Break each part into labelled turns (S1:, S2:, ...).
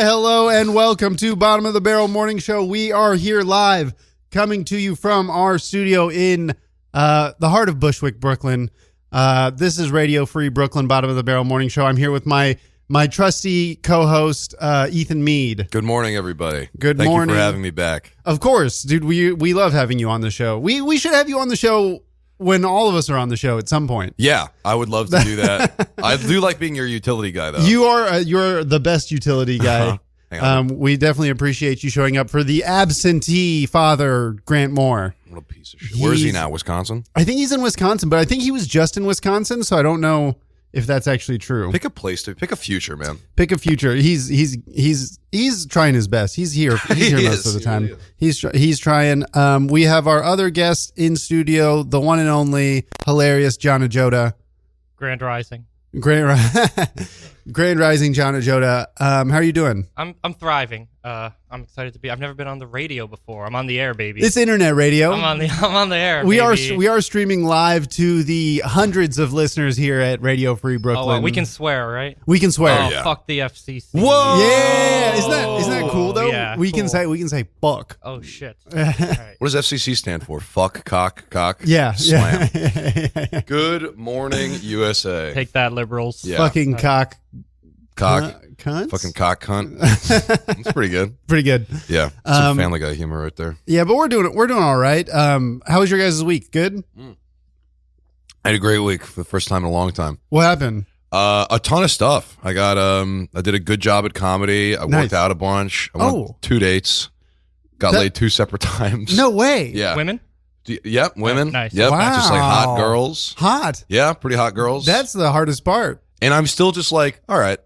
S1: Why, hello and welcome to Bottom of the Barrel Morning Show. We are here live, coming to you from our studio in the heart of Bushwick, Brooklyn. This is Radio Free Brooklyn, Bottom of the Barrel Morning Show. I'm here with my trusty co-host, Ethan Mead.
S2: Good morning, everybody.
S1: Good
S2: morning.
S1: morning.
S2: Thank you for having me back.
S1: Of course, dude. We love having you on the show. We should have you on the show when all of us are on the show at some point.
S2: Yeah, I would love to do that. I do like being your utility guy, though.
S1: You're the best utility guy. We definitely appreciate you showing up for the absentee father, Grant Moore.
S2: What a piece of shit. Where is he now? Wisconsin?
S1: I think he's in Wisconsin, but I think he was just in Wisconsin, so I don't know if that's actually true.
S2: Pick a place to pick a future, man.
S1: Pick a future. He's trying his best. He's here. He's here most of the time. He's trying. We have our other guest in studio, the one and only hilarious John Ajodah.
S3: Grand Rising.
S1: Grand Rising, John Ajodah. How are you doing?
S3: I'm thriving. I'm excited to be. I've never been on the radio before. I'm on the air, baby.
S1: It's internet radio.
S3: I'm on the air.
S1: We
S3: baby.
S1: are streaming live to the hundreds of listeners here at Radio Free Brooklyn.
S3: Oh, we can swear, right?
S1: We can swear.
S3: Oh,
S2: yeah.
S3: Fuck the FCC.
S1: Whoa! Yeah, isn't that cool though?
S3: Yeah,
S1: we
S3: cool.
S1: can say fuck.
S3: Oh shit! All right.
S2: What does FCC stand for? Fuck, cock.
S1: Yeah,
S2: Slam.
S1: yeah.
S2: Good morning, USA.
S3: Take that, liberals.
S2: Yeah.
S1: Fucking cock. Cunts?
S2: Fucking cock cunt. That's pretty good.
S1: Pretty good.
S2: Yeah, some Family Guy humor right there.
S1: Yeah, but we're doing all right. How was your guys' week? Good?
S2: I had a great week for the first time in a long time.
S1: What happened?
S2: A ton of stuff. I got I did a good job at comedy. I
S1: Nice.
S2: worked out a bunch. I went on 2 dates. Got laid 2 separate times.
S1: No way.
S2: Yeah.
S3: Women.
S2: Yep, women.
S3: Oh, nice.
S2: Yep,
S1: Wow.
S2: just like hot girls.
S1: Hot.
S2: Yeah, pretty hot girls.
S1: That's the hardest part.
S2: And I'm still just like, all right.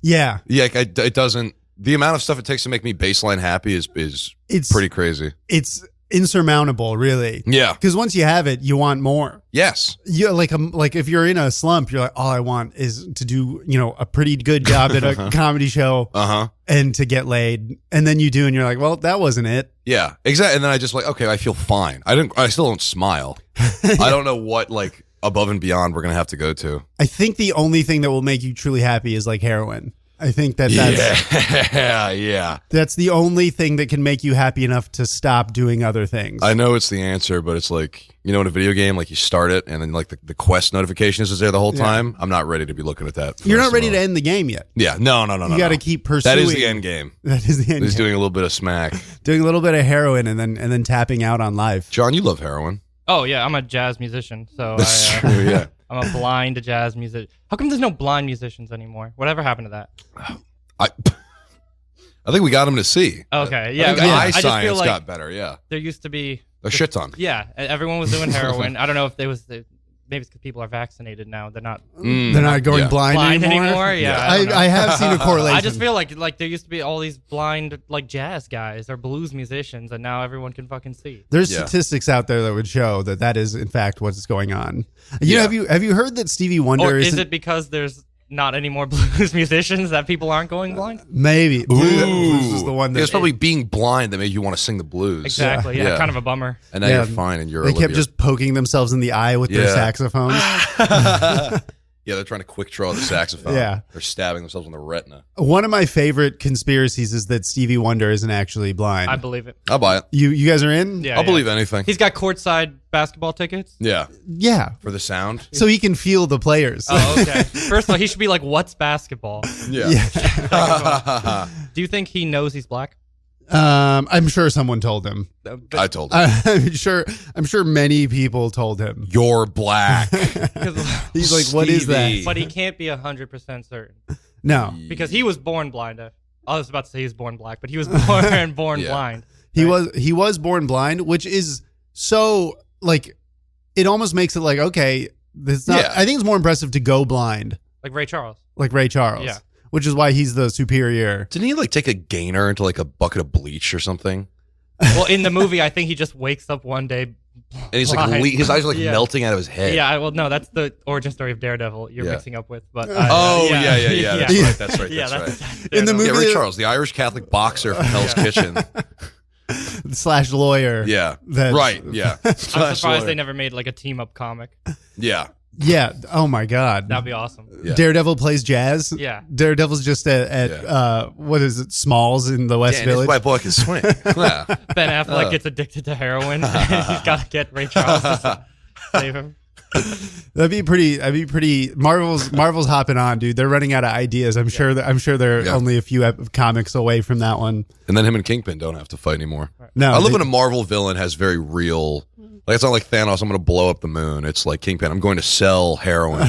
S1: Yeah.
S2: Yeah, it doesn't. The amount of stuff it takes to make me baseline happy is
S1: It's
S2: pretty crazy.
S1: It's insurmountable, really.
S2: Yeah.
S1: Because once you have it, you want more.
S2: Yes.
S1: You like if you're in a slump, you're like, all I want is to do, a pretty good job at a comedy show and to get laid. And then you do, and you're like, well, that wasn't it.
S2: Yeah. Exactly. And then I just like, okay, I feel fine. I still don't smile. I don't know what like above and beyond we're gonna have to go to.
S1: I think the only thing that will make you truly happy is like heroin. I think that's that's the only thing that can make you happy enough to stop doing other things.
S2: I know it's the answer, but it's like, in a video game, like you start it and then like the quest notifications is there the whole time. I'm not ready to be looking at that.
S1: You're not ready to end the game yet.
S2: Yeah. No.
S1: You got to keep pursuing.
S2: That is the end game.
S1: That is the end
S2: He's
S1: game.
S2: doing a little bit of smack.
S1: Doing a little bit of heroin and then tapping out on life.
S2: John, you love heroin.
S3: Oh yeah, I'm a jazz musician, so
S2: That's true, yeah.
S3: I'm a blind jazz musician. How come there's no blind musicians anymore? Whatever happened to that?
S2: I think we got him to see.
S3: Okay, yeah.
S2: I think eye
S3: I just
S2: science
S3: feel like
S2: got better, yeah.
S3: there used to be
S2: A shit ton.
S3: Yeah, everyone was doing heroin. I don't know if maybe it's because people are vaccinated now. They're not
S1: They're not going blind anymore.
S3: Yeah,
S1: I have seen a correlation.
S3: I just feel like there used to be all these blind like jazz guys or blues musicians, and now everyone can fucking see.
S1: There's statistics out there that would show that is in fact what's going on. Have you heard that Stevie Wonder
S3: or is it because there's not any more blues musicians that people aren't going blind?
S1: Maybe. Blues is the one that
S2: it's probably being blind that made you want to sing the blues.
S3: Exactly. Yeah, kind of a bummer.
S2: And now you're fine and you're
S1: They kept just poking themselves in the eye with their saxophones.
S2: Yeah, they're trying to quick draw the saxophone.
S1: Yeah.
S2: They're stabbing themselves in the retina.
S1: One of my favorite conspiracies is that Stevie Wonder isn't actually blind.
S3: I believe it.
S2: I'll buy it.
S1: You guys are in?
S3: Yeah,
S2: I'll believe anything.
S3: He's got courtside basketball tickets.
S2: Yeah.
S1: Yeah.
S2: For the sound.
S1: So he can feel the players.
S3: Oh, okay. First of all, he should be like, what's basketball?
S2: Yeah.
S3: Do you think he knows he's black?
S1: I'm sure someone told him.
S2: I told him.
S1: I'm sure many people told him.
S2: You're black.
S1: He's like, what is that?
S3: But he can't be 100% certain.
S1: No.
S3: Because he was born blind. I was about to say he was born black, but he was born blind.
S1: Right? He was born blind, which is so like it almost makes it like, okay, this not I think it's more impressive to go blind.
S3: Like Ray Charles.
S1: Yeah. Which is why he's the superior.
S2: Didn't he like take a gainer into like a bucket of bleach or something?
S3: Well, in the movie, I think he just wakes up one day
S2: and he's like his eyes are like melting out of his head.
S3: Yeah, well, no, that's the origin story of Daredevil you're mixing up with. But
S2: That's right.
S3: In
S1: the movie,
S2: Ray Charles, the Irish Catholic boxer from Hell's Kitchen.
S1: / lawyer.
S2: Yeah.
S1: Right.
S2: Yeah.
S3: I'm surprised they never made like a team up comic.
S2: Yeah.
S1: Yeah. Oh my God.
S3: That'd be awesome.
S2: Yeah.
S1: Daredevil plays jazz.
S3: Yeah.
S1: Daredevil's just at what is it? Smalls in the West Village.
S2: This white boy can swing. Yeah.
S3: Ben Affleck gets addicted to heroin. And he's got to get Ray Charles to save him.
S1: That'd be pretty. Marvel's hopping on, dude. They're running out of ideas. I'm sure they're only a few comics away from that one.
S2: And then him and Kingpin don't have to fight anymore.
S1: No,
S2: I love when a Marvel villain has very real. Like it's not like Thanos. I'm going to blow up the moon. It's like Kingpin. I'm going to sell heroin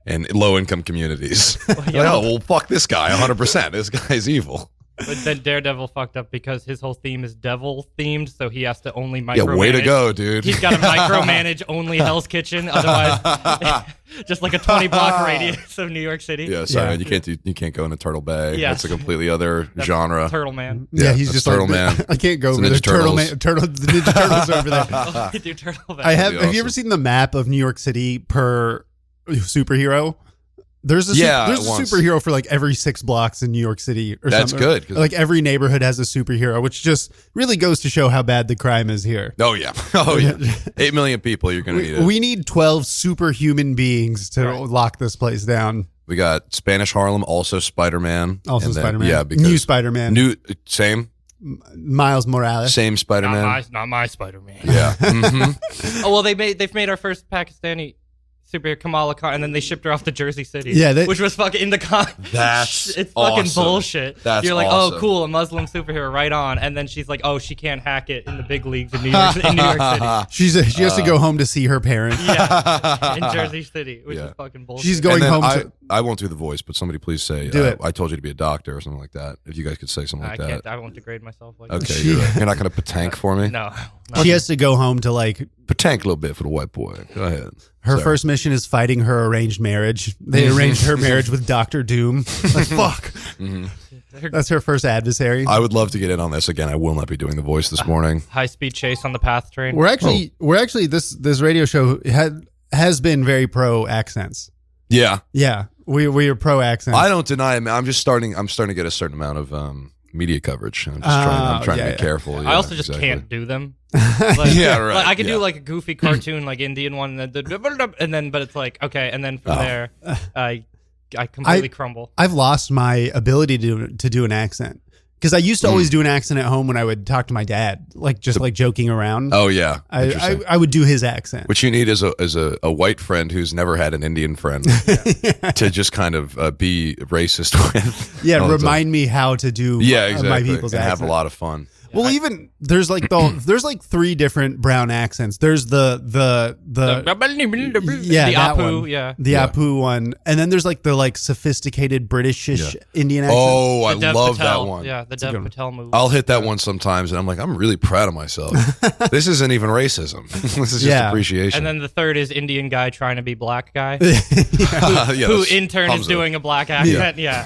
S2: in low income communities. Like, oh well, fuck this guy. 100%. This guy's evil.
S3: But then Daredevil fucked up because his whole theme is devil themed, so he has to only micromanage.
S2: Yeah, way to go, dude.
S3: He's got to micromanage only Hell's Kitchen, otherwise, just like a 20-block radius of New York City.
S2: Yeah, sorry, man, you can't go into Turtle Bay.
S3: Yeah.
S2: That's a completely other genre.
S3: Turtle Man.
S1: Yeah, he's just
S2: Turtle
S1: like,
S2: Man.
S1: I can't go
S2: It's
S1: over
S2: the
S1: there.
S2: Ninja
S1: Turtle
S2: Turtles.
S1: Man, the Ninja Turtles over there.
S3: Oh, dude, Turtle Man.
S1: Have
S2: That'd be
S1: you ever
S2: awesome.
S1: seen the map of New York City per superhero? There's a
S2: once.
S1: superhero for like every 6 blocks in New York City or
S2: That's
S1: something.
S2: good, 'cause-
S1: Like every neighborhood has a superhero, which just really goes to show how bad the crime is here.
S2: Oh yeah. Oh yeah. 8 million people. You're going to need it.
S1: We need 12 superhuman beings to lock this place down.
S2: We got Spanish Harlem, also Spider-Man.
S1: Also
S2: and then-
S1: Spider-Man.
S2: Yeah, because
S1: New Spider-Man.
S2: same
S1: Miles Morales.
S2: same Spider-Man.
S3: Not my Spider-Man.
S2: Yeah. Mhm.
S3: Oh well, they've made our first Pakistani superhero Kamala Khan, and then they shipped her off to Jersey City.
S1: Yeah,
S3: which was fucking in the con.
S2: That's
S3: it's fucking
S2: awesome.
S3: bullshit.
S2: That's
S3: You're like,
S2: awesome.
S3: oh, cool, a Muslim superhero, right on. And then she's like, oh, she can't hack it in the big leagues in New York City.
S1: She has to go home to see her parents.
S3: Yeah, in Jersey City, which
S2: Yeah.
S3: is fucking bullshit.
S1: She's going
S2: And then
S1: home to.
S2: I won't do the voice, but somebody please say,
S1: Do it.
S2: I told you to be a doctor or something like that. If you guys could say something
S3: I
S2: like
S3: can't.
S2: that.
S3: I won't degrade myself like
S2: Okay,
S3: that.
S2: you're not going to patank for me?
S3: No.
S1: She has to go home to like.
S2: Patank a little bit for the white boy. Go ahead.
S1: Her
S2: Sorry.
S1: first mission is fighting her arranged marriage. They arranged her marriage with Doctor Doom. Like, fuck. That's her first adversary.
S2: I would love to get in on this again. I will not be doing the voice this morning.
S3: High-speed chase on the PATH train.
S1: We're actually this radio show has been very pro accents.
S2: Yeah.
S1: Yeah, we are pro accents.
S2: I don't deny it. I'm starting to get a certain amount of media coverage. I'm trying to be careful.
S3: I also just can't do them. Like,
S2: Yeah, right.
S3: Like I could
S2: Yeah.
S3: do like a goofy cartoon, like Indian one, and then but it's like okay, and then from there, I completely crumble.
S1: I've lost my ability to do an accent because I used to always do an accent at home when I would talk to my dad, like joking around.
S2: Oh yeah. Interesting.
S1: I would do his accent.
S2: What you need is a white friend who's never had an Indian friend to just kind of be racist with.
S1: Yeah,
S2: all the time.
S1: remind me how to do
S2: exactly.
S1: my people's
S2: and
S1: accent.
S2: have a lot of fun.
S1: Well, even there's like 3 different brown accents. There's the
S3: the
S1: that
S3: Apu,
S1: one.
S3: yeah.
S1: The
S2: Yeah.
S1: Apu one, and then there's like the sophisticated Britishish Indian accent.
S2: Oh, I
S3: The Dev
S2: love
S3: Patel,
S2: that one.
S3: Yeah, the Dev Patel movie.
S2: I'll hit that one sometimes, and I'm like, I'm really proud of myself. This isn't even racism. This is just appreciation.
S3: And then the third is Indian guy trying to be black guy,
S2: Yeah,
S3: who
S2: that's
S3: in turn is
S2: Hamza.
S3: doing a black accent. Yeah.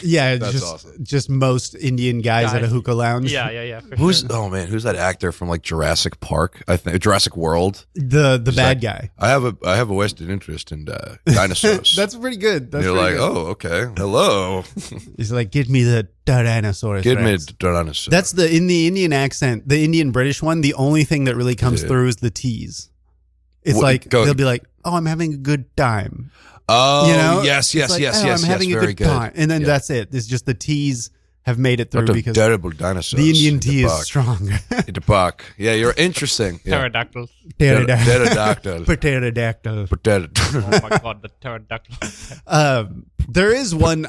S1: Yeah,
S2: That's
S1: just
S2: awesome.
S1: just most Indian guys at a hookah lounge.
S3: Yeah, for
S2: Who's
S3: sure.
S2: who's that actor from like Jurassic Park? I think Jurassic World.
S1: The bad
S2: like-
S1: guy.
S2: I have a vested interest in dinosaurs.
S1: That's pretty good. That's
S2: You're
S1: pretty
S2: like,
S1: good.
S2: oh, okay, hello,
S1: He's like, give me the Tyrannosaurus
S2: give me
S1: Rex.
S2: the dinosaur.
S1: That's in the Indian accent, the Indian British one. The only thing that really comes
S2: Yeah.
S1: through is the T's. It's
S2: What-
S1: like
S2: go-
S1: they'll be like, "Oh, I'm having a good time."
S2: oh,
S1: You know?
S2: yes,
S1: It's like, "Oh, I'm having
S2: very
S1: a good time," and then
S2: Yeah.
S1: that's it. It's just the T's have made it through
S2: What a
S1: because
S2: terrible dinosaurs.
S1: the Indian
S2: in
S1: T
S2: the
S1: is
S2: park.
S1: strong.
S2: In the park. Yeah, you're interesting. Yeah.
S3: Pterodactyls.
S2: Pterodactyl.
S1: Pterodactyl.
S2: Pterodactyl.
S3: Oh my god, the pterodactyl.
S1: There is one.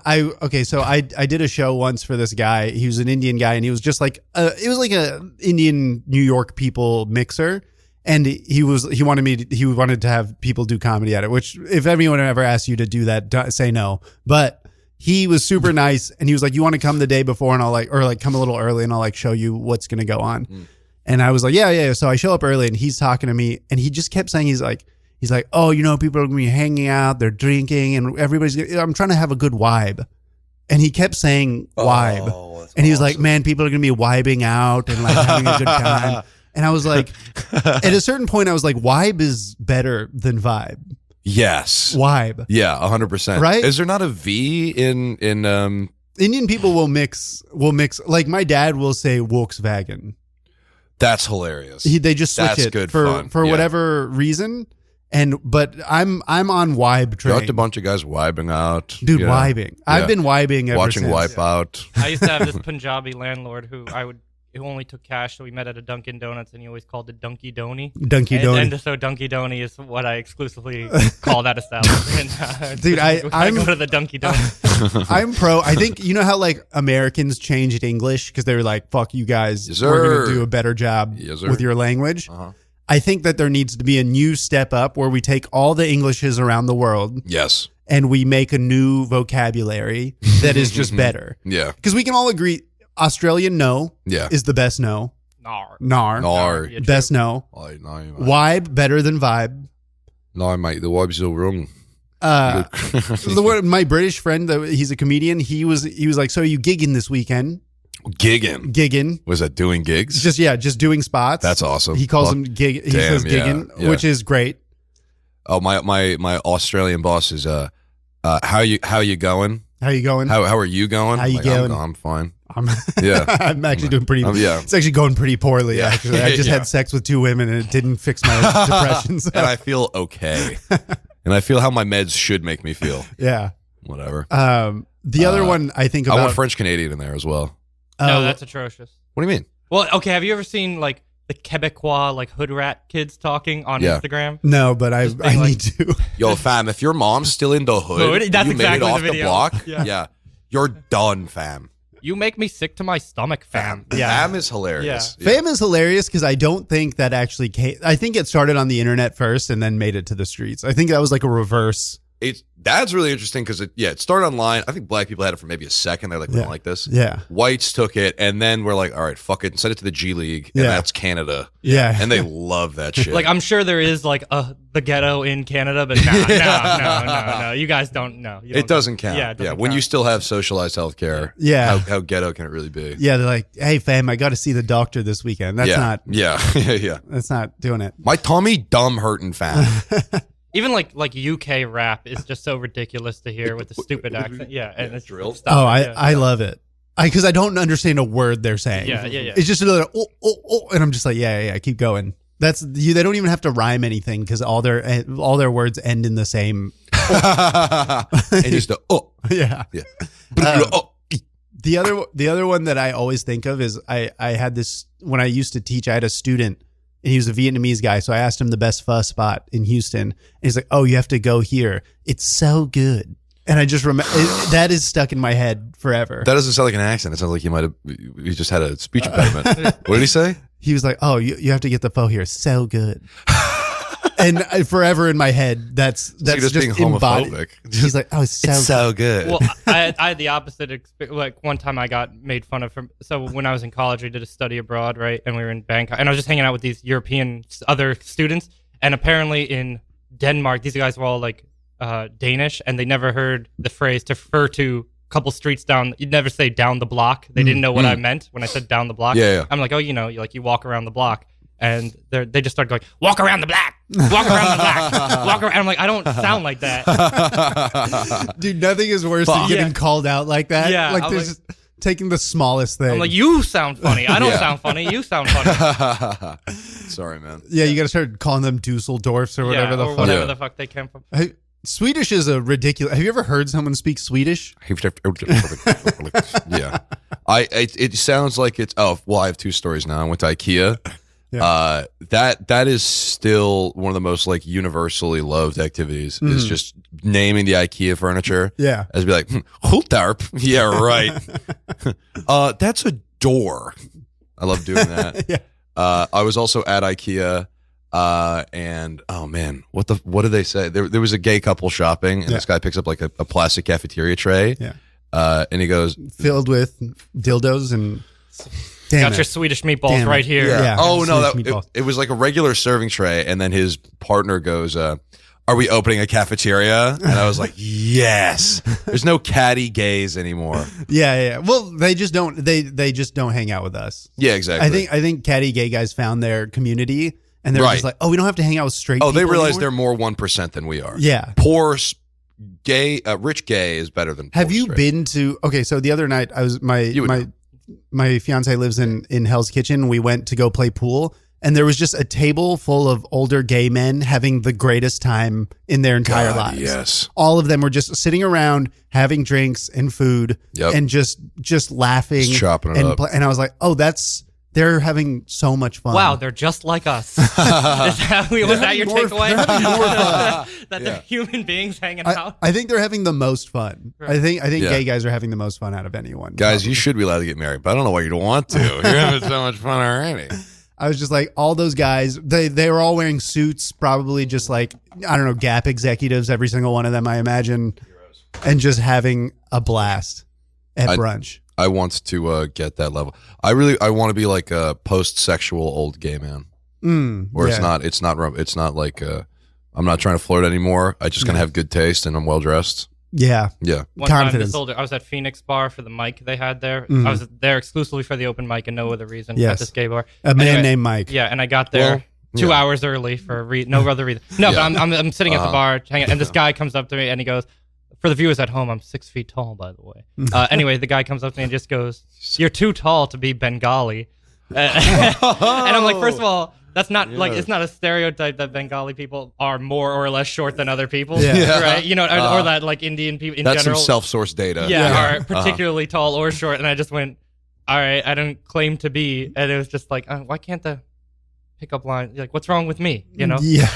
S1: So I did a show once for this guy. He was an Indian guy, and he was just like it was like a Indian New York people mixer. And he wanted to have people do comedy at it. Which, if anyone ever asks you to do that, say no. But he was super nice, and he was like, "You want to come the day before, and I'll come a little early, and I'll show you what's gonna go on." And I was like, yeah. So I show up early, and he's talking to me, and he just kept saying, he's like, "Oh, people are gonna be hanging out, they're drinking, and I'm trying to have a good vibe." And he kept saying vibe, and he was like, "Man, people are gonna be vibing out and like having a good time." And I was like, at a certain point, I was like, vibe is better than vibe.
S2: Yes.
S1: Vibe.
S2: Yeah, 100%.
S1: Right?
S2: Is there not a V in
S1: Indian people will mix. Like my dad will say Volkswagen.
S2: That's hilarious.
S1: They just switch
S2: That's
S1: it
S2: good
S1: for
S2: fun.
S1: for
S2: Yeah.
S1: whatever reason. But I'm on Wibe train.
S2: Got a bunch of guys wibing out.
S1: Dude, wibing. I've been wibing ever
S2: watching
S1: since.
S2: Wipeout.
S3: I used to have this Punjabi landlord who only took cash, so we met at a Dunkin' Donuts, and he always called it Dunky Doney.
S1: Dunky Doney.
S3: And so Dunky Doney is what I exclusively call that establishment.
S1: Dude,
S3: I
S1: I'm
S3: go to the Dunky Doney.
S1: I'm pro. I think, you know how like Americans changed English because they were like, fuck you guys.
S2: Yes,
S1: we're going
S2: sir.
S1: to do a better job
S2: Yes, sir.
S1: with your language.
S2: Uh-huh.
S1: I think that there needs to be a new step up where we take all the Englishes around the world
S2: Yes.
S1: and we make a new vocabulary that is just better.
S2: Yeah.
S1: Because we can all agree Australian no
S2: Yeah.
S1: is the best no.
S3: Nar.
S1: Nar.
S2: Nar.
S3: Yeah,
S1: Best no.
S2: Oh, no, mate.
S1: Wibe better than vibe.
S2: No, mate. The vibe's all wrong.
S1: My British friend, he's a comedian. He was like, so are you gigging this weekend?
S2: Gigging.
S1: Gigging.
S2: Was that doing gigs?
S1: Just doing spots.
S2: That's awesome.
S1: He calls
S2: Fuck.
S1: them gig. He
S2: Damn,
S1: says gigging,
S2: yeah.
S1: which is great.
S2: Oh, my Australian boss is how you going?
S1: How you going?
S2: How are you going?
S1: How you
S2: Like,
S1: going?
S2: I'm fine.
S1: I'm,
S2: Yeah.
S1: I'm actually doing pretty.
S2: Yeah.
S1: It's actually going pretty poorly.
S2: Yeah.
S1: Actually, I just
S2: Yeah.
S1: had sex with 2 women and it didn't fix my depression. So.
S2: And I feel okay. And I feel how my meds should make me feel.
S1: Yeah.
S2: Whatever.
S1: The other one I think
S2: I
S1: about.
S2: want French Canadian in there as well.
S3: No, that's atrocious.
S2: What do you mean?
S3: Well, okay, have you ever seen like the Quebecois like hood rat kids talking on
S2: Yeah.
S3: Instagram?
S1: No, but I
S3: being like-
S1: need to.
S2: Yo, fam, if your mom's still in the hood,
S3: Hood? That's
S2: you made
S3: exactly
S2: it
S3: the
S2: off the
S3: video.
S2: block.
S3: Yeah.
S2: You're done, fam.
S3: You make me sick to my stomach, fam.
S2: Fam is hilarious. Yeah.
S1: Fame is hilarious because I don't think that actually came. I think it started on the internet first and then made it to the streets. I think that was like a reverse.
S2: That's really interesting because it started online. I think black people had it for maybe a second. They're like, we don't like this.
S1: Yeah.
S2: Whites took it, and then we're like, all right, fuck it, send it to the G League, and
S1: Yeah.
S2: that's Canada.
S1: Yeah.
S2: And they love that shit.
S3: Like, I'm sure there is like the ghetto in Canada, but no. You guys don't know.
S2: it doesn't count.
S3: Yeah, it doesn't
S2: when
S3: count.
S2: you still have socialized healthcare.
S1: Yeah.
S2: How ghetto can it really be?
S1: Yeah, they're like, "Hey, fam, I got to see the doctor this weekend." That's not.
S2: Yeah. Yeah.
S1: That's not doing it.
S2: My tummy dumb hurting, fam.
S3: Even like UK rap is just so ridiculous to hear with the stupid accent. Yeah, and it's
S2: drill.
S3: stuff,
S1: Oh,
S3: yeah.
S1: I love it. Because I don't understand a word they're saying.
S3: Yeah.
S1: It's just another and I'm just like, yeah, keep going. That's you. They don't even have to rhyme anything because all their words end in the same.
S2: And just
S1: Yeah.
S2: yeah.
S1: The other one that I always think of is I had this when I used to teach. I had a student and he was a Vietnamese guy, so I asked him the best pho spot in Houston, and he's like, "Oh, you have to go here. It's so good." And I just remember that is stuck in my head forever.
S2: That doesn't sound like an accent. It sounds like you just had a speech impediment. What did he say?
S1: He was like, "Oh, you have to get the pho here. So good." And forever in my head, that's
S2: just being
S1: embodied.
S2: homophobic.
S1: He's like, "Oh, it's so good."
S2: good.
S3: Well, I had the opposite experience. Like one time I got made fun of so when I was in college, I did a study abroad, right? And we were in Bangkok, and I was just hanging out with these European other students. And apparently in Denmark, these guys were all like Danish, and they never heard the phrase to refer to a couple streets down. You'd never say down the block. They didn't know what I meant when I said down the block.
S2: Yeah.
S3: I'm like, oh, you walk around the block. And they just started going, walk around the block, walk around the block, walk around. And I'm like, I don't sound like that.
S1: Dude, nothing is worse than getting
S3: Yeah.
S1: called out like that.
S3: Yeah,
S1: like
S3: I'm
S1: there's just taking the smallest thing.
S3: I'm like, you sound funny. I don't
S2: Yeah.
S3: sound funny. You sound funny.
S2: Sorry, man.
S1: yeah, you got to start calling them Dusseldorfs or whatever the
S3: or
S1: fuck.
S3: whatever
S2: Yeah.
S3: the fuck they came from.
S1: Hey, Swedish is a ridiculous. Have you ever heard someone speak Swedish?
S2: Yeah. It sounds like it's I have 2 stories now. I went to IKEA.
S1: Yeah.
S2: That is still one of the most like universally loved activities is just naming the IKEA furniture.
S1: Yeah.
S2: As be like, Hultarp. Yeah, right. That's a door. I love doing that.
S1: Yeah.
S2: I was also at IKEA, and oh man, what did they say? There was a gay couple shopping, and this guy picks up like a plastic cafeteria tray.
S1: Yeah.
S2: And he goes,
S1: Filled with dildos and. Damn
S3: Got
S1: it.
S3: your Swedish meatballs
S1: Damn it.
S3: right here.
S1: Yeah.
S2: oh no,
S1: Swedish meatballs.
S2: it was like a regular serving tray, and then his partner goes, "Are we opening a cafeteria?" And I was like, "Yes." There's no catty gays anymore.
S1: Yeah. Well, they just don't. They just don't hang out with us.
S2: Yeah, exactly.
S1: I think catty gay guys found their community, and they're
S2: Right.
S1: just like, oh, we don't have to hang out with straight.
S2: Oh, they
S1: people
S2: realize
S1: anymore.
S2: they're more 1% than we are.
S1: Yeah.
S2: Poor gay, rich gay is better than.
S1: Have
S2: poor
S1: you
S2: straight.
S1: been to? Okay, so the other night I was
S2: You would know.
S1: my fiance lives in Hell's Kitchen. We went to go play pool, and there was just a table full of older gay men having the greatest time in their entire
S2: God,
S1: lives.
S2: yes.
S1: All of them were just sitting around having drinks and food and just laughing.
S2: Just chopping it
S1: and
S2: up.
S1: And I was like, oh, they're having so much fun.
S3: Wow, they're just like us. Was that your takeaway?
S1: They're having more fun.
S3: That they're human beings hanging out?
S1: I think they're having the most fun.
S3: Right.
S1: I think gay guys are having the most fun out of anyone.
S2: Guys, you should be allowed to get married, but I don't know why you don't want to. You're having so much fun already.
S1: I was just like, all those guys, they were all wearing suits, probably just like, I don't know, Gap executives, every single one of them, I imagine, and just having a blast at brunch.
S2: I want to get that level. I want to be like a post-sexual old gay man, where it's not like I'm not trying to flirt anymore. I just gonna have good taste and I'm well dressed.
S1: Yeah.
S3: One
S1: Confidence.
S3: time I was at Phoenix Bar for the mic they had there. I was there exclusively for the open mic and no other reason at this gay bar.
S1: A man named Mike.
S3: Yeah, and I got there 2 hours early for no other reason. No, but I'm sitting at the bar hanging, and this guy comes up to me and he goes, for the viewers at home, I'm 6 feet tall, by the way. Anyway, the guy comes up to me and just goes, "You're too tall to be Bengali." And I'm like, first of all, that's not like, it's not a stereotype that Bengali people are more or less short than other people, right? You know, or that like Indian people in
S2: that's
S3: general.
S2: some self-sourced data.
S3: Are particularly tall or short. And I just went, all right, I don't claim to be. And it was just like, why can't the pickup line, like, what's wrong with me? You know?
S1: Yeah.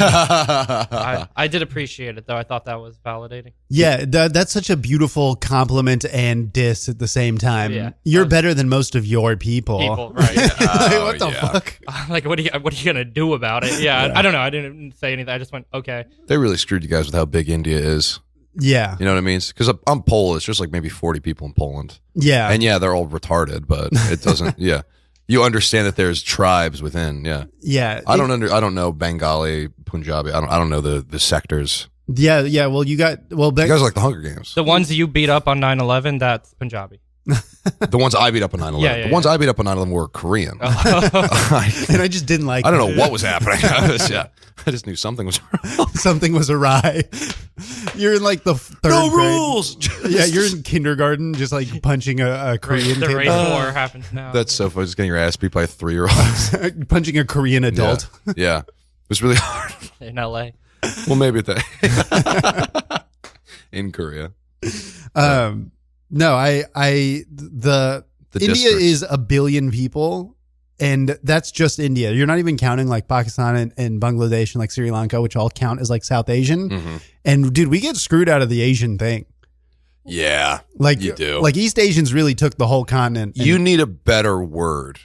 S3: I did appreciate it, though. I thought that was validating.
S1: Yeah, that's such a beautiful compliment and diss at the same time.
S3: Yeah.
S1: You're better than most of your people.
S3: Right.
S1: Like, what the fuck?
S3: Like, what are you gonna do about it? Yeah, I don't know. I didn't say anything. I just went, okay.
S2: They really screwed you guys with how big India is.
S1: Yeah.
S2: You know what I mean? Because I'm Polish. There's like maybe 40 people in Poland.
S1: Yeah.
S2: And yeah, they're all retarded, but it doesn't. You understand that there's tribes within. Yeah.
S1: Yeah.
S2: I don't know Bengali, Punjabi. I don't know the sectors.
S1: Yeah. Well, you guys are
S2: like the Hunger Games.
S3: The ones you beat up on 9/11, that's Punjabi.
S2: The ones I beat up on 9/11. The ones I beat up on 9/11 were Korean.
S1: and I just didn't like.
S2: I don't know what was happening. I just knew something was wrong.
S1: Something was awry. You're in like the third
S2: No
S1: grade.
S2: rules.
S1: Yeah, you're in kindergarten, just like punching a Korean
S3: The
S1: kid.
S3: race war happens now.
S2: That's so funny. Just getting your ass beat by a 3-year-old.
S1: Punching a Korean adult.
S2: Yeah. It was really hard.
S3: In LA.
S2: Well, maybe at that. In Korea.
S1: No, the India
S2: districts.
S1: is 1 billion people, and that's just India. You're not even counting like Pakistan and Bangladesh and like Sri Lanka, which all count as like South Asian.
S2: Mm-hmm.
S1: And dude, we get screwed out of the Asian thing.
S2: Yeah.
S1: Like
S2: you do.
S1: Like East Asians really took the whole continent.
S2: You need a better word.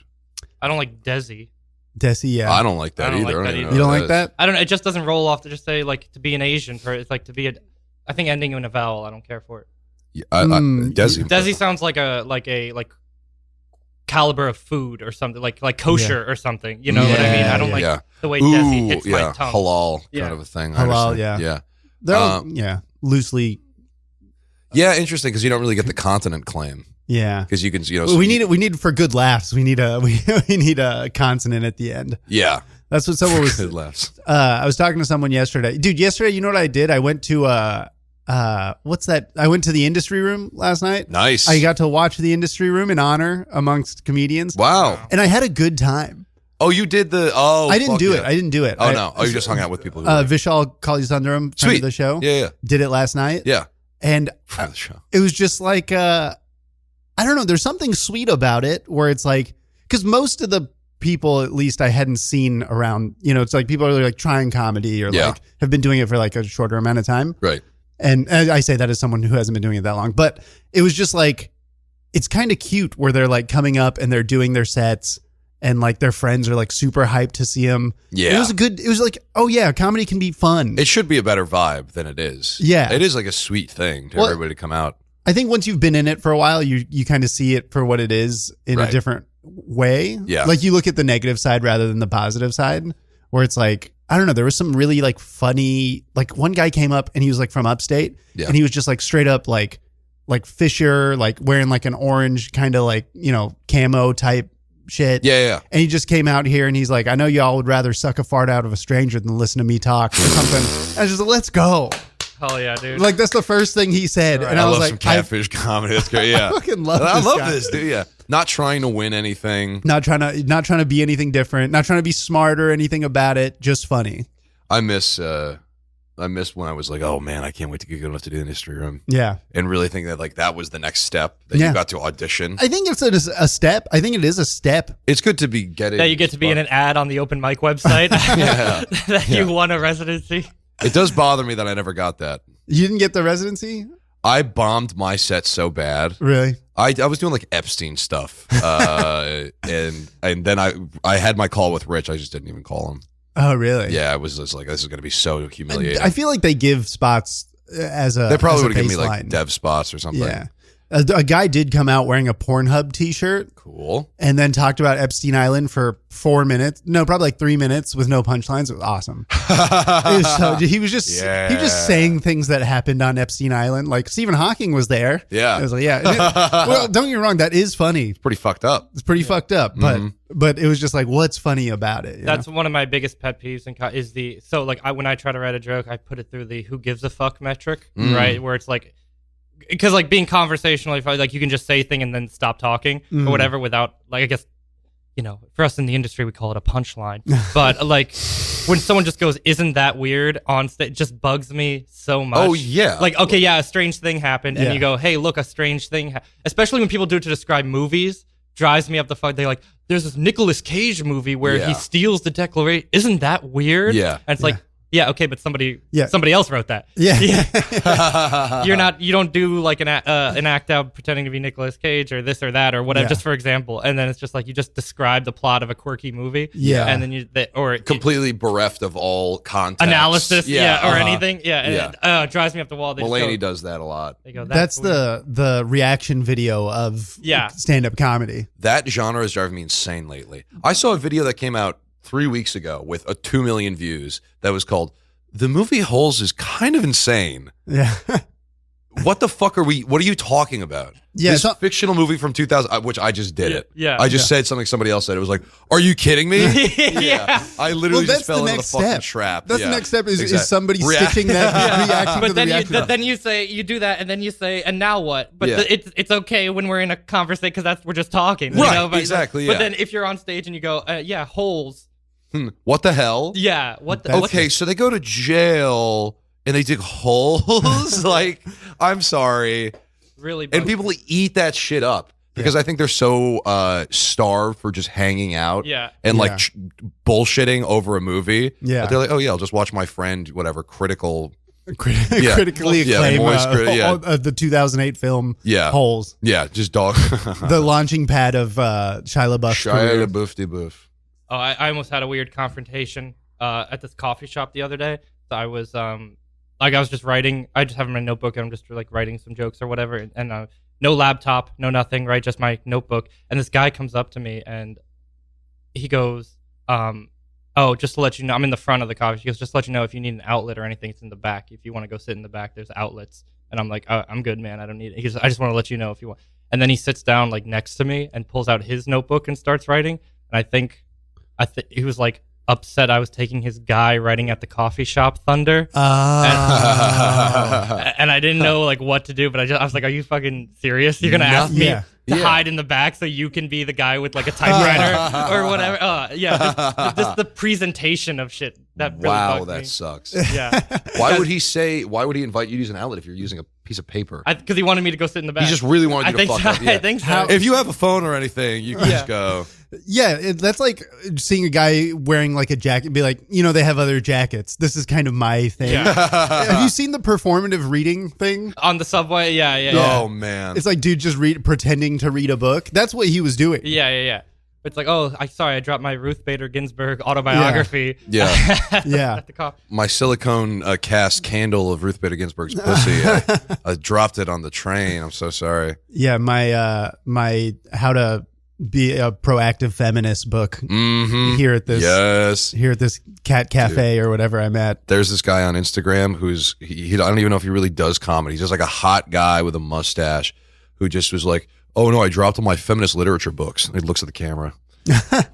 S3: I don't like Desi.
S1: Desi, yeah.
S2: I don't like that
S3: I don't
S2: either.
S3: like that
S2: I don't even
S3: either.
S2: know
S1: You don't
S2: what
S1: like
S2: is.
S1: that?
S3: I don't know. It just doesn't roll off to just say like to be an Asian. It's like to be I think ending in a vowel. I don't care for it.
S2: Yeah, Desi.
S3: Desi sounds like a caliber of food or something like kosher or something. You know what I mean? I don't like the way Desi hits my tongue.
S2: Halal
S3: Yeah.
S2: kind of a thing.
S1: Halal,
S2: I
S1: yeah. They're all, loosely.
S2: Yeah, interesting because you don't really get the continent claim
S1: Yeah.
S2: because you can
S1: We need for good laughs. We need a consonant at the end.
S2: Yeah,
S1: That's what someone was.
S2: good laughs.
S1: I was talking to someone yesterday. Dude, yesterday, you know what I did? I went to what's that? I went to the industry room last night.
S2: Nice.
S1: I got to watch the industry room in honor amongst comedians.
S2: Wow.
S1: And I had a good time.
S2: Oh, you did the
S1: I didn't do it. I didn't do it.
S2: Oh no. Oh, you just hung out with people. Who
S1: Vishal Kalisundaram, friend of the show.
S2: Yeah.
S1: Did it last night.
S2: Yeah.
S1: And
S2: Friend of the show.
S1: it was just like I don't know, there's something sweet about it where it's like, because most of the people, at least I hadn't seen around, it's like people are like trying comedy or like have been doing it for like a shorter amount of time.
S2: Right.
S1: And I say that as someone who hasn't been doing it that long, but it was just like, it's kind of cute where they're like coming up and they're doing their sets and like their friends are like super hyped to see them.
S2: Yeah.
S1: It was like, oh yeah, comedy can be fun.
S2: It should be a better vibe than it is.
S1: Yeah.
S2: It is like a sweet thing to everybody to come out.
S1: I think once you've been in it for a while, you kind of see it for what it is in a different way.
S2: Yeah.
S1: Like you look at the negative side rather than the positive side, where it's like, I don't know, there was some really like funny, like one guy came up and he was like from upstate and he was just like straight up like Fisher, like wearing like an orange kind of like, camo type shit.
S2: Yeah.
S1: And he just came out here and he's like, I know y'all would rather suck a fart out of a stranger than listen to me talk or something. I was just like, let's go.
S3: Hell yeah, dude.
S1: Like that's the first thing he said.
S2: Right.
S1: And I was
S2: love
S1: like,
S2: some catfish comedy. That's great. Yeah.
S1: I fucking love this
S2: I love
S1: guy.
S2: this, dude. Yeah. not trying to win anything.
S1: Not trying to be anything different. Not trying to be smart or anything about it. Just funny.
S2: I miss when I was like, oh man, I can't wait to get good enough to do an history room.
S1: Yeah.
S2: And really think that like that was the next step that you got to audition.
S1: I think it's a step. I think it is a step.
S2: It's good to be getting
S3: that you get to be in an ad on the open mic website. That you won a residency.
S2: It does bother me that I never got that.
S1: You didn't get the residency?
S2: I bombed my set so bad.
S1: Really?
S2: I was doing like Epstein stuff, and then I had my call with Rich. I just didn't even call him.
S1: Oh, really?
S2: Yeah, I was just like, this is going to be so humiliating.
S1: I feel like they give spots as a.
S2: They probably would have given me
S1: baseline.
S2: like dev spots or something.
S1: Yeah. A guy did come out wearing a Pornhub t-shirt.
S2: Cool.
S1: And then talked about Epstein Island for 4 minutes. No, probably like 3 minutes with no punchlines. It was awesome. He was just saying things that happened on Epstein Island. Like Stephen Hawking was there.
S2: Yeah.
S1: I was like, well, don't get me wrong. That is funny.
S2: Pretty fucked up.
S1: It's pretty fucked up. But it was just like, what's funny about it?
S3: That's one of my biggest pet peeves when I try to write a joke, I put it through the who gives a fuck metric, right? Where it's like, because like being conversational, like you can just say a thing and then stop talking or whatever without, like, I guess, for us in the industry, we call it a punchline. But like when someone just goes, isn't that weird on stage, it just bugs me so much.
S2: Oh, yeah.
S3: Like, okay, yeah, a strange thing happened. And you go, hey, look, a strange thing. Especially when people do it to describe movies, drives me up the fuck. They're like, there's this Nicolas Cage movie where he steals the Declaration. Isn't that weird?
S2: Yeah.
S3: And it's like, yeah, okay, but somebody else wrote that.
S1: Yeah.
S3: You don't do like an act out pretending to be Nicolas Cage or this or that or whatever, just for example. And then it's just like you just describe the plot of a quirky movie.
S1: Yeah.
S3: And then
S2: completely bereft of all context.
S3: Analysis, or anything. Yeah. And it drives me up the wall.
S2: Mulaney does that a lot.
S3: They go,
S1: that's the reaction video of stand-up comedy.
S2: That genre is driving me insane lately. I saw a video that came out 3 weeks ago with 2 million views that was called "The Movie Holes is Kind of Insane."
S1: Yeah.
S2: What the fuck what are you talking about?
S1: Yeah,
S2: this fictional movie from 2000, which I just did it.
S3: Yeah.
S2: I just said something somebody else said. It was like, are you kidding me? I literally just fell into the fucking trap.
S1: That's the next step is somebody stitching that reaction to the reaction.
S3: But then you do that, and then you say, and now what? But it's okay when we're in a conversation because we're just talking.
S2: Right, exactly.
S3: But then if you're on stage and you go, holes.
S2: What the hell?
S3: Yeah.
S2: Okay, so they go to jail and they dig holes? Like, I'm sorry.
S3: Really?
S2: And people eat that shit up because I think they're so starved for just hanging out and like bullshitting over a movie.
S1: Yeah.
S2: But they're like, oh yeah, I'll just watch my friend, whatever, critically
S1: acclaimed the 2008 film Holes.
S2: Yeah, just dog.
S1: The launching pad of Shia LaBeouf's career.
S2: Shia LaBeouf.
S3: Oh, I almost had a weird confrontation at this coffee shop the other day. So I was I was just writing. I just have my notebook and I'm just like writing some jokes or whatever. And no laptop, no nothing, right? Just my notebook. And this guy comes up to me and he goes, oh, just to let you know, I'm in the front of the coffee. He goes, just to let you know, if you need an outlet or anything, it's in the back. If you want to go sit in the back, there's outlets. And I'm like, oh, I'm good, man. I don't need it. He goes, I just want to let you know if you want. And then he sits down like next to me and pulls out his notebook and starts writing. And I think he was like upset I was taking his guy writing at the coffee shop thunder. And I didn't know like what to do, but I was like, are you fucking serious? You're going to ask me to hide in the back so you can be the guy with like a typewriter or whatever? Just the presentation of shit. That really bugged me.
S2: Sucks.
S3: Yeah.
S2: Why would he invite you to use an outlet if you're using a piece of paper?
S3: Because he wanted me to go sit in the back.
S2: He just really wanted you to fuck up. Yeah.
S3: I think so.
S2: If you have a phone or anything, you can just go.
S1: Yeah, that's like seeing a guy wearing like a jacket and be like, they have other jackets. This is kind of my thing. Yeah. Have you seen the performative reading thing?
S3: On the subway? Yeah.
S2: Oh, man.
S1: It's like dude just pretending to read a book. That's what he was doing.
S3: Yeah. It's like, oh, I dropped my Ruth Bader Ginsburg autobiography.
S2: Yeah.
S3: At the coffee.
S2: My silicone cast candle of Ruth Bader Ginsburg's pussy. I dropped it on the train. I'm so sorry.
S1: Yeah, my how to be a proactive feminist book here at this cat cafe or whatever I'm at.
S2: There's this guy on Instagram who's I don't even know if he really does comedy. He's just like a hot guy with a mustache who just was like, oh no, I dropped all my feminist literature books. And he looks at the camera.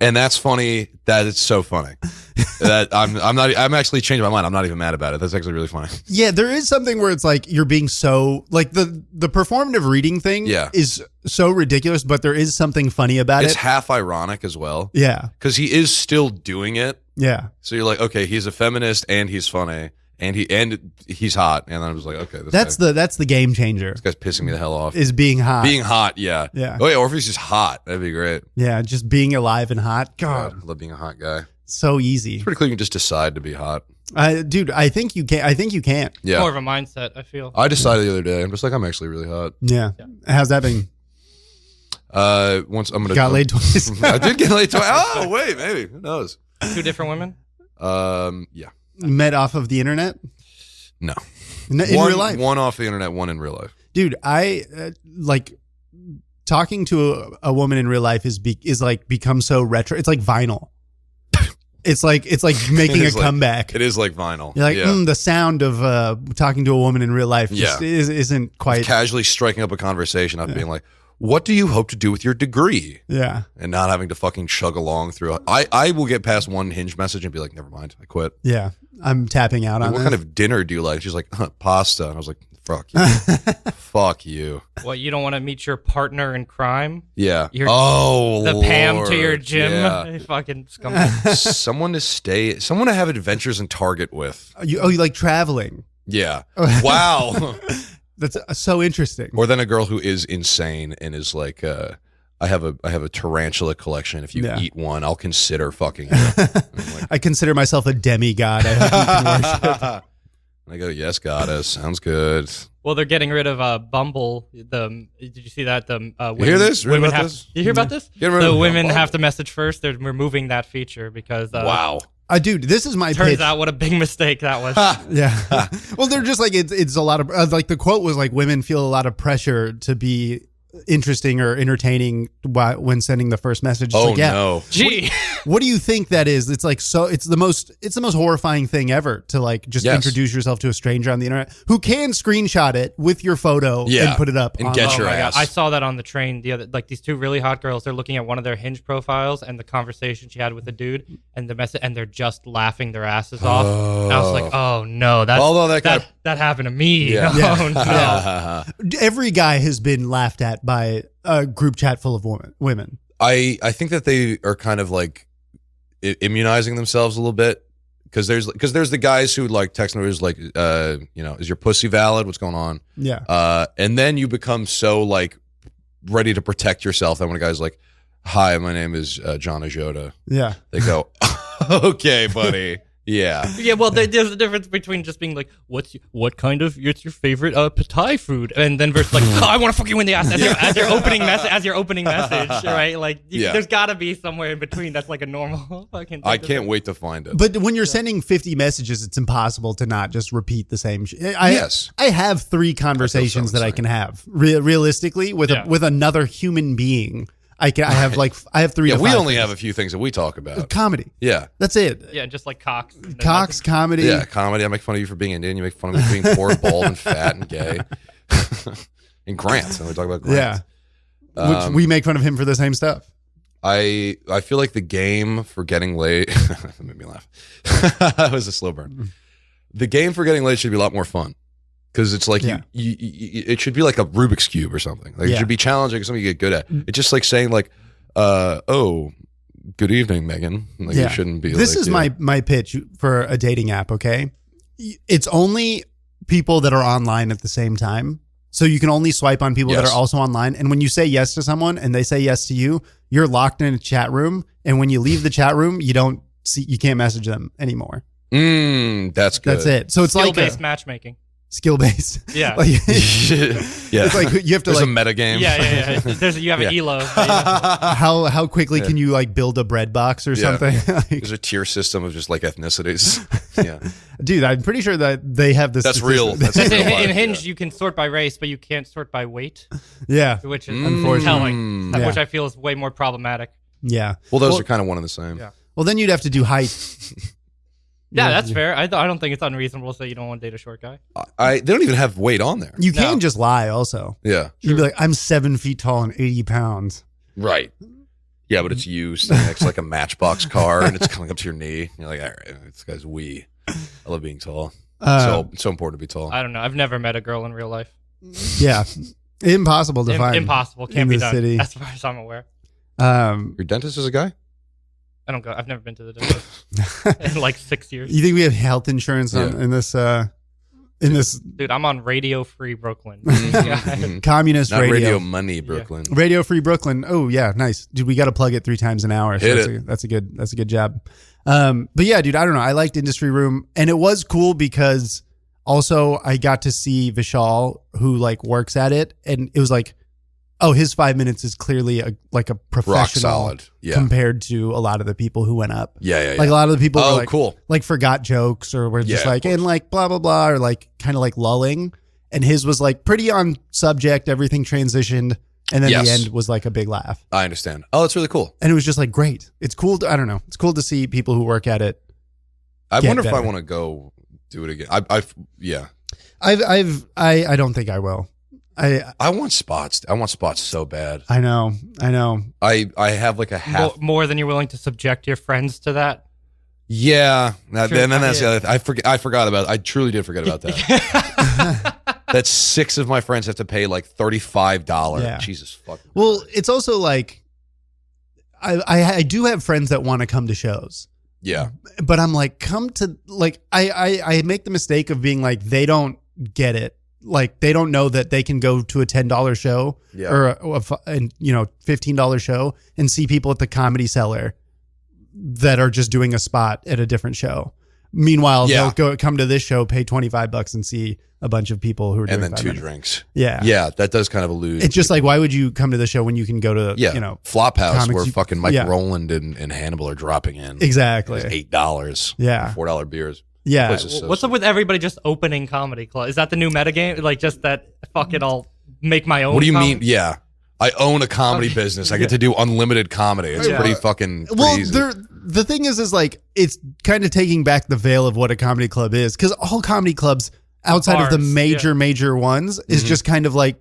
S2: And that's funny. That it's so funny. That I'm actually changing my mind. I'm not even mad about it. That's actually really funny.
S1: Yeah, there is something where it's like you're being so like the performative reading thing is so ridiculous, but there is something funny about it.
S2: It's half ironic as well.
S1: Yeah.
S2: Because he is still doing it.
S1: Yeah.
S2: So you're like, okay, he's a feminist and he's funny and he's hot. And then I was like, okay,
S1: that's the game changer.
S2: This guy's pissing me the hell off.
S1: Is being hot.
S2: Being hot, yeah.
S1: Yeah.
S2: Oh yeah, or if he's just hot, that'd be great.
S1: Yeah, just being alive and hot. God.
S2: I love being a hot guy.
S1: So easy.
S2: It's pretty clear you can just decide to be hot.
S1: Dude, I think you can. I think you can.
S2: Yeah.
S3: More of a mindset, I feel.
S2: I decided the other day, I'm just like, I'm actually really hot.
S1: Yeah. How's that been?
S2: Once I'm gonna
S1: got laid twice.
S2: I did get laid twice. Oh wait, maybe who knows?
S3: 2 different women.
S2: Yeah.
S1: Met off of the internet?
S2: No.
S1: In real life?
S2: One off the internet, one in real life.
S1: Dude, I like talking to a woman in real life is like become so retro. It's like vinyl. It's like making a comeback.
S2: It is like vinyl.
S1: You're like, the sound of talking to a woman in real life just isn't quite
S2: casually striking up a conversation of being like, what do you hope to do with your degree?
S1: Yeah. And
S2: not having to fucking chug along through. I will get past one Hinge message and be like, never mind, I quit.
S1: Yeah. I'm tapping out on
S2: what
S1: this.
S2: kind of dinner do you like? She's like, pasta. And I was like, fuck you. Fuck you.
S3: What, you don't want to meet your partner in crime?
S2: Yeah.
S3: The
S2: Lord.
S3: Pam to your gym?
S2: Yeah.
S3: Fucking scumbag.
S2: Someone to have adventures in Target with.
S1: You like traveling.
S2: Yeah. Wow.
S1: That's so interesting.
S2: Or then a girl who is insane and is like, I have a tarantula collection. If you eat one, I'll consider fucking you. Like,
S1: I consider myself a demigod. I hope you can worship.
S2: I go, yes, goddess. Sounds good.
S3: Well, they're getting rid of Bumble. Did you see that? Women,
S2: you hear this?
S3: Women have. Did you hear about this?
S2: The
S3: women have to message first. They're removing that feature because.
S2: Wow.
S1: Dude, this is my
S3: Turns
S1: pitch.
S3: out what a big mistake that was.
S1: Yeah. Well, they're just like, it's a lot of, like the quote was like, women feel a lot of pressure to be interesting or entertaining when sending the first message. It's like,
S2: no.
S3: Gee.
S1: What do you think that is? It's like, so it's the most horrifying thing ever to like just introduce yourself to a stranger on the internet who can screenshot it with your photo and put it up
S2: and get your ass.
S3: God. I saw that on the train the other, like these 2 really hot girls, they're looking at one of their Hinge profiles and the conversation she had with the dude and the message, and they're just laughing their asses off. And I was like, oh no, that happened to me.
S2: Yeah.
S3: Oh no.
S1: Every guy has been laughed at by a group chat full of women.
S2: I think that they are kind of like immunizing themselves a little bit because there's the guys who like text me who's like, is your pussy valid? What's going on?
S1: Yeah.
S2: And then you become so like ready to protect yourself that when a guy's like, hi, my name is John Ajodah.
S1: Yeah.
S2: They go, okay, buddy. Yeah.
S3: Yeah, well, there's a difference between just being like, what's your favorite Thai food? And then versus like, oh, I want to fuck you in the ass as your opening message, right? Like, there's got to be somewhere in between that's like a normal fucking thing.
S2: I can't wait to find it.
S1: But when you're sending 50 messages, it's impossible to not just repeat the same shit.
S2: Yes.
S1: I have 3 conversations that I can have realistically with another human being. I have 3 to 5
S2: we only
S1: things.
S2: have a few things that we talk about.
S1: Comedy.
S2: Yeah.
S1: That's it.
S3: Yeah, just like cocks.
S1: Comedy.
S2: Yeah, comedy. I make fun of you for being Indian. You make fun of me for being poor, bald, and fat and gay. And Grant. And we talk about Grant.
S1: Yeah. Which we make fun of him for the same stuff.
S2: I feel like the game for getting laid that made me laugh. That was a slow burn. The game for getting laid should be a lot more fun. Because it's like it should be like a Rubik's Cube or something. Like it should be challenging, something you get good at. It's just like saying like, oh, good evening, Megan. Like you shouldn't be.
S1: This is my pitch for a dating app. Okay, it's only people that are online at the same time, so you can only swipe on people that are also online. And when you say yes to someone and they say yes to you, you're locked in a chat room. And when you leave the chat room, you can't message them anymore.
S2: That's good.
S1: That's it. So it's
S3: skill-based matchmaking.
S1: Skill-based.
S3: Yeah.
S1: Like,
S2: yeah.
S1: It's like you have to
S2: There's a meta game.
S3: Yeah. You have an ELO.
S1: How quickly can you like build a bread box or something?
S2: There's a tier system of just like ethnicities. Yeah.
S1: Dude, I'm pretty sure that they have this.
S2: That's real. That's real life,
S3: in Hinge, you can sort by race, but you can't sort by weight.
S1: Yeah.
S3: Which is unfortunately, which I feel is way more problematic.
S1: Yeah.
S2: Well, those are kind of one and the same.
S3: Yeah.
S1: Well, then you'd have to do height.
S3: Yeah, that's fair. I don't think it's unreasonable to say you don't want to date a short guy.
S2: They don't even have weight on there.
S1: You can just lie also.
S2: Yeah.
S1: You'd be like, I'm 7 feet tall and 80 pounds.
S2: Right. Yeah, but it's you standing next to like a Matchbox car, and it's coming up to your knee. You're like, all right, this guy's wee. I love being tall. It's so important to be tall.
S3: I don't know. I've never met a girl in real life.
S1: Yeah, impossible to find.
S3: Impossible. Can't
S1: in
S3: be
S1: the
S3: done.
S1: city.
S3: As far as I'm aware.
S2: Your dentist is a guy?
S3: I don't go. I've never been to the dentist in like 6 years.
S1: You think we have health insurance in this?
S3: Dude, I'm on Radio Free Brooklyn.
S1: Communist
S2: Not
S1: radio.
S2: Radio Money Brooklyn.
S1: Radio Free Brooklyn. Oh yeah, nice, dude. We got to plug it 3 times an hour. So
S2: Hit
S1: that's a good job. But yeah, dude, I don't know. I liked Industry Room, and it was cool because also I got to see Vishal, who like works at it, and it was like, oh, his 5 minutes is clearly a professional,
S2: Rock solid. Yeah.
S1: compared to a lot of the people who went up.
S2: Yeah.
S1: Like a lot of the people were like,
S2: cool.
S1: like forgot jokes or were just
S2: Yeah,
S1: like,
S2: of course.
S1: and like blah, blah, blah, or like kind of like lulling. And his was like pretty on subject. Everything transitioned. And then
S2: Yes.
S1: the end was like a big laugh.
S2: I understand. Oh, that's really cool.
S1: And it was just like, great. It's cool. I don't know. It's cool to see people who work at it.
S2: I
S1: Get
S2: wonder if I
S1: better.
S2: want to go do it again. Yeah.
S1: I don't think I will.
S2: I want spots. I want spots so bad.
S1: I know.
S2: I have like a half.
S3: More than you're willing to subject your friends to that.
S2: Yeah. Now,
S3: Sure,
S2: then that's
S3: yeah.
S2: the other I forgot about. I truly did forget about that. That 6 of my friends have to pay like $35.
S1: Yeah.
S2: Jesus fuck.
S1: Well, it's also like, I do have friends that want to come to shows.
S2: Yeah.
S1: But I'm like, come to like, I make the mistake of being like, they don't get it. Like they don't know that they can go to a $10 show
S2: Yeah.
S1: or a $15 show and see people at the Comedy Cellar that are just doing a spot at a different show. Meanwhile,
S2: Yeah.
S1: they'll come to this show, pay $25 and see a bunch of people who are doing
S2: And then
S1: 5
S2: 2
S1: minutes.
S2: drinks.
S1: Yeah.
S2: Yeah. That does kind of elude.
S1: It's just like, why would you come to the show when you can go to,
S2: yeah. Flophouse
S1: comics
S2: where
S1: you-
S2: fucking Mike
S1: yeah.
S2: Rowland and Hannibal are dropping in.
S1: Exactly.
S2: It's $8.
S1: Yeah.
S2: $4 beers.
S1: Yeah.
S2: Place is so
S3: What's up with everybody just opening comedy club? Is that the new metagame? Like just that fucking I'll make my own.
S2: What do you
S3: comedy?
S2: mean? Yeah. I own a comedy
S3: Okay.
S2: business. I get to do unlimited comedy. It's
S3: Yeah.
S2: pretty fucking
S1: Well,
S2: easy.
S1: the thing is like it's kind of taking back the veil of what a comedy club is, because all comedy clubs outside of the
S3: Bars,
S1: major ones is just kind of like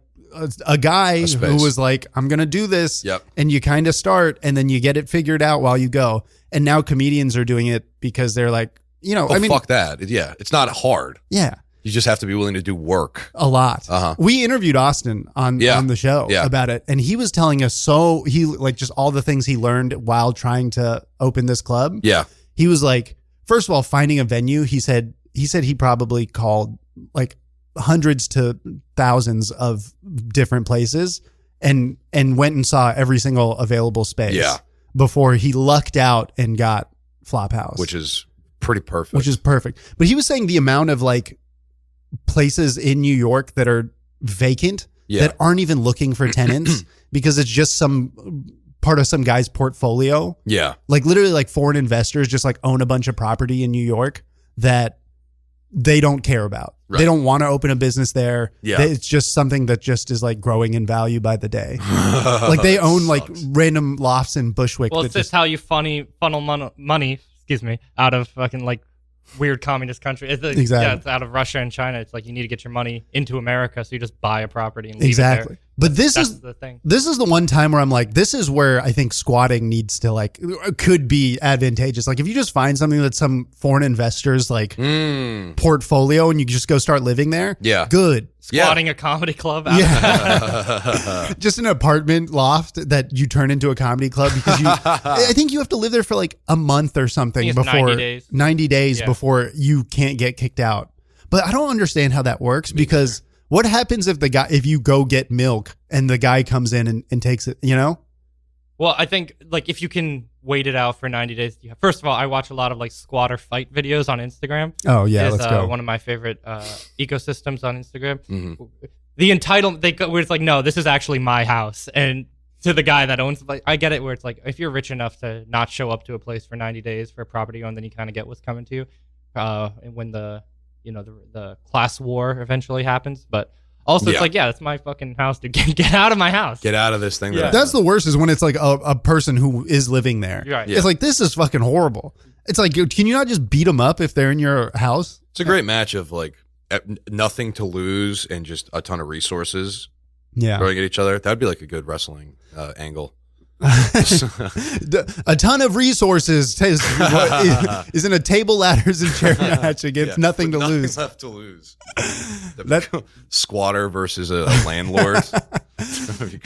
S1: a guy who
S2: space.
S1: was like, I'm gonna do this,
S2: Yep.
S1: and you kind of start and then you get it figured out while you go. And now comedians are doing it because they're like,
S2: Oh,
S1: I mean,
S2: fuck that. Yeah. It's not hard.
S1: yeah,
S2: You just have to be willing to do work.
S1: a lot.
S2: Uh-huh.
S1: We interviewed Austin on the show about it, and he was telling us he like just all the things he learned while trying to open this club.
S2: Yeah.
S1: He was like, first of all, finding a venue. He said he probably called like hundreds to thousands of different places and went and saw every single available space.
S2: Yeah.
S1: Before he lucked out and got Flophouse,
S2: Which is pretty perfect.
S1: which is perfect. But he was saying the amount of like places in New York that are vacant that aren't even looking for tenants because it's just some part of some guy's portfolio.
S2: Yeah.
S1: Like literally like foreign investors just like own a bunch of property in New York that they don't care about.
S2: Right.
S1: They don't want to open a business there.
S2: Yeah.
S1: It's just something that just is like growing in value by the day. Like they own like random lofts in Bushwick.
S3: Well,
S1: that
S3: it's just how you funnel money. Excuse me, out of fucking like weird communist country. It's like,
S1: Exactly.
S3: Yeah, it's out of Russia and China. It's like you need to get your money into America, so you just buy a property and leave
S1: Exactly.
S3: it there.
S1: But
S3: That's
S1: is
S3: the thing.
S1: This is the one time where I'm like, this is where I think squatting needs to like, could be advantageous. Like if you just find something that's some foreign investors like portfolio and you just go start living there.
S2: Yeah.
S1: Good.
S3: Squatting a comedy club. Out
S1: Yeah. Just an apartment loft that you turn into a comedy club because I think you have to live there for like a month or something
S3: it's
S1: before
S3: 90 days.
S1: 90 days
S3: Yeah.
S1: before you can't get kicked out. But I don't understand how that works because what happens if you go get milk and the guy comes in and takes it, you know?
S3: Well, I think like if you can wait it out for 90 days. First of all, I watch a lot of like squatter fight videos on Instagram.
S1: Oh yeah,
S3: It's
S1: let's go.
S3: one of my favorite ecosystems on Instagram. The entitlement, where it's like, no, this is actually my house, and to the guy that owns, like, I get it, where it's like, if you're rich enough to not show up to a place for 90 days for a property you own, then you kind of get what's coming to you. And when the class war eventually happens, but also it's like, yeah, that's my fucking house, dude. Get out of my house.
S2: Get out of this thing.
S3: Yeah.
S1: That's the worst is when it's like a person who is living there.
S3: Right.
S1: It's like, this is fucking horrible. It's like, can you not just beat them up if they're in your house?
S2: It's a great match of like nothing to lose and just a ton of resources
S1: Yeah.
S2: throwing at each other. That'd be like a good wrestling angle.
S1: A ton of resources is in a table, ladders, and chair match against nothing to lose.
S2: Left to lose. Squatter versus a landlord.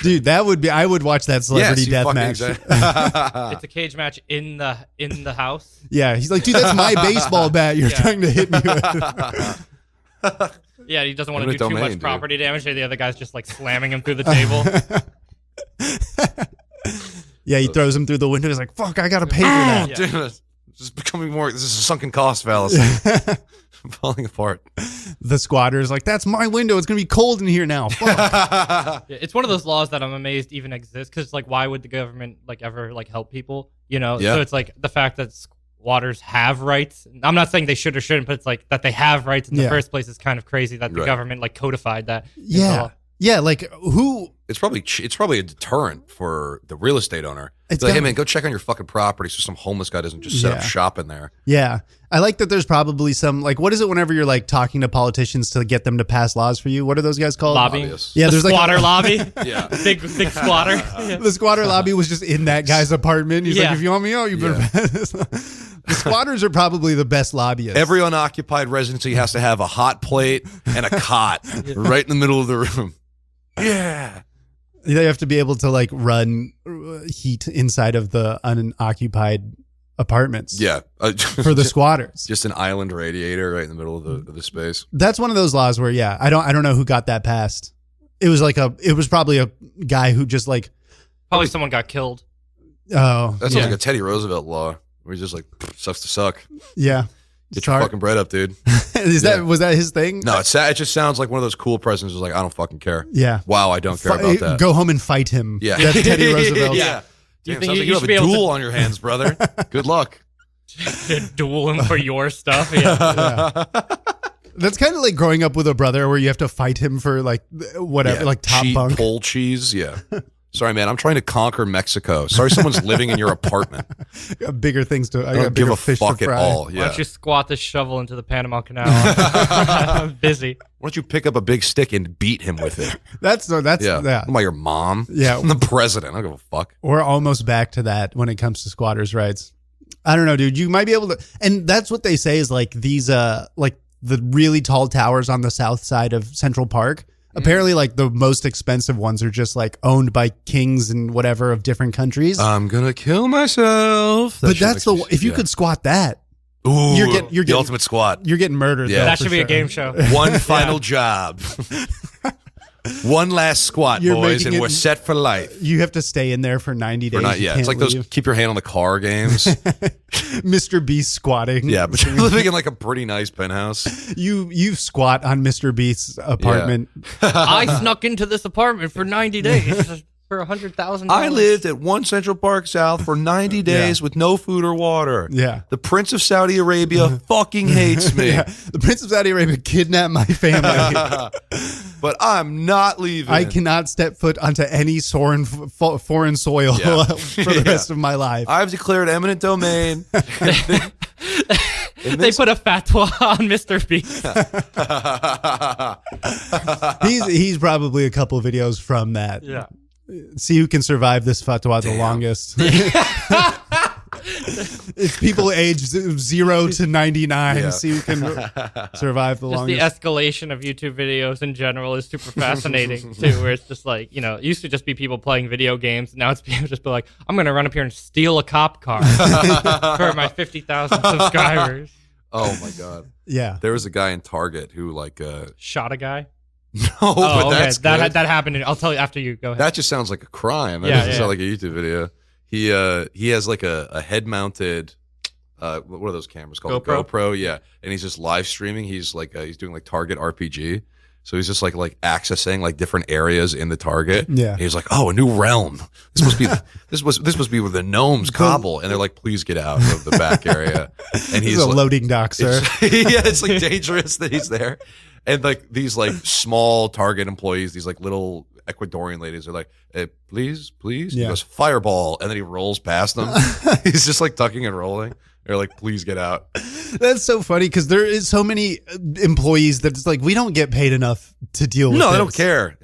S1: Dude, that would be. I would watch that celebrity death match.
S3: It's a cage match in the house.
S1: Yeah, he's like, dude, that's my baseball bat. You're trying to hit me with.
S3: Yeah, he doesn't want to do too much property damage. The other guy's just like slamming him through the table.
S1: Yeah, he throws him through the window. He's like, fuck, I got to pay for that.
S2: Dude, this is becoming more. This is a sunken cost fallacy. I'm falling apart.
S1: The squatter's like, that's my window. It's going to be cold in here now. Fuck.
S3: It's one of those laws that I'm amazed even exists, because like, why would the government like ever like help people? You know, so it's like the fact that squatters have rights. I'm not saying they should or shouldn't, but it's like that they have rights in the first place is kind of crazy that the government like codified that.
S1: Yeah. Yeah, like who?
S2: It's probably a deterrent for the real estate owner. It's like, hey man, go check on your fucking property so some homeless guy doesn't just set up shop in there.
S1: Yeah, I like that. There's probably some like, what is it whenever you're like talking to politicians to get them to pass laws for you? What are those guys called?
S3: Lobbying.
S1: Yeah, there's
S3: squatter
S1: like
S3: lobby.
S2: Yeah,
S3: big squatter.
S1: The squatter lobby was just in that guy's apartment. He's like, if you want me out, you better. The squatters are probably the best lobbyists.
S2: Every unoccupied residency has to have a hot plate and a cot right in the middle of the room. Yeah.
S1: They have to be able to like run heat inside of the unoccupied apartments.
S2: Yeah.
S1: For the squatters.
S2: Just an island radiator right in the middle of the space.
S1: That's one of those laws where, I don't know who got that passed. It was probably a guy who just like.
S3: Probably someone got killed.
S1: Oh.
S2: That sounds like a Teddy Roosevelt law where he's just like, sucks to suck.
S1: Yeah.
S2: Get your fucking bread up, dude.
S1: Was that his thing?
S2: No, it just sounds like one of those cool presidents who's like, I don't fucking care.
S1: Yeah.
S2: Wow, I don't care about that.
S1: Go home and fight him.
S2: Yeah.
S1: That's Teddy Roosevelt.
S2: Yeah.
S3: Do you
S2: Damn,
S3: think
S2: sounds like
S3: you
S2: you
S3: should
S2: have
S3: be
S2: a
S3: able
S2: duel on your hands, brother. Good luck.
S3: Duel him for your stuff. Yeah.
S1: That's kind of like growing up with a brother where you have to fight him for like whatever, like top bunk.
S2: Pole cheese, yeah. Sorry, man. I'm trying to conquer Mexico. Sorry, someone's living in your apartment.
S1: Bigger things to.
S2: I don't give a fuck at all. Yeah.
S3: Why don't you squat this shovel into the Panama Canal? I'm busy.
S2: Why don't you pick up a big stick and beat him with it?
S1: That's
S2: Am I your mom?
S1: Yeah.
S2: I'm the president. I don't give a fuck.
S1: We're almost back to that when it comes to squatters' rights. I don't know, dude. You might be able to, and that's what they say is like these, like the really tall towers on the south side of Central Park. Apparently, like the most expensive ones are just like owned by kings and whatever of different countries.
S2: I'm gonna kill myself.
S1: But that's if you could squat that,
S2: ooh, you're
S1: getting
S2: the ultimate squat.
S1: You're getting murdered.
S2: Yeah,
S3: that should be a game show.
S2: One final job. One last squat, boys, and we're set for life.
S1: You have to stay in there for 90 days.
S2: It's like those keep your hand on the car games.
S1: Mr. Beast squatting.
S2: Yeah, but you're living in like a pretty nice penthouse.
S1: You squat on Mr. Beast's apartment.
S3: Yeah. I snuck into this apartment for 90 days for $100,000.
S2: I lived at 1 Central Park South for 90 days with no food or water.
S1: Yeah.
S2: The Prince of Saudi Arabia fucking hates me.
S1: Yeah. The Prince of Saudi Arabia kidnapped my family.
S2: But I'm not leaving.
S1: I cannot step foot onto any foreign soil for the rest of my life.
S2: I've declared eminent domain.
S3: They put a fatwa on Mr. Beast.
S1: He's probably a couple videos from that.
S3: Yeah.
S1: See who can survive this fatwa the longest. It's people aged 0 to 99.
S2: Yeah.
S1: See who can survive the longest.
S3: Just the escalation of YouTube videos in general is super fascinating too. Where it's just like, it used to just be people playing video games. Now it's people just be like, I'm going to run up here and steal a cop car for my 50,000 subscribers.
S2: Oh my god.
S1: Yeah.
S2: There was a guy in Target who like
S3: shot a guy.
S2: No, but that's
S3: that happened. I'll tell you after you go ahead.
S2: That just sounds like a crime. That doesn't sound like a YouTube video. He has like a head mounted what are those cameras called? GoPro, yeah. And he's just live streaming. He's like he's doing like Target RPG. So he's just like accessing like different areas in the Target.
S1: Yeah.
S2: And he's like, oh, a new realm. This must be this must be where the gnomes cobble. And they're like, please get out of the back area. And he's
S1: a
S2: like,
S1: loading dock, sir.
S2: It's like dangerous that he's there. And like these like small Target employees, these like little Ecuadorian ladies are like, hey, please.
S1: Yeah.
S2: He goes, fireball. And then he rolls past them. He's just like tucking and rolling. They're like, please get out.
S1: That's so funny because there is so many employees that it's like, we don't get paid enough to deal with
S2: No,
S1: this.
S2: I don't care.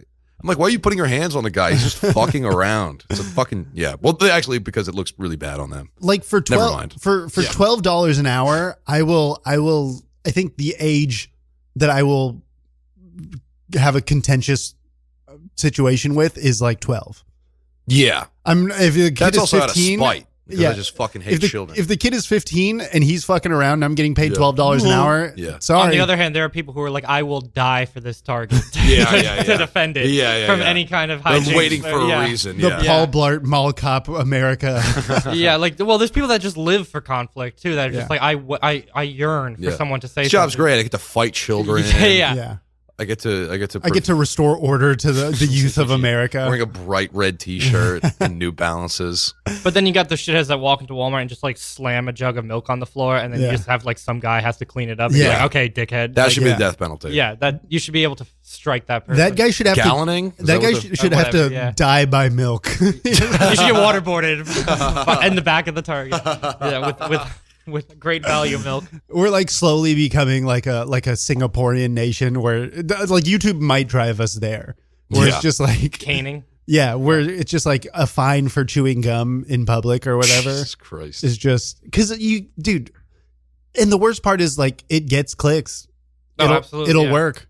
S2: I'm like, why are you putting your hands on the guy? He's just fucking around. It's a fucking Well, actually, because it looks really bad on them.
S1: Like for
S2: Never mind.
S1: for $12 an hour, I think the age that I will have a contentious situation with is like 12.
S2: Yeah,
S1: If the kid
S2: that's
S1: is
S2: also
S1: 15,
S2: out of spite. Because I just fucking hate children.
S1: If the kid is 15 and he's fucking around and I'm getting paid $12 an hour, sorry.
S3: On the other hand, there are people who are like, I will die for this target to defend it from any kind of hijinks.
S2: I'm waiting for a reason.
S1: The Paul Blart Mall Cop America.
S3: There's people that just live for conflict too. That are just like, I yearn for someone to say.
S2: This job's great. I get to fight children.
S3: Yeah.
S2: I get to
S1: restore order to the youth of America.
S2: Wearing a bright red T-shirt and New Balances.
S3: But then you got the shitheads that walk into Walmart and just like slam a jug of milk on the floor, and then you just have like some guy has to clean it up. Yeah. Like, okay, dickhead.
S2: That should be the death penalty.
S3: Yeah, that you should be able to strike that person.
S1: That guy should have
S2: galloning.
S1: That guy should have to die by milk.
S3: You should get waterboarded in the back of the Target. Yeah, with great value milk.
S1: We're like slowly becoming like a Singaporean nation where like YouTube might drive us there. Where it's just like
S3: caning.
S1: Yeah, where it's just like a fine for chewing gum in public or whatever.
S2: Jesus Christ.
S1: It's just because dude. And the worst part is like it gets clicks.
S3: Absolutely.
S1: It'll work.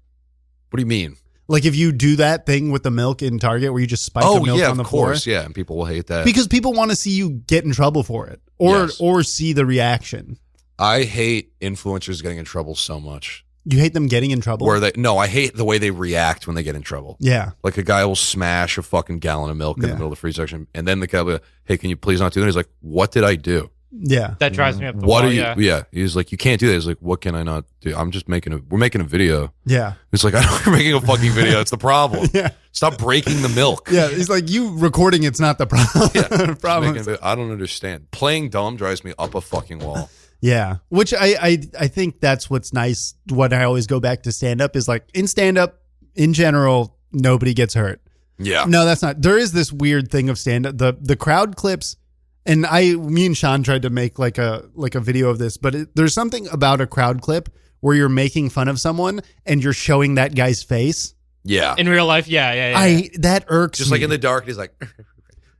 S2: What do you mean?
S1: Like if you do that thing with the milk in Target where you just spike the milk on the floor.
S2: Of course, yeah, and people will hate that.
S1: Because people want to see you get in trouble for it or see the reaction.
S2: I hate influencers getting in trouble so much.
S1: You hate them getting in trouble?
S2: I hate the way they react when they get in trouble.
S1: Yeah.
S2: Like a guy will smash a fucking gallon of milk in the middle of the freezer section, and then the guy will be like, hey, can you please not do that? He's like, what did I do?
S1: Yeah.
S3: That drives me up the
S2: wall.
S3: What
S2: are you? Yeah. He's like, you can't do that. He's like, what can I not do? I'm just we're making a video.
S1: Yeah.
S2: It's like, I know we're making a fucking video. It's the problem.
S1: Yeah.
S2: Stop breaking the milk.
S1: Yeah. He's like, you recording it's not the problem.
S2: Yeah.
S1: problem.
S2: I don't understand. Playing dumb drives me up a fucking wall.
S1: Yeah. Which I think that's what's nice. What I always go back to stand up is like in stand up in general, nobody gets hurt.
S2: Yeah.
S1: No, that's not. There is this weird thing of stand up. The crowd clips. And me and Sean tried to make like a video of this, but there's something about a crowd clip where you're making fun of someone and you're showing that guy's face.
S2: Yeah.
S3: In real life, yeah.
S1: That irks
S2: just
S1: me.
S2: like in the dark, he's like.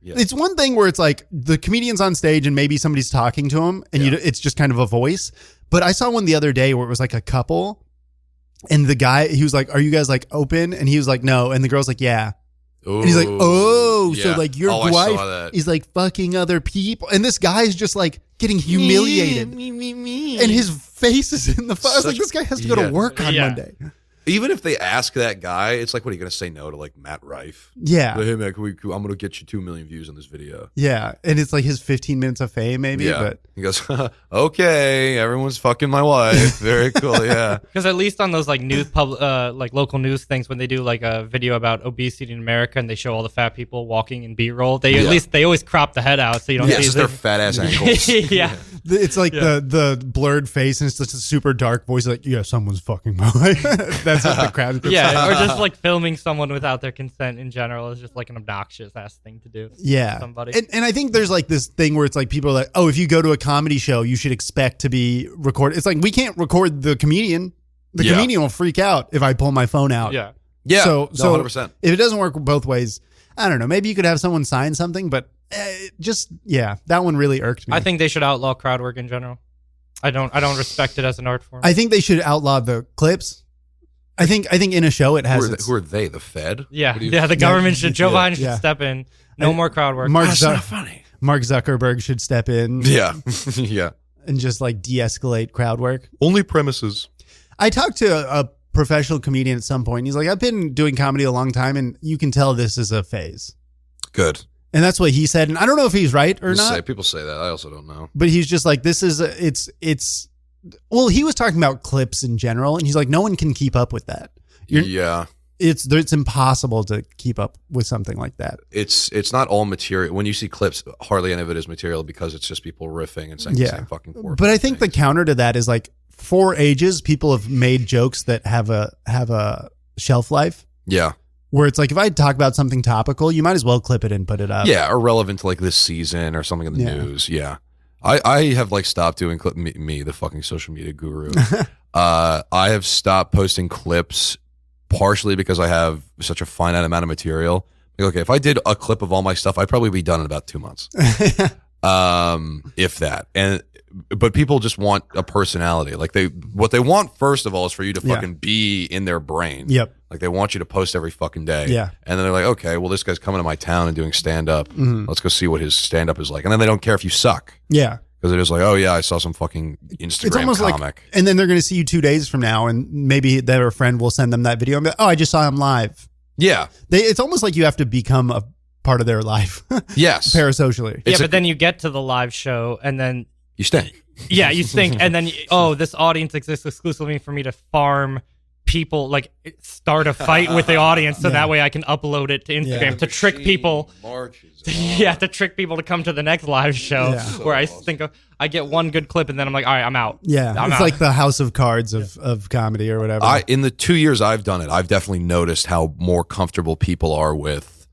S1: Yeah. It's one thing where it's like the comedian's on stage and maybe somebody's talking to him and it's just kind of a voice. But I saw one the other day where it was like a couple and the guy, he was like, are you guys like open? And he was like, no. And the girl's like, yeah.
S2: Ooh,
S1: and he's like, so like your wife is like fucking other people. And this guy's just like getting humiliated. Me. And his face is in the I was like, this guy has to go to work on Monday.
S2: Even if they ask that guy, it's like, what are you going to say no to like Matt Rife?
S1: Yeah.
S2: Like, hey, man, I'm going to get you 2 million views on this video.
S1: Yeah. And it's like his 15 minutes of fame maybe.
S2: Yeah.
S1: But
S2: he goes, okay, everyone's fucking my wife. Very cool. Yeah.
S3: Because at least on those like news like local news things, when they do like a video about obesity in America and they show all the fat people walking in B-roll, at least they always crop the head out so you don't see
S2: their fat ass ankles.
S3: Yeah.
S1: It's like the blurred face and it's just a super dark voice like, yeah, someone's fucking my wife. That's what the crowd.
S3: Yeah, or just like filming someone without their consent in general is just like an obnoxious ass thing to do.
S1: Yeah.
S3: Somebody.
S1: And I think there's like this thing where it's like people are like, oh, if you go to a comedy show, you should expect to be recorded. It's like we can't record the comedian. The comedian will freak out if I pull my phone out.
S3: Yeah.
S2: Yeah.
S1: So
S2: 100%.
S1: If it doesn't work both ways, I don't know. Maybe you could have someone sign something, but that one really irked me.
S3: I think they should outlaw crowd work in general. I don't respect it as an art form.
S1: I think they should outlaw the clips. I think in a show it has.
S2: Who are they? The Fed?
S3: Yeah, the government should. Joe Biden should step in. No more crowd work.
S1: That's not funny. Mark Zuckerberg should step in.
S2: Yeah, yeah,
S1: and just like de-escalate crowd work.
S2: Only premises.
S1: I talked to a professional comedian at some point. He's like, I've been doing comedy a long time, and you can tell this is a phase.
S2: Good.
S1: And that's what he said. And I don't know if he's right or not.
S2: People say that. I also don't know.
S1: But he's just like, this is it's. Well, he was talking about clips in general, and he's like, no one can keep up with that. It's impossible to keep up with something like that.
S2: It's not all material. When you see clips, hardly any of it is material because it's just people riffing and saying the same fucking four.
S1: But I think the counter to that is like for ages, people have made jokes that have a shelf life.
S2: Yeah.
S1: Where it's like, if I talk about something topical, you might as well clip it and put it up.
S2: Yeah, or relevant to like this season or something in the news. Yeah. I have like stopped doing me, the fucking social media guru. I have stopped posting clips partially because I have such a finite amount of material. Like, okay, if I did a clip of all my stuff, I'd probably be done in about 2 months. If that. But people just want a personality. Like what they want first of all is for you to fucking be in their brain.
S1: Yep.
S2: Like they want you to post every fucking day.
S1: Yeah.
S2: And then they're like, okay, well, this guy's coming to my town and doing stand up. Let's go see what his stand up is like. And then they don't care if you suck.
S1: Yeah.
S2: Because they're just like, oh yeah, I saw some fucking Instagram
S1: It's almost
S2: comic.
S1: like, and then they're going to see you 2 days from now, and maybe their friend will send them that video and be like, oh, I just saw him live.
S2: Yeah.
S1: It's almost like you have to become a part of their life.
S2: Yes.
S1: Parasocially.
S3: But then you get to the live show and then
S2: You stink.
S3: Yeah, you think, and then this audience exists exclusively for me to farm people, like start a fight with the audience, so that way I can upload it to Instagram to trick people. To trick people to come to the next live show where I think I get one good clip and then I'm like, all right, I'm out.
S1: Yeah, it's like the House of Cards of comedy or whatever.
S2: In the 2 years I've done it, I've definitely noticed how more comfortable people are with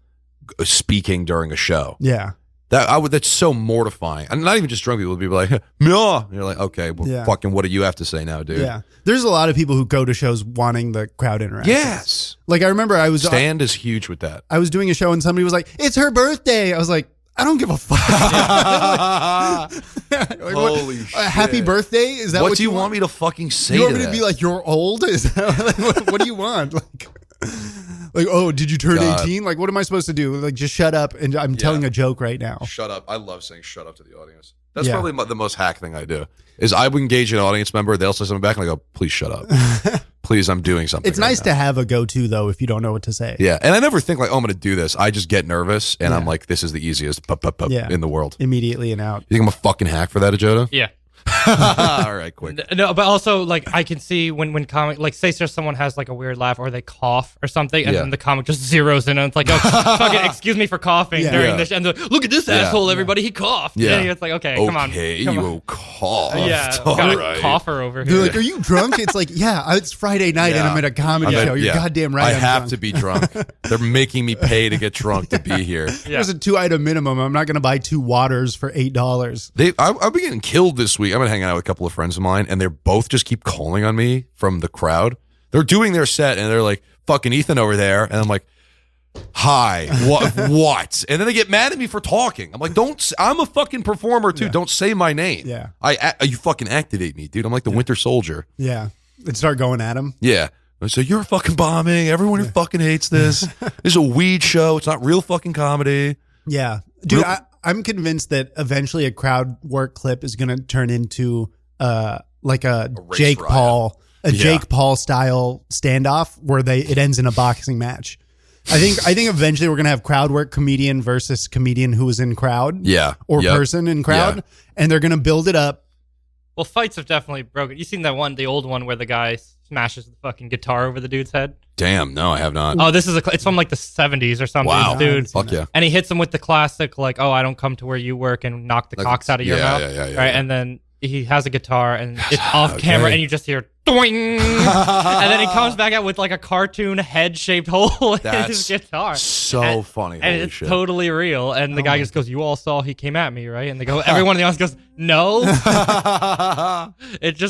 S2: speaking during a show.
S1: Yeah.
S2: That's so mortifying. And not even just drunk people. People like, Meow. And you're like, okay, well, fucking what do you have to say now, dude?
S1: Yeah. There's a lot of people who go to shows wanting the crowd interaction.
S2: Yes.
S1: Like I remember
S2: Stand is huge with that.
S1: I was doing a show and somebody was like, it's her birthday. I was like, I don't give a fuck.
S2: Holy shit.
S1: Happy birthday? Is that
S2: what do you want me to fucking say?
S1: You want me to be like, you're old? Is that, like, what do you want? Like, oh, did you turn 18? Like, what am I supposed to do? Like, just shut up and I'm telling a joke right now.
S2: Shut up. I love saying shut up to the audience. That's probably the most hack thing I do. Is I would engage an audience member, they'll say something back and I go, please shut up. Please, I'm doing something.
S1: It's nice to have a go-to though if you don't know what to say.
S2: Yeah, and I never think like, oh, I'm going to do this. I just get nervous and I'm like, this is the easiest in the world.
S1: Immediately and out.
S2: You think I'm a fucking hack for that, Ajodah?
S3: Yeah.
S2: All right, quick.
S3: No, but also like I can see when comic, like say someone has like a weird laugh or they cough or something, and then the comic just zeroes in and it's like, oh, fucking excuse me for coughing during this, and look at this asshole, everybody, he coughed. Yeah, and it's like, okay, come on,
S2: you cough.
S3: Yeah, got a cougher over here.
S1: They're like, are you drunk? It's like, yeah, it's Friday night and I'm at a comedy show. You're goddamn right.
S2: I have to be drunk. They're making me pay to get drunk to be here.
S1: There's a 2-item minimum. I'm not going to buy 2 waters for $8.
S2: I've been getting killed this week. I've been hanging out with a couple of friends of mine, and they're both just keep calling on me from the crowd. They're doing their set, and they're like, fucking Ethan over there. And I'm like, hi, what? And then they get mad at me for talking. I'm like, I'm a fucking performer too. Don't say my name.
S1: Yeah.
S2: You fucking activate me, dude. I'm like the Winter Soldier.
S1: Yeah. And start going at him.
S2: Yeah. So you're fucking bombing. Everyone who fucking hates this. This is a weed show. It's not real fucking comedy.
S1: Yeah. Dude, I'm convinced that eventually a crowd work clip is going to turn into like a Jake Paul style standoff where it ends in a boxing match. I think eventually we're going to have crowd work comedian versus comedian who is in crowd.
S2: Yeah.
S1: Or person in crowd. And they're going to build it up.
S3: Well, fights have definitely broken. You seen that one, the old one where the guy smashes the fucking guitar over the dude's head?
S2: Damn, no, I have not.
S3: Oh, it's from like the 70s or something.
S2: Wow,
S3: dude.
S2: Fuck yeah.
S3: And he hits him with the classic, like, oh, I don't come to where you work, and knock the cocks out of your mouth.
S2: Yeah.
S3: Right, and then he has a guitar, and it's off camera, and you just hear doing, and then he comes back out with like a cartoon head-shaped hole in his guitar.
S2: So funny,
S3: and it's totally real. And the guy just goes, "You all saw he came at me, right?" And they go, everyone in the audience goes, "No." It's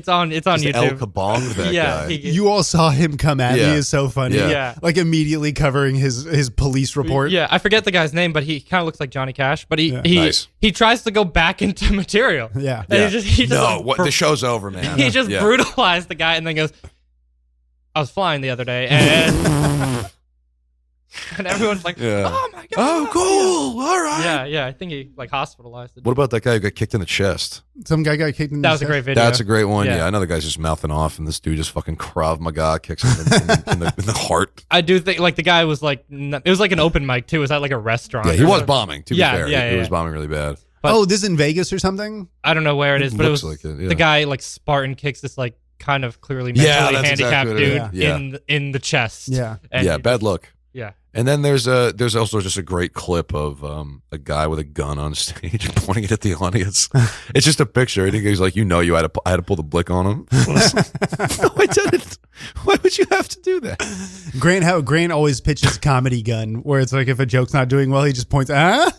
S3: on YouTube.
S2: El Kabong, that guy.
S1: You all saw him come at me is so funny.
S3: Yeah.
S1: Like immediately covering his police report.
S3: Yeah, I forget the guy's name, but he kind of looks like Johnny Cash. But he tries to go back into material.
S1: Yeah.
S3: And
S2: the show's over, man.
S3: He just brutalized the guy and then goes, I was flying the other day and and everyone's like, oh my god,
S2: oh cool, all right.
S3: Yeah, I think he like hospitalized.
S2: What about that guy who got kicked in the chest?
S1: Some guy got kicked in the chest.
S3: That was a great video.
S2: That's a great one. Yeah, another guy's just mouthing off and this dude just fucking Krav Maga kicks him in the heart.
S3: I do think like the guy was like, it was like an open mic too. It was at like a restaurant.
S2: Yeah, he was bombing, to be fair.
S3: Yeah,
S2: he was bombing really bad.
S3: But,
S1: this is in Vegas or something?
S3: I don't know where it is, but it was
S2: like
S3: the guy like Spartan kicks this like kind of clearly mentally handicapped dude in the chest.
S1: Yeah.
S3: And
S2: bad look.
S3: Yeah.
S2: And then there's also just a great clip of a guy with a gun on stage pointing it at the audience. It's just a picture. I think he's like, I had to pull the blick on him. No, I didn't. Why would you have to do that?
S1: Grant always pitches comedy gun, where it's like if a joke's not doing well, he just points. That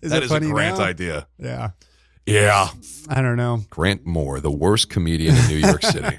S1: is a
S2: Grant idea.
S1: Yeah.
S2: Yeah.
S1: I don't know.
S2: Grant Moore, the worst comedian in New York City.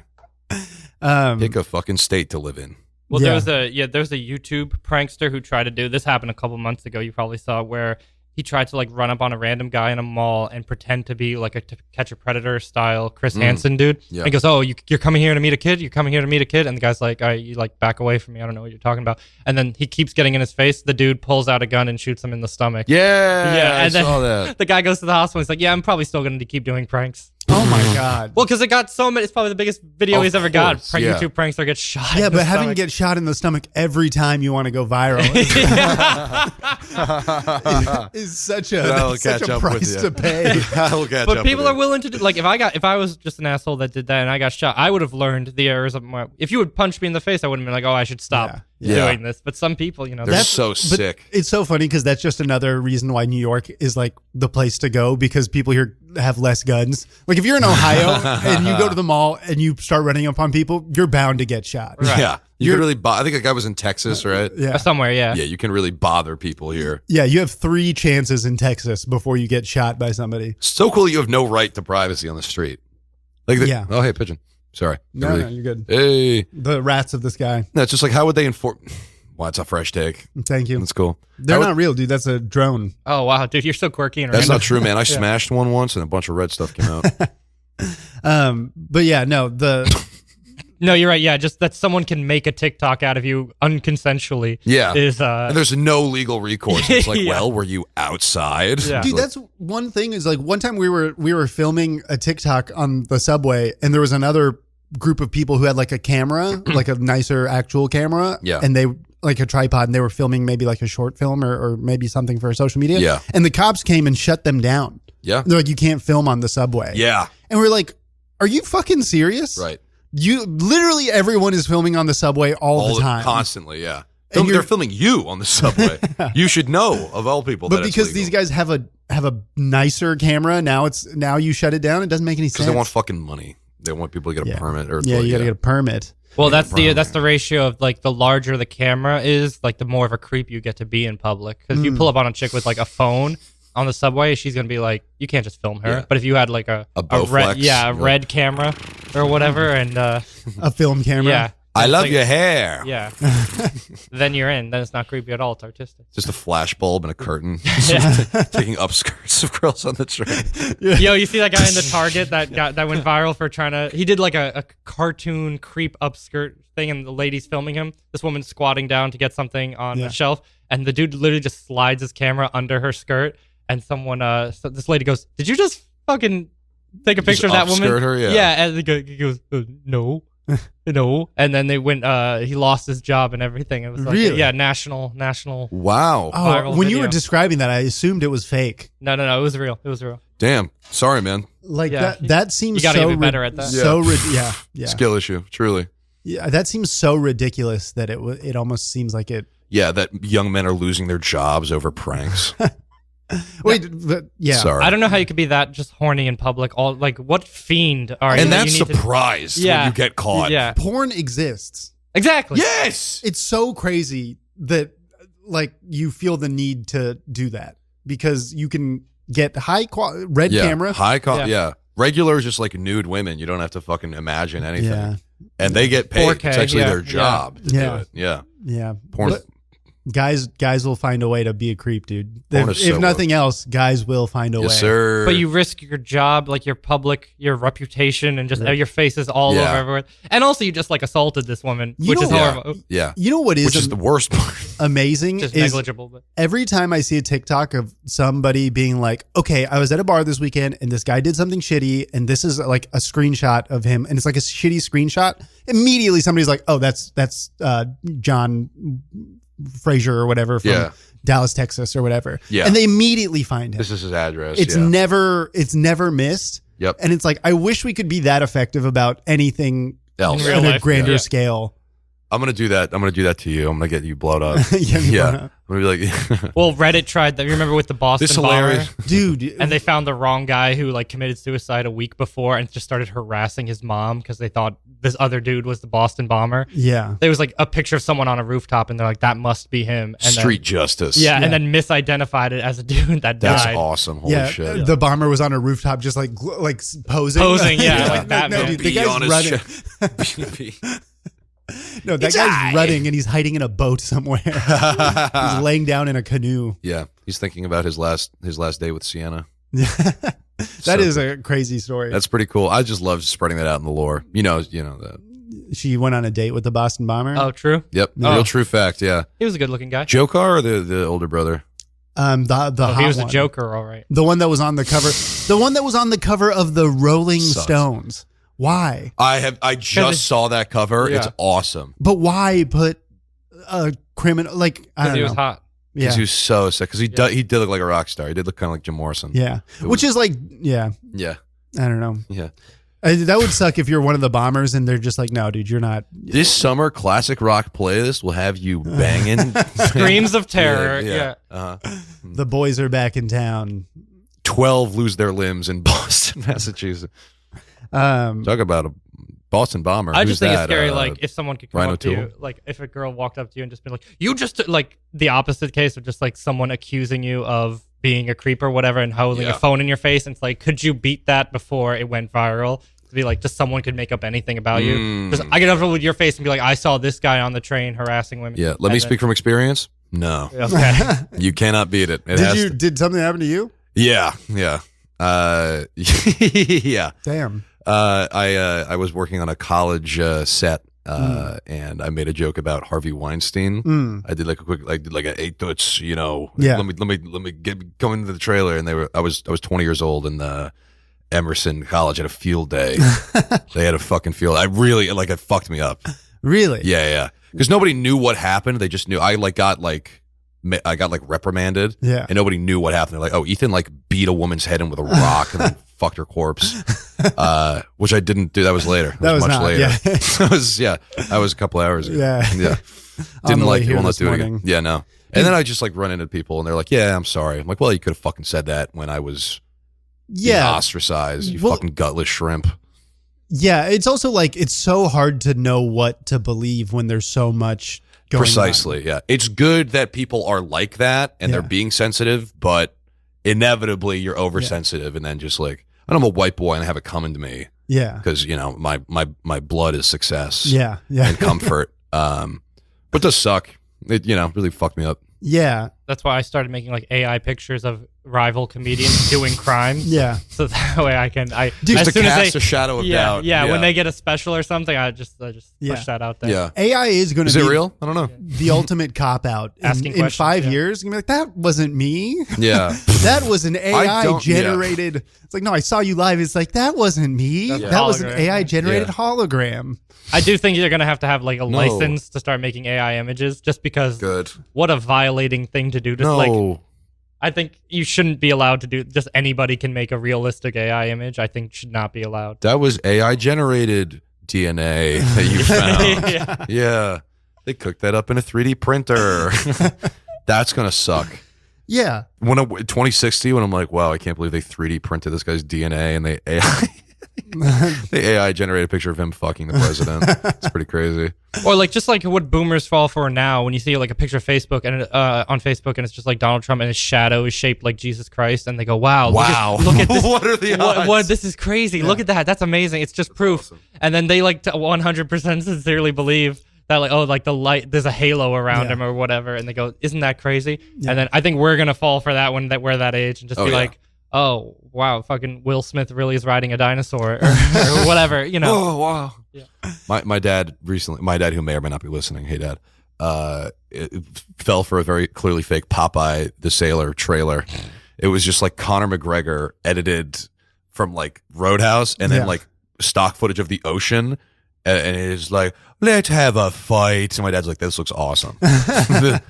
S2: Pick a fucking state to live in.
S3: Well,
S1: Yeah.
S3: there's a YouTube prankster who tried to do this. Happened a couple months ago. You probably saw it, where he tried to like run up on a random guy in a mall and pretend to be like a To Catch a Predator style Chris Hansen dude.
S2: Yeah.
S3: And he goes, "Oh, you're coming here to meet a kid? You're coming here to meet a kid?" And the guy's like, "All right, you like back away from me. I don't know what you're talking about." And then he keeps getting in his face. The dude pulls out a gun and shoots him in the stomach.
S2: Yeah, I
S3: and then
S2: saw that.
S3: the guy goes to the hospital. He's like, "Yeah, I'm probably still going to keep doing pranks."
S1: Oh my god.
S3: Well, because it got so many. It's probably the biggest video
S2: Of
S3: he's ever got.
S2: course, yeah.
S3: YouTube prankster gets shot.
S1: Yeah,
S3: in the
S1: but having
S3: stomach.
S1: get shot in the stomach every time you want to go viral is such
S2: That'll
S1: a such
S2: catch
S1: a
S2: up with
S1: price
S2: you.
S1: to pay.
S2: I'll catch
S3: But
S2: up
S3: people
S2: with
S3: are willing to do, like, if I was just an asshole that did that and I got shot, I would have learned the errors of my. If you would punch me in the face, I wouldn't have been like, oh, I should stop
S2: Yeah.
S3: doing this. But some people, you know,
S2: They're
S3: that's
S2: so
S1: But
S2: sick.
S1: it's so funny because that's just another reason why New York is like the place to go, because people here have less guns. Like if you're in Ohio and you go to the mall and you start running up on people, you're bound to get shot.
S3: Right.
S2: Yeah, you can really. I think a guy was in Texas, right?
S1: Yeah.
S3: somewhere, yeah.
S2: Yeah, you can really bother people here.
S1: Yeah, you have 3 chances in Texas before you get shot by somebody.
S2: So cool. You have no right to privacy on the street. Like,
S1: Yeah.
S2: Oh, hey, pigeon. Sorry.
S1: No,
S2: Really-
S1: no, you're good.
S2: Hey.
S1: The rats of this guy.
S2: No, it's just like, how would they enforce? Well, that's a fresh take.
S1: Thank you.
S2: That's cool.
S1: They're
S2: How would-
S1: not real, dude. That's a drone.
S3: Oh, wow, dude, you're so quirky and
S2: That's
S3: random.
S2: not true, man. I smashed one once and a bunch of red stuff came out.
S1: But yeah, no,
S3: No, you're right. Yeah, just that someone can make a TikTok out of you unconsensually.
S2: Yeah.
S3: Is
S2: And there's no legal recourse. It's like,
S3: Yeah.
S2: well, were you outside?
S3: Yeah.
S1: dude,
S2: Like,
S1: that's one thing is like one time we were filming a TikTok on the subway and there was another group of people who had like a camera, like a nicer actual camera.
S2: Yeah.
S1: And they like a tripod and they were filming maybe like a short film or maybe something for social media.
S2: Yeah.
S1: And the cops came and shut them down.
S2: yeah.
S1: They're like, you can't film on the subway.
S2: Yeah.
S1: And we're like, are you fucking serious?
S2: Right.
S1: You literally everyone is filming on the subway all the time.
S2: Constantly, yeah.
S1: And
S2: They're
S1: you're-
S2: filming you on the subway. You should know, of all people,
S1: But
S2: that
S1: because
S2: it's
S1: these guys have a nicer camera, now you shut it down. It doesn't make any
S2: because
S1: sense.
S2: they want fucking money. They want people to get a permit. Or
S1: Yeah, you got to get a permit.
S3: well, that's the ratio of like the larger the camera is, like the more of a creep you get to be in public. Because if you pull up on a chick with like a phone on the subway, she's gonna be like, you can't just film her.
S2: Yeah.
S3: But if you had like a
S2: Bowflex,
S3: red camera or whatever, and
S1: A film camera.
S3: yeah,
S2: I love
S3: like-
S2: your hair.
S3: yeah, then you're in. Then it's not creepy at all. It's artistic.
S2: Just a flash bulb and a curtain.
S3: Yeah.
S2: Taking upskirts of girls on the train.
S3: Yo, you see that guy in the Target that went viral for trying to? He did like a cartoon creep upskirt thing, and the lady's filming him. This woman's squatting down to get something on
S1: Yeah.
S3: a shelf, and the dude literally just slides his camera under her skirt. And someone, so this lady goes, "Did you just fucking take a picture of that woman?"
S2: upskirt her? Yeah.
S3: And he goes, "No." No, and then they went. He lost his job and everything. It was like,
S1: Really?
S3: yeah, national.
S2: Wow.
S1: Oh,
S3: Viral
S1: when you were
S3: video.
S1: describing that, I assumed it was fake.
S3: No, it was real. It was real.
S2: Damn. Sorry, man.
S1: Like
S3: Yeah.
S1: that seems
S3: You gotta
S1: so
S3: get better at that.
S1: So yeah.
S2: Skill issue. Truly.
S1: Yeah, that seems so ridiculous that it almost seems like it.
S2: Yeah, that young men are losing their jobs over pranks.
S1: Wait, but yeah.
S2: Sorry.
S3: I don't know how you could be that just horny in public. All like, what fiend are you?
S2: And
S3: that
S2: that's
S3: you need to-
S2: surprised
S3: Yeah.
S2: when you get caught.
S3: Yeah,
S1: Porn exists.
S3: exactly.
S2: Yes.
S1: It's so crazy that like you feel the need to do that because you can get high quality red
S2: Yeah.
S1: camera.
S3: Yeah.
S2: Regular is just like nude women. You don't have to fucking imagine anything.
S1: Yeah.
S2: And they get paid.
S3: 4K,
S2: It's actually
S3: yeah,
S2: their
S3: yeah.
S2: job to
S1: Yeah.
S2: do it. Yeah.
S1: Yeah.
S2: Porn.
S1: But guys will find a way to be a creep, dude.
S2: Porn
S1: If,
S2: is so
S1: if nothing else, guys will find a way.
S2: Yes, sir.
S3: But you risk your job, like your reputation, and just your face is all
S2: Yeah.
S3: over everywhere. And also, you just like assaulted this woman,
S1: You
S3: which is
S1: know-
S3: horrible.
S2: Yeah.
S1: You know what is
S2: Which is the worst part.
S1: amazing
S3: Just
S1: is
S3: negligible. But
S1: every time I see a TikTok of somebody being like, okay, I was at a bar this weekend and this guy did something shitty and this is like a screenshot of him and it's like a shitty screenshot. Immediately somebody's like, oh, that's John Frazier or whatever from
S2: Yeah.
S1: Dallas, Texas or whatever.
S2: Yeah.
S1: And they immediately find him.
S2: This is his address.
S1: It's
S2: yeah.
S1: never missed.
S2: Yep.
S1: And it's like, I wish we could be that effective about anything
S2: Else.
S3: In real
S1: on a
S3: life,
S1: grander
S3: yeah.
S1: scale.
S2: I'm gonna do that. I'm gonna do that to you. I'm gonna get you blowed up.
S1: Yeah.
S2: I'm gonna be like,
S3: Well, Reddit tried that. You remember with the Boston
S2: this
S3: bomber?
S2: hilarious.
S1: Dude.
S3: And they found the wrong guy who like committed suicide a week before and just started harassing his mom because they thought this other dude was the Boston bomber.
S1: Yeah.
S3: There was like a picture of someone on a rooftop, and they're like, "That must be him." And
S2: Street justice.
S3: Yeah, and then misidentified it as a dude that
S2: That's
S3: died.
S2: awesome. Holy shit.
S1: The bomber was on a rooftop just like posing.
S3: Posing, yeah,
S2: Yeah.
S3: like Batman.
S1: No, dude, the
S2: Bee on
S1: guy's
S2: his
S1: running. No, that guy's running and he's hiding in a boat somewhere. He's laying down in a canoe.
S2: Yeah, he's thinking about his last day with Sienna.
S1: That is a crazy story.
S2: That's pretty cool. I just love spreading that out in the lore. You know that.
S1: She went on a date with the Boston bomber.
S3: Oh, true.
S2: Yep, real true fact. Yeah,
S3: He was a good-looking guy.
S2: Joker or the older brother?
S1: The
S3: He
S1: hot
S3: was a
S1: one.
S3: Joker, all right.
S1: The one that was on the cover. The one that was on the cover of the Rolling
S2: Sucks.
S1: Stones. Why?
S2: I just saw that cover.
S3: Yeah.
S2: It's awesome.
S1: But why put a criminal like I
S3: Because
S1: don't
S3: he
S1: know.
S3: was hot.
S1: Yeah.
S2: Because he was so sick. Because he did look like a rock star. He did look kind of like Jim Morrison.
S1: Yeah.
S2: It
S1: Which
S2: was-
S1: is like
S2: Yeah.
S1: I don't know.
S2: Yeah.
S1: That would suck if you're one of the bombers and they're just like, no, dude, you're not.
S2: This summer classic rock playlist will have you banging
S3: Screams of terror. Yeah.
S2: Uh-huh.
S1: The boys are back in town.
S2: 12 lose their limbs in Boston, Massachusetts. Talk about a Boston bomber.
S3: I
S2: Who's
S3: just think it's
S2: that?
S3: scary, like, if someone could come
S2: Ryan
S3: up to you,
S2: O'Toole?
S3: like, if a girl walked up to you and just been like, you just, like, the opposite case of just, like, someone accusing you of being a creep or whatever and holding a phone in your face, and it's like, could you beat that before it went viral? To be like, just someone could make up anything about you. Because I get over with your face and be like, I saw this guy on the train harassing women.
S2: Yeah, let me speak from experience. No.
S3: Okay.
S2: You cannot beat it. It has to-
S1: Did something happen to you?
S2: Yeah. Yeah.
S1: Damn.
S2: I was working on a college set, and I made a joke about Harvey Weinstein. I did like a 8 toots, you know.
S1: Yeah.
S2: Let me go into the trailer, and I was 20 years old, and Emerson College had a field day. They had a fucking field. I really it fucked me up.
S1: Really?
S2: Yeah. Because nobody knew what happened. They just knew I got reprimanded.
S1: Yeah.
S2: And nobody knew what happened. They're like, oh, Ethan beat a woman's head in with a rock and then fucked her corpse. Which I didn't do. That was later. That was much
S1: not,
S2: later.
S1: yeah.
S2: That was a couple hours ago.
S1: Yeah.
S2: Yeah.
S1: On
S2: Didn't
S1: the way
S2: like it.
S1: here
S2: Will not
S1: this
S2: do it
S1: morning.
S2: again. Yeah, no. And then I just run into people and they're like, yeah, I'm sorry. I'm like, well, you could have fucking said that when I was being ostracized, you fucking gutless shrimp.
S1: Yeah. It's also it's so hard to know what to believe when there's so much going
S2: Precisely, yeah. It's good that people are like that and they're being sensitive, but inevitably you're oversensitive and then just I'm a white boy and I have it coming to me.
S1: Yeah.
S2: Because, my blood is success.
S1: Yeah.
S2: And comfort. But it does suck. It, really fucked me up.
S1: Yeah.
S3: That's why I started making AI pictures of rival comedians doing crimes.
S1: Yeah.
S3: So that way I can
S2: Just
S3: as
S2: to
S3: soon as
S2: cast
S3: they,
S2: a shadow of doubt.
S3: Yeah, when they get a special or something, I just push that out there.
S2: Yeah.
S1: AI is going to
S2: Is
S1: be
S2: it real? I don't know.
S1: the ultimate cop out.
S3: Asking
S1: In
S3: questions,
S1: 5 years, you're going to be like, that wasn't me.
S2: Yeah.
S1: That was an AI
S2: don't-
S1: generated. It's like, no, I saw you live. It's like, that wasn't me.
S3: That's
S1: That was an
S3: hologram.
S1: AI generated
S2: Yeah.
S1: hologram.
S3: I do think you're going to have a license to start making AI images just because
S2: Good.
S3: what a violating thing to do. Just
S2: No.
S3: I think you shouldn't be allowed to do just anybody can make a realistic AI image. I think should not be allowed.
S2: That was AI generated DNA that you found. Yeah. They cooked that up in a 3D printer. That's going to suck.
S1: Yeah.
S2: 2060, when I'm like, wow, I can't believe they 3D printed this guy's DNA and they AI generated a picture of him fucking the president. It's pretty crazy.
S3: Or just what boomers fall for now when you see a picture of Facebook and on Facebook and it's just Donald Trump and his shadow is shaped like Jesus Christ and they go, wow. Look at this.
S2: What are the odds?
S3: What this is crazy. Look at that. That's amazing. It's just proof.
S2: awesome.
S3: And then they 100% sincerely believe that the light, there's a halo around him or whatever, and they go, isn't that crazy?
S1: Yeah.
S3: And then I think we're gonna fall for that when we're that age and just be
S2: yeah.
S3: like, oh wow, fucking Will Smith really is riding a dinosaur or whatever,
S2: Oh, wow.
S3: Yeah.
S2: My dad recently, who may or may not be listening, hey dad, it fell for a very clearly fake Popeye the Sailor trailer. It was just Conor McGregor edited from Roadhouse and then stock footage of the ocean. And it is let's have a fight. And my dad's like, this looks awesome.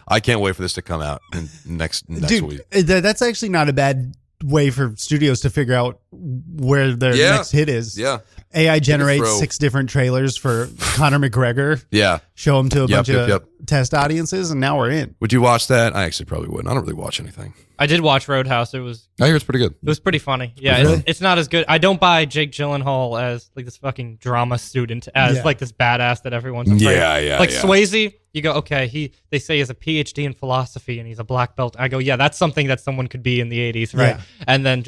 S2: I can't wait for this to come out next
S1: Dude,
S2: week.
S1: That's actually not a bad way for studios to figure out where their next hit is.
S2: Yeah.
S1: AI generates
S2: throw-
S1: 6 different trailers for Conor McGregor.
S2: Yeah.
S1: Show them to a bunch of
S2: yep.
S1: test audiences, and now we're in.
S2: Would you watch that? I actually probably wouldn't. I don't really watch anything.
S3: I did watch Roadhouse. It was
S2: I hear it's pretty good.
S3: pretty funny. Yeah,
S1: Really?
S3: it's not as good. I don't buy Jake Gyllenhaal as like this fucking drama student as like this badass that everyone's afraid.
S2: Yeah.
S3: Like Swayze, you go, okay, they say he has a PhD in philosophy and he's a black belt. I go, yeah, that's something that someone could be in the 80s, right?
S1: Yeah.
S3: And then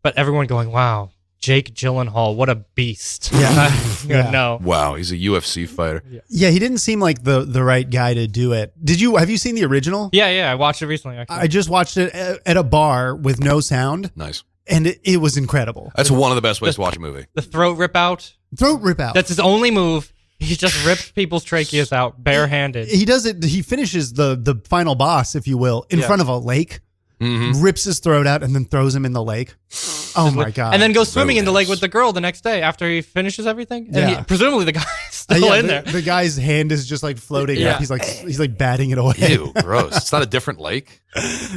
S3: but everyone going, wow, Jake Gyllenhaal, what a beast.
S1: Yeah. Yeah.
S3: No.
S2: Wow, he's a UFC fighter.
S1: Yeah, he didn't seem like the right guy to do it. Have you seen the original?
S3: Yeah, I watched it recently, actually.
S1: I just watched it at a bar with no sound,
S2: Nice.
S1: and it was incredible.
S2: That's one of the best ways to watch a movie.
S3: The throat rip out,
S1: Throat rip out.
S3: that's his only move. He just rips people's tracheas out barehanded.
S1: He does it. He finishes the final boss, if you will, in front of a lake. Rips his throat out and then throws him in the lake. Oh my god!
S3: And then goes swimming in the lake
S2: Roadhouse.
S3: with the girl the next day after he finishes everything. And
S1: Yeah.
S3: presumably the guy's still in there.
S1: The guy's hand is just like floating
S3: Yeah.
S1: up. He's like batting it away.
S2: Ew, gross. It's not a different lake?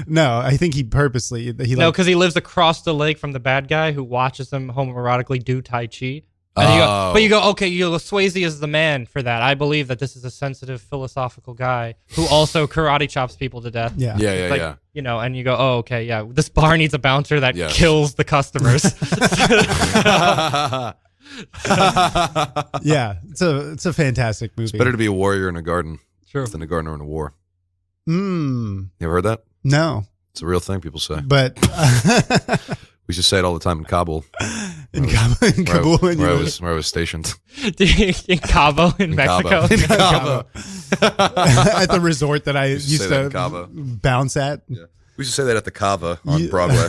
S1: No, I think he purposely
S3: No, because he lives across the lake from the bad guy who watches him homoerotically do Tai Chi. And you go, okay, Swayze is the man for that. I believe that this is a sensitive, philosophical guy who also karate chops people to death.
S1: Yeah.
S2: Yeah.
S3: Like, you know, and you go, oh, okay, yeah, this bar needs a bouncer that
S2: Yes.
S3: kills the customers.
S1: Yeah, it's a fantastic movie.
S2: Better to be a warrior in a garden
S3: True.
S2: than a gardener in a war.
S1: Mm,
S2: You ever heard that?
S1: no,
S2: It's a real thing people say.
S1: but
S2: We should say it all the time in Kabul,
S1: in Kabul, when
S2: where I
S1: you-
S2: was stationed.
S3: In Cabo, in Mexico.
S2: Cabo. In Cabo.
S1: at the resort that I
S2: used to
S1: used
S2: say that
S1: to
S2: in Cabo.
S1: bounce at.
S2: Yeah. We used to say that at the Cava on
S1: You-
S2: Broadway.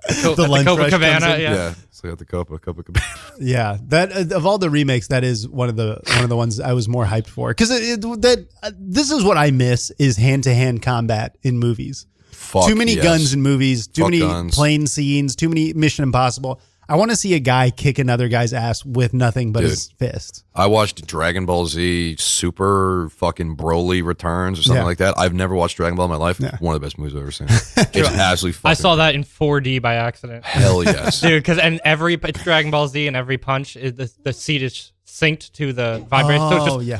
S1: The lunch rush comes
S3: Copacabana,
S1: in.
S3: yeah.
S2: Say at the Copacabana.
S1: Yeah, that of all the remakes, that is one of the ones I was more hyped for because this is what I miss is hand-to-hand combat in movies.
S2: Fuck
S1: Too many
S2: yes.
S1: guns in movies, too
S2: Fuck
S1: many
S2: guns.
S1: plane scenes, too many Mission Impossible. I want to see a guy kick another guy's ass with nothing but his fist.
S2: I watched Dragon Ball Z Super fucking Broly Returns or something
S1: Yeah.
S2: like that. I've never watched Dragon Ball in my life.
S1: Yeah.
S2: One of the best movies I've ever seen. It's absolutely fucking
S3: I saw that in 4D by accident.
S2: hell yes.
S3: Dude, because it's Dragon Ball Z and every punch, the seat is synced to the vibrator. So it's
S1: Oh
S3: just,
S1: yeah,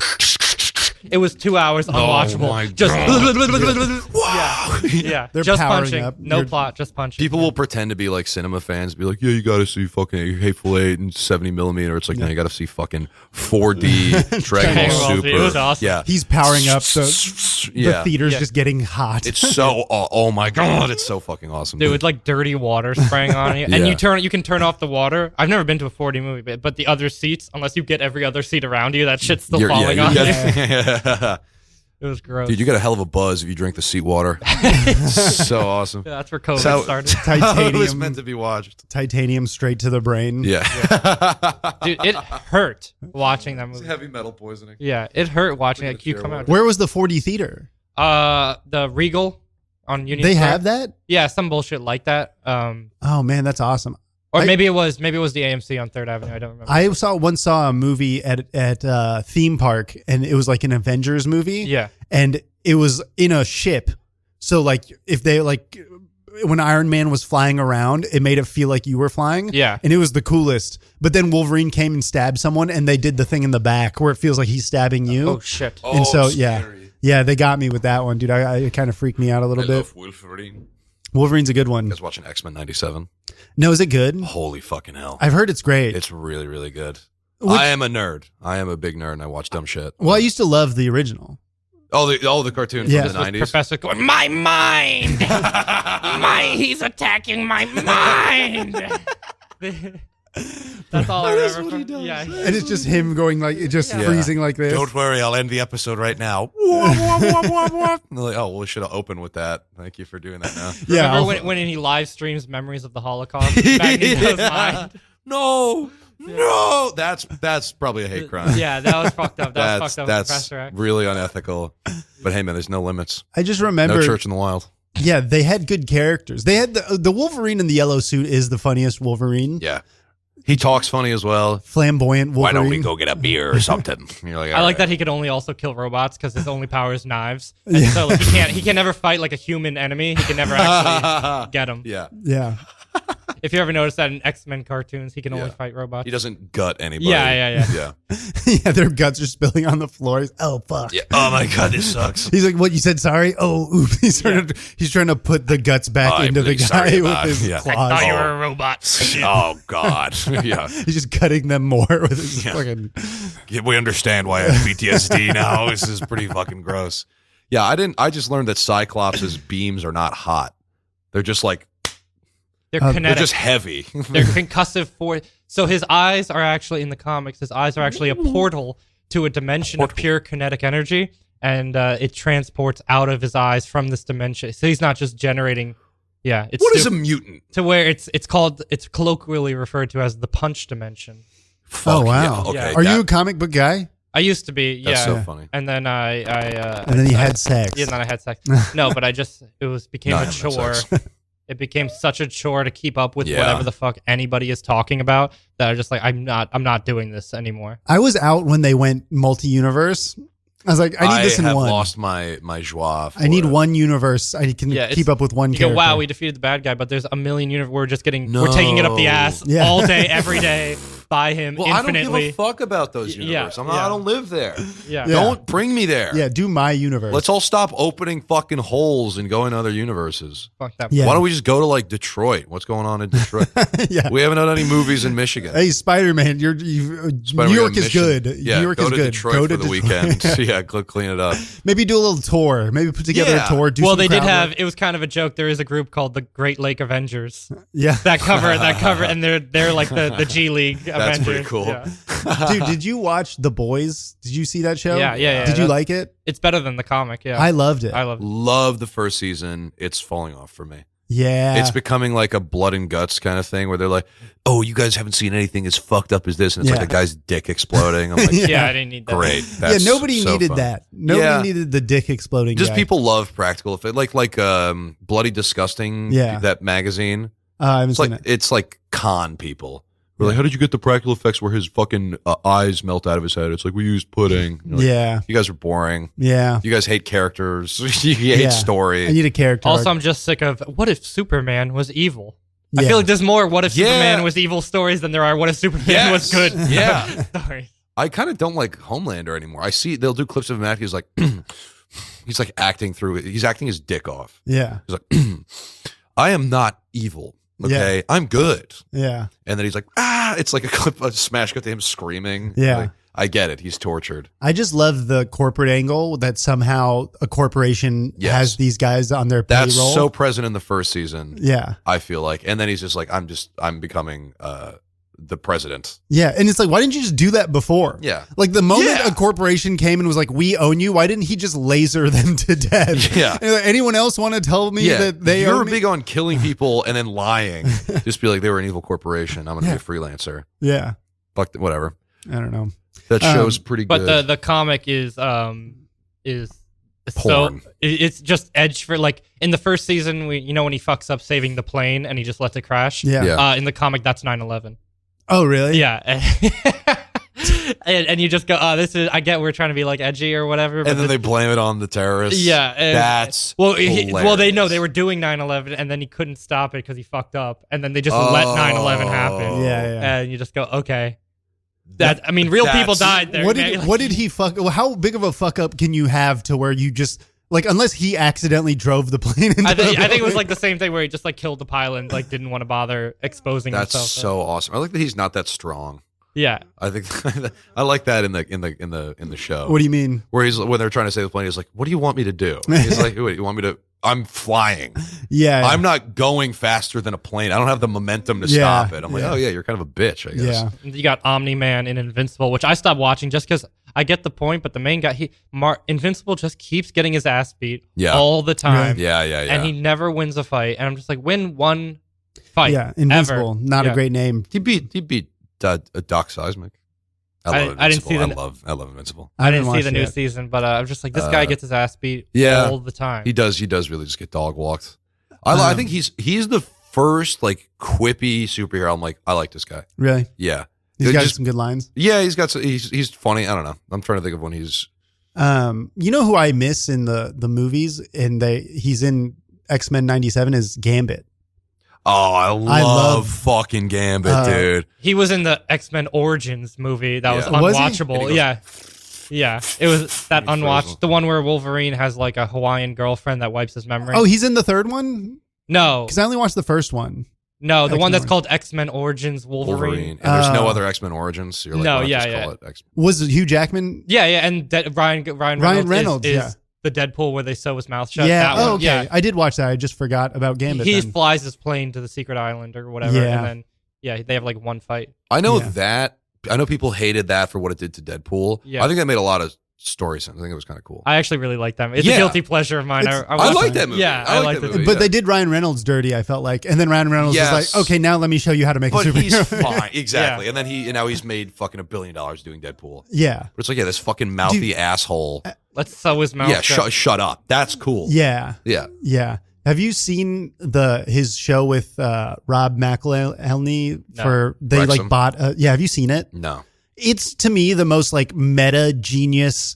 S3: it was 2 hours unwatchable.
S2: my
S3: just
S2: Wow.
S3: yeah,
S1: They're
S3: just
S1: powering
S3: punching.
S1: up.
S3: No
S1: You're-
S3: plot, just punching.
S2: People will pretend to be like cinema fans, be like, yeah, you got to see fucking Hateful Eight and 70 millimeter. It's like, no, you got to see fucking 4D Dragon
S3: Dragon
S2: Ball
S3: Ball Z.
S2: Super.
S3: It was awesome.
S2: Yeah.
S1: he's powering up the
S2: Yeah.
S1: theater's
S3: Yeah.
S1: just getting hot.
S2: It's so, oh my God, it's so fucking awesome.
S3: Dude, with like dirty water spraying on you, and
S2: Yeah.
S3: you can turn off the water. I've never been to a 4D movie, but the other seats, unless you get every other seat around you, that shit's still falling on you.
S2: Yeah.
S3: It was gross.
S2: Dude, you get a hell of a buzz if you drink the seawater. so awesome.
S3: Yeah, that's where COVID
S2: So-
S3: started.
S2: It was
S1: Titanium,
S2: meant to be watched.
S1: titanium straight to the brain.
S2: Yeah.
S3: Dude, it hurt watching that movie.
S2: Heavy metal poisoning.
S3: Yeah, it hurt watching
S2: Look
S3: that
S2: at
S3: cue
S2: the
S3: come
S2: chair
S3: out.
S1: Where was the 4D theater?
S3: The Regal on Union
S1: They
S3: Square.
S1: have that?
S3: Yeah, some bullshit like that.
S1: Oh man, that's awesome.
S3: Or
S1: I-
S3: maybe it was the AMC on 3rd Avenue. I don't remember.
S1: I saw a movie at theme park, and it was like an Avengers movie.
S3: Yeah.
S1: and it was in a ship. So like if they like when Iron Man was flying around, it made it feel like you were flying.
S3: Yeah.
S1: and it was the coolest. But then Wolverine came and stabbed someone, and they did the thing in the back where it feels like he's stabbing you.
S3: Oh shit.
S1: And so yeah, they got me with that one, dude. It kind of freaked me out a little bit.
S2: love Wolverine.
S1: Wolverine's a good one.
S2: You guys watching X-Men 97?
S1: No, is it good?
S2: Holy fucking hell.
S1: I've heard it's great.
S2: It's really, really good.
S1: Which-
S2: I am a nerd. I am a big nerd, and I watch dumb shit.
S1: Well, I used to love the original.
S2: The cartoon
S1: Yeah.
S2: from the 90s.
S3: Professor going, my mind! He's attacking my mind! That's all I remember
S2: what
S3: from,
S2: he does.
S3: Yeah.
S1: And it's just him going like, just
S2: Yeah.
S1: freezing like this.
S2: Don't worry, I'll end the episode right now. And they're like, oh, well, we should have opened with that. Thank you for doing that now.
S1: Yeah,
S3: Remember when he live streams memories of the Holocaust back in his mind?
S2: No, that's probably a hate crime.
S3: Yeah, that was fucked up. That was fucked up.
S2: That's
S3: Professor X.
S2: really unethical. But hey, man, there's no limits.
S1: I just remember.
S2: No church in the wild.
S1: Yeah, they had good characters. They had the Wolverine in the yellow suit is the funniest Wolverine.
S2: Yeah. He talks funny as well.
S1: Flamboyant Wolverine.
S2: Why don't we go get a beer or something? And you're like,
S3: I
S2: all
S3: like
S2: right.
S3: that he could only also kill robots because his only power is knives. And so like, he can never fight like a human enemy. He can never actually get him.
S2: Yeah.
S1: Yeah.
S3: If you ever notice that in X-Men cartoons, he can only fight robots.
S2: He doesn't gut anybody.
S3: Yeah.
S1: Yeah, their guts are spilling on the floor. Oh fuck.
S2: Yeah. Oh my god, this sucks.
S1: He's like, "What, you said sorry?" Oh, oops. He's trying to put the guts back into the guy with his claws.
S3: I thought you were a robot.
S2: Oh god. Yeah.
S1: He's just cutting them more with his fucking.
S2: Yeah, we understand why I have PTSD now. This is pretty fucking gross. Yeah, I just learned that Cyclops' beams are not hot. They're just like
S3: they're kinetic.
S2: They're just heavy.
S3: They're concussive force. So his eyes are actually in the comics. His eyes are actually a portal to a dimension of pure kinetic energy, and it transports out of his eyes from this dimension. So he's not just generating. Yeah, it's
S2: what is a mutant?
S3: To where it's colloquially referred to as the punch dimension.
S1: Oh wow!
S2: Yeah, okay,
S1: Are you a comic book guy?
S3: I used to be.
S2: That's
S3: yeah.
S2: so funny.
S3: And then
S1: and then you had sex.
S3: Yeah, and then I had sex. No, but became a chore. It became such a chore to keep up with whatever the fuck anybody is talking about that I just like I'm not doing this anymore.
S1: I was out when they went multi-universe. I was like, I need this in one.
S2: I have lost my joie.
S1: I need one universe. I can keep up with one character.
S3: Go, wow, we defeated the bad guy, but there's a million universe. We're taking it up the ass all day, every day by him infinitely.
S2: I don't give a fuck about those universes. I don't live there.
S3: Yeah.
S2: Don't bring me there.
S1: Yeah, do my universe.
S2: Let's all stop opening fucking holes and going to other universes.
S3: Fuck that.
S2: Why don't we just go to like Detroit? What's going on in Detroit?
S1: Yeah.
S2: We haven't done any movies in Michigan.
S1: Hey, Spider-Man, New York is good.
S2: Yeah,
S1: New York
S2: go
S1: is
S2: to
S1: good.
S2: Detroit
S1: Go
S2: for
S1: to
S2: the
S1: Detroit.
S2: weekend. Yeah, clean it up.
S1: Maybe do a little tour. Maybe put together a tour.
S3: Well, they did have. It was kind of a joke. There is a group called the Great Lake Avengers.
S1: Yeah,
S3: that cover, and they're like the G League Avengers.
S2: That's pretty cool.
S3: Yeah.
S1: Dude, did you watch The Boys? Did you see that show?
S3: Yeah.
S1: Did you like it?
S3: It's better than the comic. Yeah,
S1: I loved it.
S2: Love the first season. It's falling off for me.
S1: Yeah,
S2: it's becoming like a blood and guts kind of thing where they're like, "Oh, you guys haven't seen anything as fucked up as this," and it's like a guy's dick exploding. I'm like,
S3: I didn't need that.
S2: Great.
S1: Nobody needed that. Nobody needed the dick exploding.
S2: Just
S1: guy.
S2: people love practical effects, like Bloody Disgusting.
S1: Yeah,
S2: that magazine.
S1: I haven't seen it.
S2: It's like con people. We're like, how did you get the practical effects where his fucking eyes melt out of his head? It's like, we used pudding. Like, you guys are boring.
S1: Yeah.
S2: You guys hate characters. You hate story.
S1: I need a character.
S3: Also, I'm just sick of what if Superman was evil? I feel like there's more what if Superman was evil stories than there are what if Superman was good stories.
S2: I kind of don't like Homelander anymore. I see they'll do clips of him acting. He's like, he's like acting through it. He's acting his dick off.
S1: Yeah.
S2: He's like, I am not evil. Okay, I'm good.
S1: Yeah.
S2: And then he's like, it's like a clip, a smash cut to him screaming.
S1: Yeah.
S2: Like, I get it. He's tortured.
S1: I just love the corporate angle that somehow a corporation has these guys on their payroll.
S2: That's so present in the first season.
S1: Yeah.
S2: I feel like. And then he's just like, I'm becoming the president.
S1: Yeah. And it's like, why didn't you just do that before?
S2: Yeah.
S1: Like the moment a corporation came and was like, we own you, why didn't he just laser them to death?
S2: Yeah.
S1: And like, anyone else want to tell me that they
S2: You're
S1: own
S2: big on killing people and then lying. Just be like, they were an evil corporation. I'm going to be a freelancer.
S1: Yeah.
S2: Fuck, whatever.
S1: I don't know.
S2: That show's pretty good.
S3: But the comic is
S2: porn.
S3: So it's just edge for like in the first season when he fucks up saving the plane and he just lets it crash.
S1: Yeah.
S3: In the comic that's 9/11.
S1: Oh really?
S3: Yeah. and you just go, I get we're trying to be like edgy or whatever. But
S2: and then they blame it on the terrorists.
S3: Yeah.
S2: That's
S3: well, they know they were doing 9/11 and then he couldn't stop it because he fucked up. And then they just let 9/11 happen.
S1: Yeah.
S3: And you just go, okay. Real people died there.
S1: What did he fuck? How big of a fuck up can you have to where you just like, unless he accidentally drove the plane into
S3: I think it was like the same thing where he just like killed the pilot and like didn't want to bother exposing himself.
S2: That's so awesome. I like that he's not that strong.
S3: Yeah,
S2: I think I like that in the show.
S1: What do you mean?
S2: When they're trying to save the plane, he's like, "What do you want me to do?" He's like, "Wait, you want me to? I'm flying.
S1: Yeah,
S2: I'm not going faster than a plane. I don't have the momentum to stop it." I'm like, "Oh yeah, you're kind of a bitch, I guess."
S1: Yeah,
S3: you got Omni-Man in Invincible, which I stopped watching just because I get the point, but the main guy, Invincible, just keeps getting his ass beat all the time.
S2: Yeah,
S3: and he never wins a fight. And I'm just like, win one fight.
S1: Yeah, Invincible,
S3: ever.
S1: Not a great name.
S2: He beat Doc Seismic. I didn't see I love Invincible.
S3: I didn't see the new season, but I'm just like, this guy gets his ass beat all the time.
S2: He does really just get dog walked. I think he's the first like quippy superhero. I'm like, I like this guy.
S1: Really?
S2: Yeah.
S1: He's got some good lines.
S2: Yeah, he's funny. I don't know. I'm trying to think of when he's.
S1: You know who I miss in the movies, and he's in X-Men '97 is Gambit.
S2: Oh, I love fucking Gambit, dude.
S3: He was in the X-Men Origins movie that was
S2: Yeah.
S1: Was he?
S3: unwatchable.
S2: And he goes,
S3: Yeah, it was that
S2: He's
S3: unwatched.
S2: frozen.
S3: The one where Wolverine has like a Hawaiian girlfriend that wipes his memory.
S1: Oh, he's in the third one?
S3: no,
S1: Because I only watched the first one.
S3: no, the one that's
S1: X-Men.
S3: called X-Men Origins Wolverine.
S2: And there's no
S1: Oh.
S2: other X-Men Origins. So you're like,
S3: No,
S2: why not
S3: yeah,
S2: just
S3: yeah.
S2: call it X-Men?
S1: Was it Hugh Jackman?
S3: Yeah, and Ryan Reynolds, is
S1: Reynolds, yeah.
S3: the Deadpool where they sew his mouth shut.
S1: Yeah.
S3: That
S1: Oh,
S3: one.
S1: okay.
S3: Yeah,
S1: I did watch that. I just forgot about Gambit.
S3: he
S1: then.
S3: flies his plane to the secret island or whatever,
S1: Yeah.
S3: and then they have like one fight.
S2: I know
S1: Yeah.
S2: that. I know people hated that for what it did to Deadpool.
S3: Yeah.
S2: I think that made a lot of story sense. I think it was kind of cool.
S3: I actually really like them. It's
S2: Yeah.
S3: a guilty pleasure of mine.
S1: It's-
S2: I
S3: watched
S2: like
S3: it.
S2: that movie.
S3: Yeah,
S2: I
S3: I
S2: like
S3: like
S2: that
S3: the
S2: movie.
S1: But
S2: Yeah.
S1: they did Ryan Reynolds dirty, I felt like. And then Ryan Reynolds
S2: Yes.
S1: was like, okay, now let me show you how to make
S2: But
S1: a superhero.
S2: he's fine. Exactly. And then now he's made fucking $1 billion doing Deadpool.
S1: Yeah.
S2: But it's like, yeah, this fucking mouthy asshole.
S3: Let's sew his mouth
S2: Yeah,
S3: shut.
S2: shut up. That's cool.
S1: Yeah.
S2: Yeah.
S1: Yeah. Have you seen his show with Rob McElhenney
S3: No.
S1: for they
S2: Wrexham?
S1: like bought yeah, have you seen it?
S2: No.
S1: It's to me the most like meta genius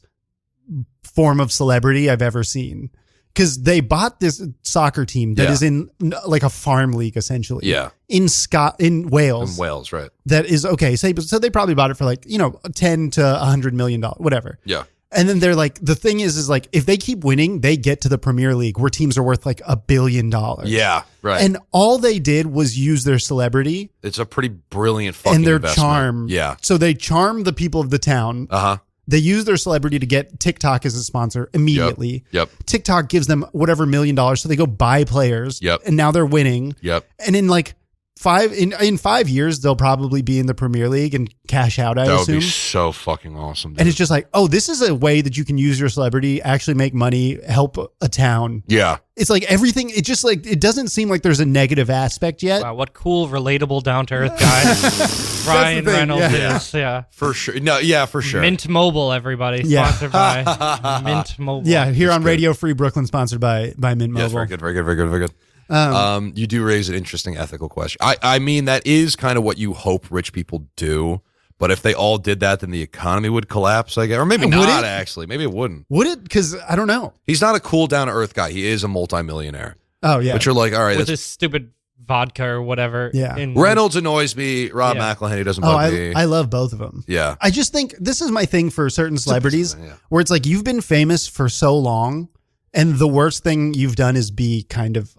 S1: form of celebrity I've ever seen. Cuz they bought this soccer team that
S2: Yeah.
S1: is in like a farm league essentially.
S2: Yeah.
S1: In Wales.
S2: In Wales, right.
S1: That is okay. So they probably bought it for like, 10 to $100 million, whatever.
S2: Yeah.
S1: And then they're like, the thing is like, if they keep winning, they get to the Premier League where teams are worth like $1 billion.
S2: Yeah. Right.
S1: And all they did was use their celebrity
S2: it's a pretty brilliant fucking
S1: and their
S2: investment.
S1: charm.
S2: Yeah.
S1: So they charm the people of the town.
S2: Uh-huh.
S1: They use their celebrity to get TikTok as a sponsor immediately.
S2: Yep.
S1: TikTok gives them whatever $1 million. So they go buy players.
S2: Yep.
S1: And now they're winning.
S2: Yep.
S1: And in like 5 years, they'll probably be in the Premier League and cash out, I
S2: That would
S1: assume.
S2: be so fucking awesome. Dude.
S1: And it's just like, oh, this is a way that you can use your celebrity, actually make money, help a town.
S2: yeah.
S1: It's like everything. It just like, it doesn't seem like there's a negative aspect yet.
S3: Wow, what cool, relatable, down to earth guy Ryan
S1: thing,
S3: Reynolds
S1: yeah.
S3: is. Yeah.
S2: For sure. No, yeah, for sure.
S3: Mint Mobile, everybody.
S1: Yeah.
S3: Sponsored by Mint Mobile.
S1: Yeah, here on
S2: good.
S1: Radio Free Brooklyn, sponsored by Mint Mobile.
S2: Yes, very good, very good, very good, very good. You do raise an interesting ethical question. I mean, that is kind of what you hope rich people do. But if they all did that, then the economy would collapse, I guess. Or maybe
S1: Would
S2: not,
S1: it?
S2: actually. Maybe it wouldn't.
S1: Would it? Because I don't know.
S2: He's not a cool, down-to-earth guy. He is a multimillionaire.
S1: Oh yeah,
S2: But you're like, all right,
S3: With
S2: that's,
S3: his stupid vodka or whatever.
S1: Yeah.
S2: Reynolds annoys me. Rob
S3: Yeah.
S2: McElhenney doesn't
S1: oh
S2: bug me.
S1: I love both of them.
S2: Yeah.
S1: I just think this is my thing for certain celebrities,
S2: yeah.
S1: where it's like you've been famous for so long, and the worst thing you've done is be kind of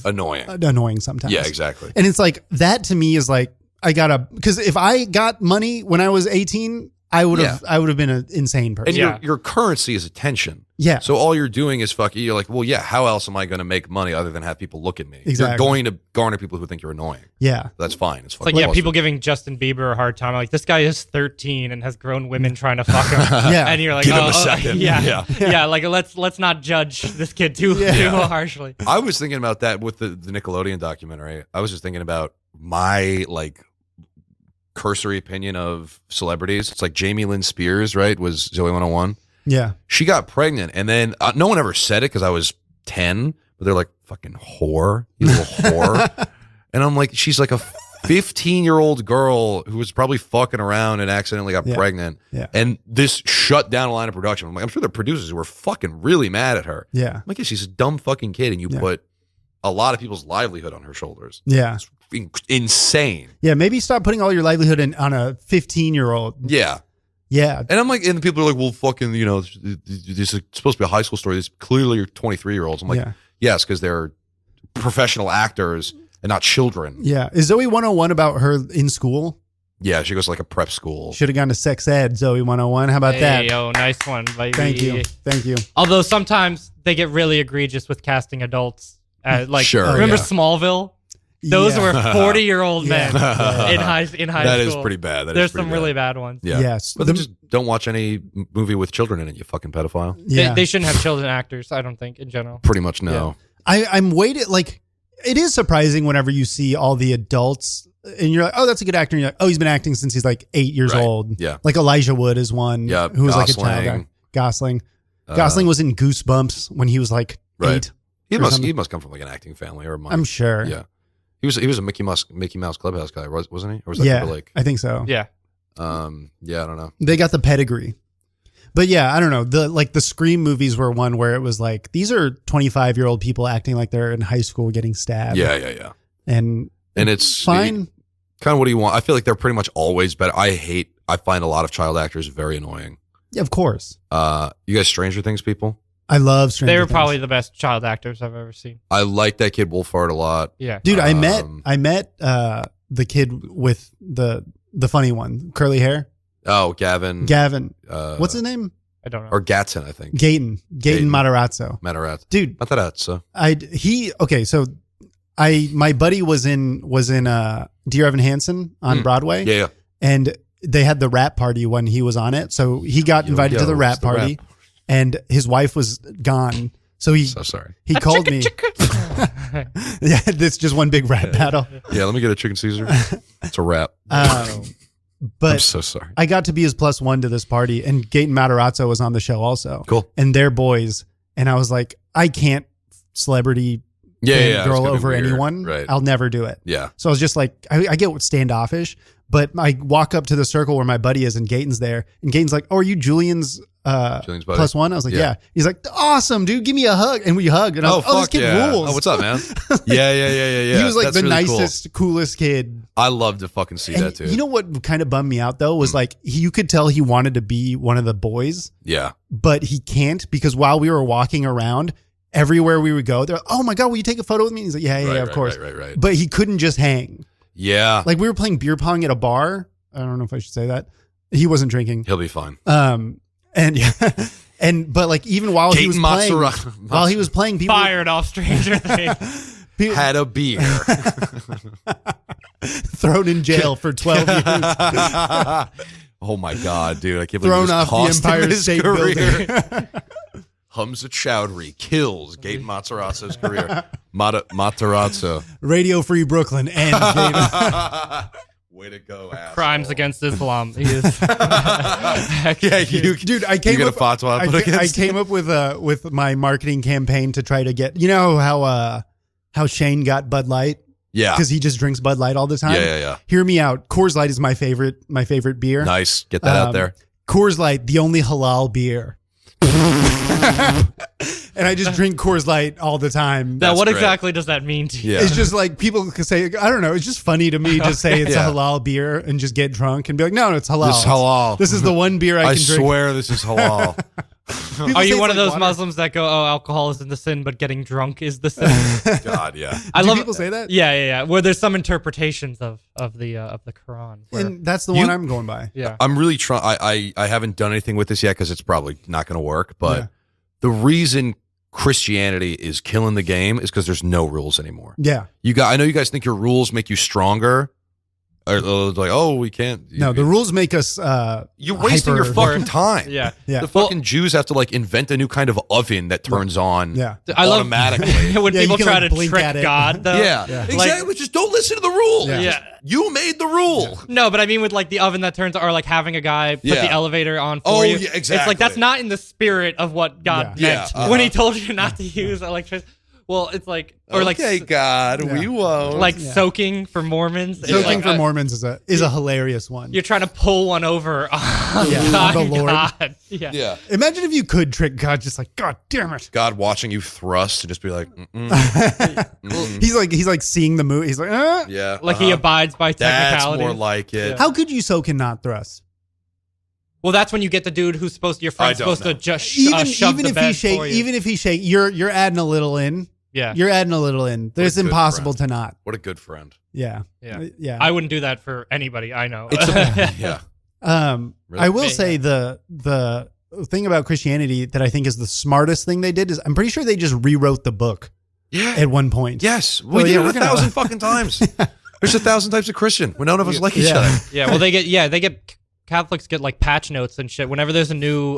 S2: Annoying.
S1: annoying sometimes.
S2: Yeah, exactly.
S1: And it's like that to me is like because if I got money when I was 18, I would have been an insane person.
S2: And
S3: Yeah.
S2: your currency is attention.
S1: Yeah.
S2: So all you're doing is fucking, you're like, well, yeah, how else am I going to make money other than have people look at me?
S1: Exactly.
S2: You're going to garner people who think you're annoying.
S1: Yeah.
S2: That's fine. It's
S3: It's
S2: fucking
S3: like, yeah,
S2: awesome.
S3: people giving Justin Bieber a hard time. Like, this guy is 13 and has grown women trying to fuck him.
S1: Yeah.
S3: And you're like,
S2: Give him
S3: oh,
S2: a second.
S3: Yeah.
S2: Yeah.
S3: Yeah. Like, let's not judge this kid too harshly.
S2: I was thinking about that with the Nickelodeon documentary. I was just thinking about my like cursory opinion of celebrities. It's like Jamie Lynn Spears, right? Was Zoe 101.
S1: Yeah.
S2: She got pregnant, and then no one ever said it because I was 10, but they're like, fucking whore, you little whore. And I'm like, she's like a 15-year-old girl who was probably fucking around and accidentally got pregnant.
S1: Yeah.
S2: And this shut down a line of production. I'm like, I'm sure the producers were fucking really mad at her.
S1: Yeah.
S2: I'm like, yeah, she's a dumb fucking kid, and you put a lot of people's livelihood on her shoulders.
S1: Yeah.
S2: Insane.
S1: Yeah. Maybe stop putting all your livelihood on a 15-year-old.
S2: Yeah.
S1: Yeah.
S2: And I'm like, and the people are like, well, fucking, this is supposed to be a high school story. This clearly you're 23-year-olds. I'm like, yes, because they're professional actors and not children.
S1: Yeah. Is Zoe 101 about her in school?
S2: Yeah, she goes to like a prep school.
S1: Should have gone to sex ed, Zoe 101. How about that?
S3: Hey, yo, nice one, baby.
S1: Thank you. Thank you.
S3: Although sometimes they get really egregious with casting adults. Like,
S2: Sure,
S3: remember
S1: yeah.
S3: Smallville? Those
S1: Yeah.
S3: were 40-year-old men
S1: Yeah.
S3: in high school.
S2: That is pretty bad. That is
S3: There's
S2: pretty
S3: some
S2: bad.
S3: really bad ones.
S2: Yeah.
S1: Yes.
S2: But then just don't watch any movie with children in it, you fucking pedophile.
S1: Yeah.
S3: They shouldn't have children actors, I don't think, in general.
S2: Pretty much no.
S1: I'm waiting. Like, it is surprising whenever you see all the adults and you're like, oh, that's a good actor. And you're like, oh, he's been acting since he's like 8 years
S2: Right.
S1: old.
S2: Yeah.
S1: Like Elijah Wood is one
S2: Yeah,
S1: who was like a
S2: Gosling.
S1: child. Gosling. Gosling was in Goosebumps when he was like
S2: Right.
S1: 8.
S2: He
S1: or
S2: must
S1: something.
S2: come from like an acting family or money.
S1: I'm sure.
S2: Yeah. He was a Mickey Mouse Clubhouse guy, wasn't he? Or was that
S1: Yeah.
S2: Timberlake?
S1: I think so.
S3: Yeah.
S2: Yeah, I don't know.
S1: They got the pedigree. But yeah, I don't know. The Scream movies were one where it was like, these are 25-year-old people acting like they're in high school getting stabbed.
S2: Yeah.
S1: and
S2: it's
S1: fine.
S2: Kind of what do you want? I feel like they're pretty much always better. I find a lot of child actors very annoying.
S1: Yeah, of course.
S2: You guys Stranger Things people?
S1: I love Stranger
S3: They were
S1: Things.
S3: probably the best child actors I've ever seen.
S2: I like that kid Wolfhard a lot.
S3: Yeah,
S1: Dude, I met the kid with the funny one, curly hair.
S2: Oh, Gavin.
S1: What's his name?
S3: I don't know.
S2: Or Gatson, I think.
S1: Gaten Matarazzo.
S2: Matarazzo.
S1: Dude,
S2: Matarazzo.
S1: So my buddy was in Dear Evan Hansen on Broadway.
S2: Yeah.
S1: And they had the rap party when he was on it. So he got invited to the rap party and his wife was gone. So
S2: so sorry.
S1: He called me. Yeah, this just one big rap battle.
S2: Yeah, let me get a chicken Caesar. It's a rap.
S1: But
S2: I'm so sorry.
S1: I got to be his +1 to this party, and Gaten Matarazzo was on the show also.
S2: Cool.
S1: And they're boys. And I was like, I can't celebrity girl over anyone.
S2: Right.
S1: I'll never do it.
S2: Yeah.
S1: So I was just like, I get what standoffish, but I walk up to the circle where my buddy is and Gaten's there. And Gaten's like, oh, are you Julian's
S2: buddy?
S1: +1? I was like, yeah. He's like, awesome, dude, give me a hug. And we hugged. And I was like, this kid rules.
S2: Oh, what's up, man? Yeah.
S1: He was like
S2: That's
S1: the
S2: really
S1: nicest, coolest kid.
S2: I love to fucking see that, too.
S1: You know what kind of bummed me out, though, was like, you could tell he wanted to be one of the boys.
S2: Yeah.
S1: But he can't because while we were walking around, everywhere we would go, they're like, oh my God, will you take a photo with me? He's like, yeah, of course.
S2: Right.
S1: But he couldn't just hang.
S2: Yeah.
S1: Like we were playing beer pong at a bar. I don't know if I should say that. He wasn't drinking.
S2: He'll be fine.
S1: But like even while he was playing, people
S3: fired off Stranger Things.
S2: Had a beer.
S1: Thrown in jail for 12 years.
S2: Oh my God, dude. I can't
S1: Thrown
S2: believe
S1: off the Empire State Building.
S2: Hamza Chowdhury kills Gaten Matarazzo's career. Matarazzo.
S1: Radio Free Brooklyn and
S2: Way to go, asshole.
S3: Crimes against Islam. He is.
S1: Dude, I came up. I came up with my marketing campaign to try to get. You know how Shane got Bud Light?
S2: Yeah,
S1: because he just drinks Bud Light all the time.
S2: Yeah.
S1: Hear me out. Coors Light is my favorite beer.
S2: Nice, get that out there.
S1: Coors Light, the only halal beer. And I just drink Coors Light all the time.
S3: Now, what exactly does that mean to you?
S1: Yeah. It's just like people could say, I don't know. It's just funny to me to say it's a halal beer and just get drunk and be like, no, it's halal.
S2: This is halal.
S1: This is the one beer I can drink.
S2: I swear this is halal.
S3: Are you one of those Muslims that go, oh, alcohol isn't the sin, but getting drunk is the sin?
S2: God, yeah.
S1: Do people say that?
S3: Yeah. Where there's some interpretations of the Quran.
S1: And that's the one I'm going by.
S3: Yeah.
S2: I'm really trying. I haven't done anything with this yet because it's probably not going to work. But the reason Christianity is killing the game is because there's no rules anymore.
S1: Yeah.
S2: I know you guys think your rules make you stronger. Or like, oh, we can't.
S1: No, the rules make us.
S2: You're wasting your fucking time.
S3: Yeah.
S2: The fucking Jews have to like invent a new kind of oven that turns on automatically.
S3: When people try to
S1: like,
S3: trick God, though.
S2: Yeah. Exactly. Just don't listen to the rule.
S3: Yeah.
S2: You made the rule.
S3: No, but I mean with like the oven that turns, or like having a guy put the elevator on for you.
S2: Yeah, exactly.
S3: It's like that's not in the spirit of what God meant when He told you not to use electricity. Well, it's like, or like,
S2: okay, God, we won't.
S3: Like soaking for Mormons.
S1: Soaking for Mormons is a hilarious one.
S3: You're trying to pull one over on
S1: the Lord.
S3: God. Yeah.
S1: Imagine if you could trick God, just like, God damn it.
S2: God watching you thrust and just be like,
S1: He's like seeing the movie. He's like,
S2: yeah.
S3: Like he abides by technicality.
S2: That's more like it.
S1: How could you soak and not thrust?
S3: Well, that's when you get the dude who's your friend's supposed to just shove the bed for you.
S1: Even if he shake, you're adding a little in.
S3: Yeah.
S1: You're adding a little in. It's impossible to not.
S2: What a good friend.
S1: Yeah.
S3: I wouldn't do that for anybody I know.
S2: Yeah.
S1: I will say the thing about Christianity that I think is the smartest thing they did is I'm pretty sure they just rewrote the book.
S2: Yeah.
S1: At one point.
S2: Yes. We did it 1,000 fucking times. There's 1,000 types of Christian. None of us like each other.
S3: Yeah. Well, they get Catholics get like patch notes and shit. Whenever there's a new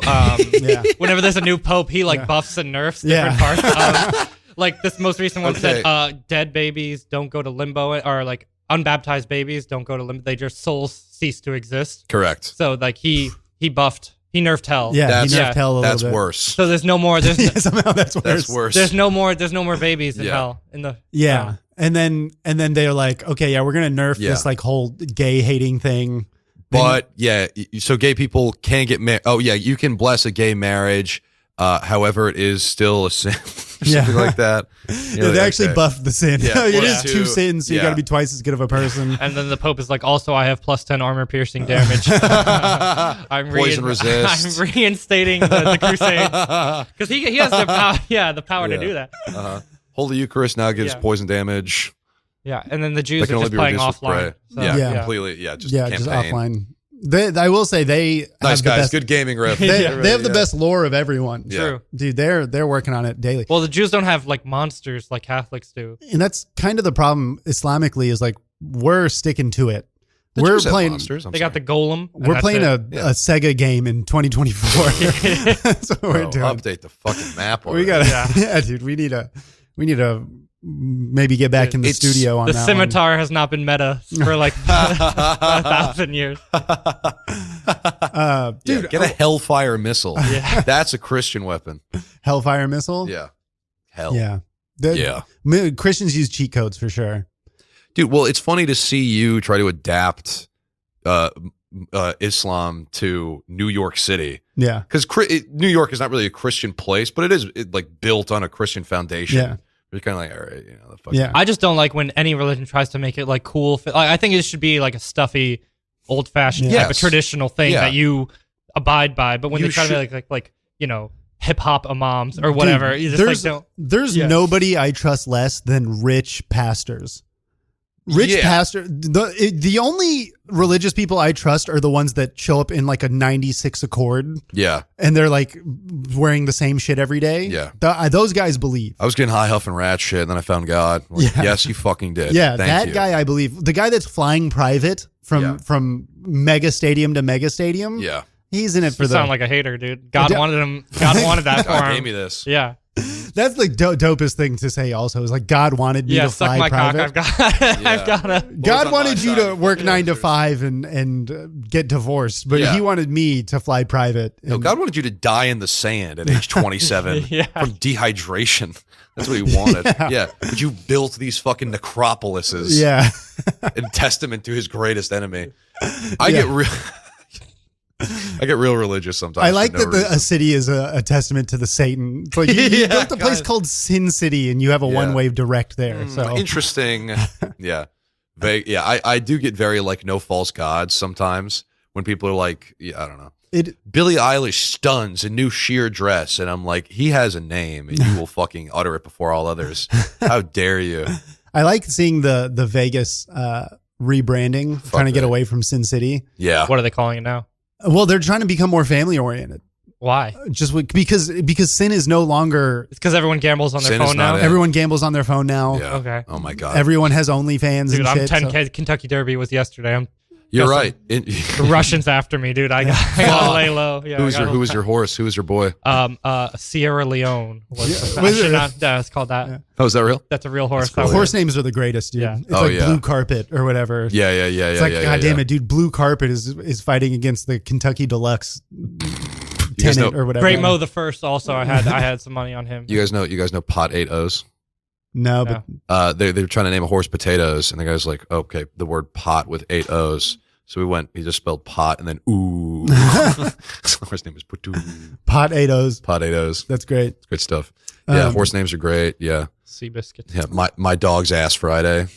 S3: whenever there's a new pope, he like buffs and nerfs different parts. Like this most recent one said, dead babies don't go to limbo, or like unbaptized babies don't go to limbo. They just souls cease to exist.
S2: Correct.
S3: So like he nerfed hell.
S1: Yeah, he nerfed hell a little bit.
S2: That's worse.
S3: So there's no more.
S1: Somehow that's worse.
S2: That's worse.
S3: There's no more babies in hell.
S1: And then they're like, okay, we're gonna nerf this like whole gay hating thing.
S2: But so gay people can get married. Oh yeah, you can bless a gay marriage. However, it is still a sin. something like that.
S1: Yeah, they actually buffed the sin.
S2: Yeah,
S1: it
S2: plus
S1: is 2 sins, so you
S2: yeah.
S1: got to be twice as good of a person.
S3: And then the Pope is like, also, I have plus 10 armor piercing damage.
S2: Poison resist.
S3: I'm reinstating the crusade because he has the power. Yeah, the power to do that.
S2: Holy Eucharist now gives
S3: Yeah.
S2: poison damage.
S3: Yeah, and then the Jews
S2: That can
S3: are
S2: only
S3: just
S2: be
S3: playing
S2: reduced with
S3: offline.
S2: prayer.
S3: So,
S2: Yeah, completely. Yeah, just campaign.
S1: just offline. I will say they
S2: Nice
S1: have the
S2: guys,
S1: best,
S2: good gaming riff.
S1: They have the best lore of everyone.
S2: Yeah.
S3: True.
S1: Dude, they're working on it daily.
S3: Well, the Jews don't have like monsters like Catholics do.
S1: And that's kind of the problem Islamically is like we're sticking to it.
S2: The
S1: we're
S2: Jews have
S1: playing
S2: monsters.
S3: They got the golem. and
S1: we're
S3: that's
S1: playing
S3: it.
S1: a Sega game in 2024. That's what we're doing.
S2: Update the fucking map.
S1: We
S2: already.
S1: got yeah, dude. We need to maybe get back in the studio on
S3: the
S1: that
S3: scimitar has not been meta for like 1,000 years.
S1: dude.
S2: Get a Hellfire missile.
S3: Yeah.
S2: That's a Christian weapon.
S1: Hellfire missile.
S2: Yeah. Hell.
S1: Yeah. Christians use cheat codes for sure.
S2: Dude, well, it's funny to see you try to adapt Islam to New York City.
S1: Yeah.
S2: Because New York is not really a Christian place, but it is like built on a Christian foundation.
S1: Yeah.
S2: You're kind of like, all right, the fuck.
S1: Yeah.
S3: I just don't like when any religion tries to make it like cool. I think it should be like a stuffy, old-fashioned type of
S2: Yes.
S3: traditional thing
S2: Yeah.
S3: that you abide by. But when
S2: You
S3: they try to
S2: should-
S3: make like hip hop imams or whatever,
S1: Dude,
S3: you just like don't.
S1: there's
S3: Yeah.
S1: nobody I trust less than rich pastors. Rich
S2: Yeah.
S1: pastor. The only religious people I trust are the ones that show up in like a 96 Accord
S2: Yeah.
S1: and they're like wearing the same shit every day.
S2: Yeah.
S1: Those guys believe.
S2: I was getting high huffing rat shit, and then I found God. I'm like,
S1: Yeah.
S2: yes, you fucking did.
S1: Yeah,
S2: Thank
S1: that
S2: you.
S1: guy I believe. The guy that's flying private from mega stadium to mega stadium.
S2: Yeah.
S1: He's in it for
S3: You
S1: the.
S3: sound like a hater, dude. God wanted him. God wanted that for
S2: God
S3: him.
S2: gave me this.
S3: Yeah.
S1: That's the dopest thing to say. Also, is like God wanted me
S3: Yeah.
S1: to
S3: Suck
S1: fly
S3: my
S1: private.
S3: cock. I've got a.
S1: God
S2: on
S1: wanted
S2: my
S1: you
S2: side?
S1: to work
S2: Yeah,
S1: 9 to
S2: seriously.
S1: 5 and get divorced, but
S2: Yeah.
S1: he wanted me to fly private.
S2: No,
S1: And-
S2: God wanted you to die in the sand at age 27
S3: Yeah.
S2: from dehydration. That's what he wanted. Yeah. But you built these fucking necropolises
S1: yeah,
S2: in testament to his greatest enemy. I get real religious sometimes.
S1: I like
S2: for no
S1: that a
S2: reason.
S1: city is a testament to the Satan. It's like you
S2: Yeah,
S1: built a place
S2: God.
S1: called Sin City, and you have a
S2: Yeah.
S1: one-way direct there. So
S2: Interesting. Yeah. Vague. Yeah. I do get very like no false gods sometimes when people are like, I don't know. Billie Eilish stuns a new sheer dress, and I'm like, he has a name, and you will fucking utter it before all others. How dare you?
S1: I like seeing the Vegas rebranding, trying to get
S2: that.
S1: away from Sin City.
S2: Yeah.
S3: What are they calling it now?
S1: Well, they're trying to become more family oriented.
S3: Why?
S1: Because Sin is no longer.
S3: It's because everyone gambles on their
S2: Sin is
S3: phone
S2: not
S3: now.
S2: it.
S1: Everyone gambles on their phone now.
S2: Yeah.
S3: Okay.
S2: Oh my god.
S1: Everyone has OnlyFans
S3: Dude,
S1: and
S3: I'm
S1: shit.
S3: 10K. Kentucky Derby was yesterday.
S2: You're
S3: Got
S2: right.
S3: The Russians after me, dude. I gotta lay low. Yeah,
S2: Who was your horse? Who was your boy?
S3: Sierra Leone was
S1: Was it?
S3: it's called that.
S1: Yeah.
S2: Oh, is that real?
S3: That's a real horse.
S2: cool.
S1: Horse names are the greatest, dude.
S3: Yeah.
S1: It's
S2: Oh,
S1: like
S2: yeah.
S1: Blue Carpet or whatever.
S2: Yeah.
S1: It's like, God damn it, dude. Blue Carpet is fighting against the Kentucky Deluxe
S2: guys
S1: tenant
S2: know-
S1: or whatever.
S3: Great Mo the first. Also, I had some money on him.
S2: You guys know Pot 8 O's?
S1: No, but
S2: They're trying to name a horse Potatoes, and the guy's like, okay, the word pot with 8 O's. So he just spelled pot and then ooh. So horse name is Potoo.
S1: Potatoes.
S2: Pot 8 O's.
S1: That's great.
S2: It's good stuff. Yeah,
S1: Um,
S2: horse names are great. Yeah.
S3: Seabiscuit.
S2: Yeah, my dog's ass Friday.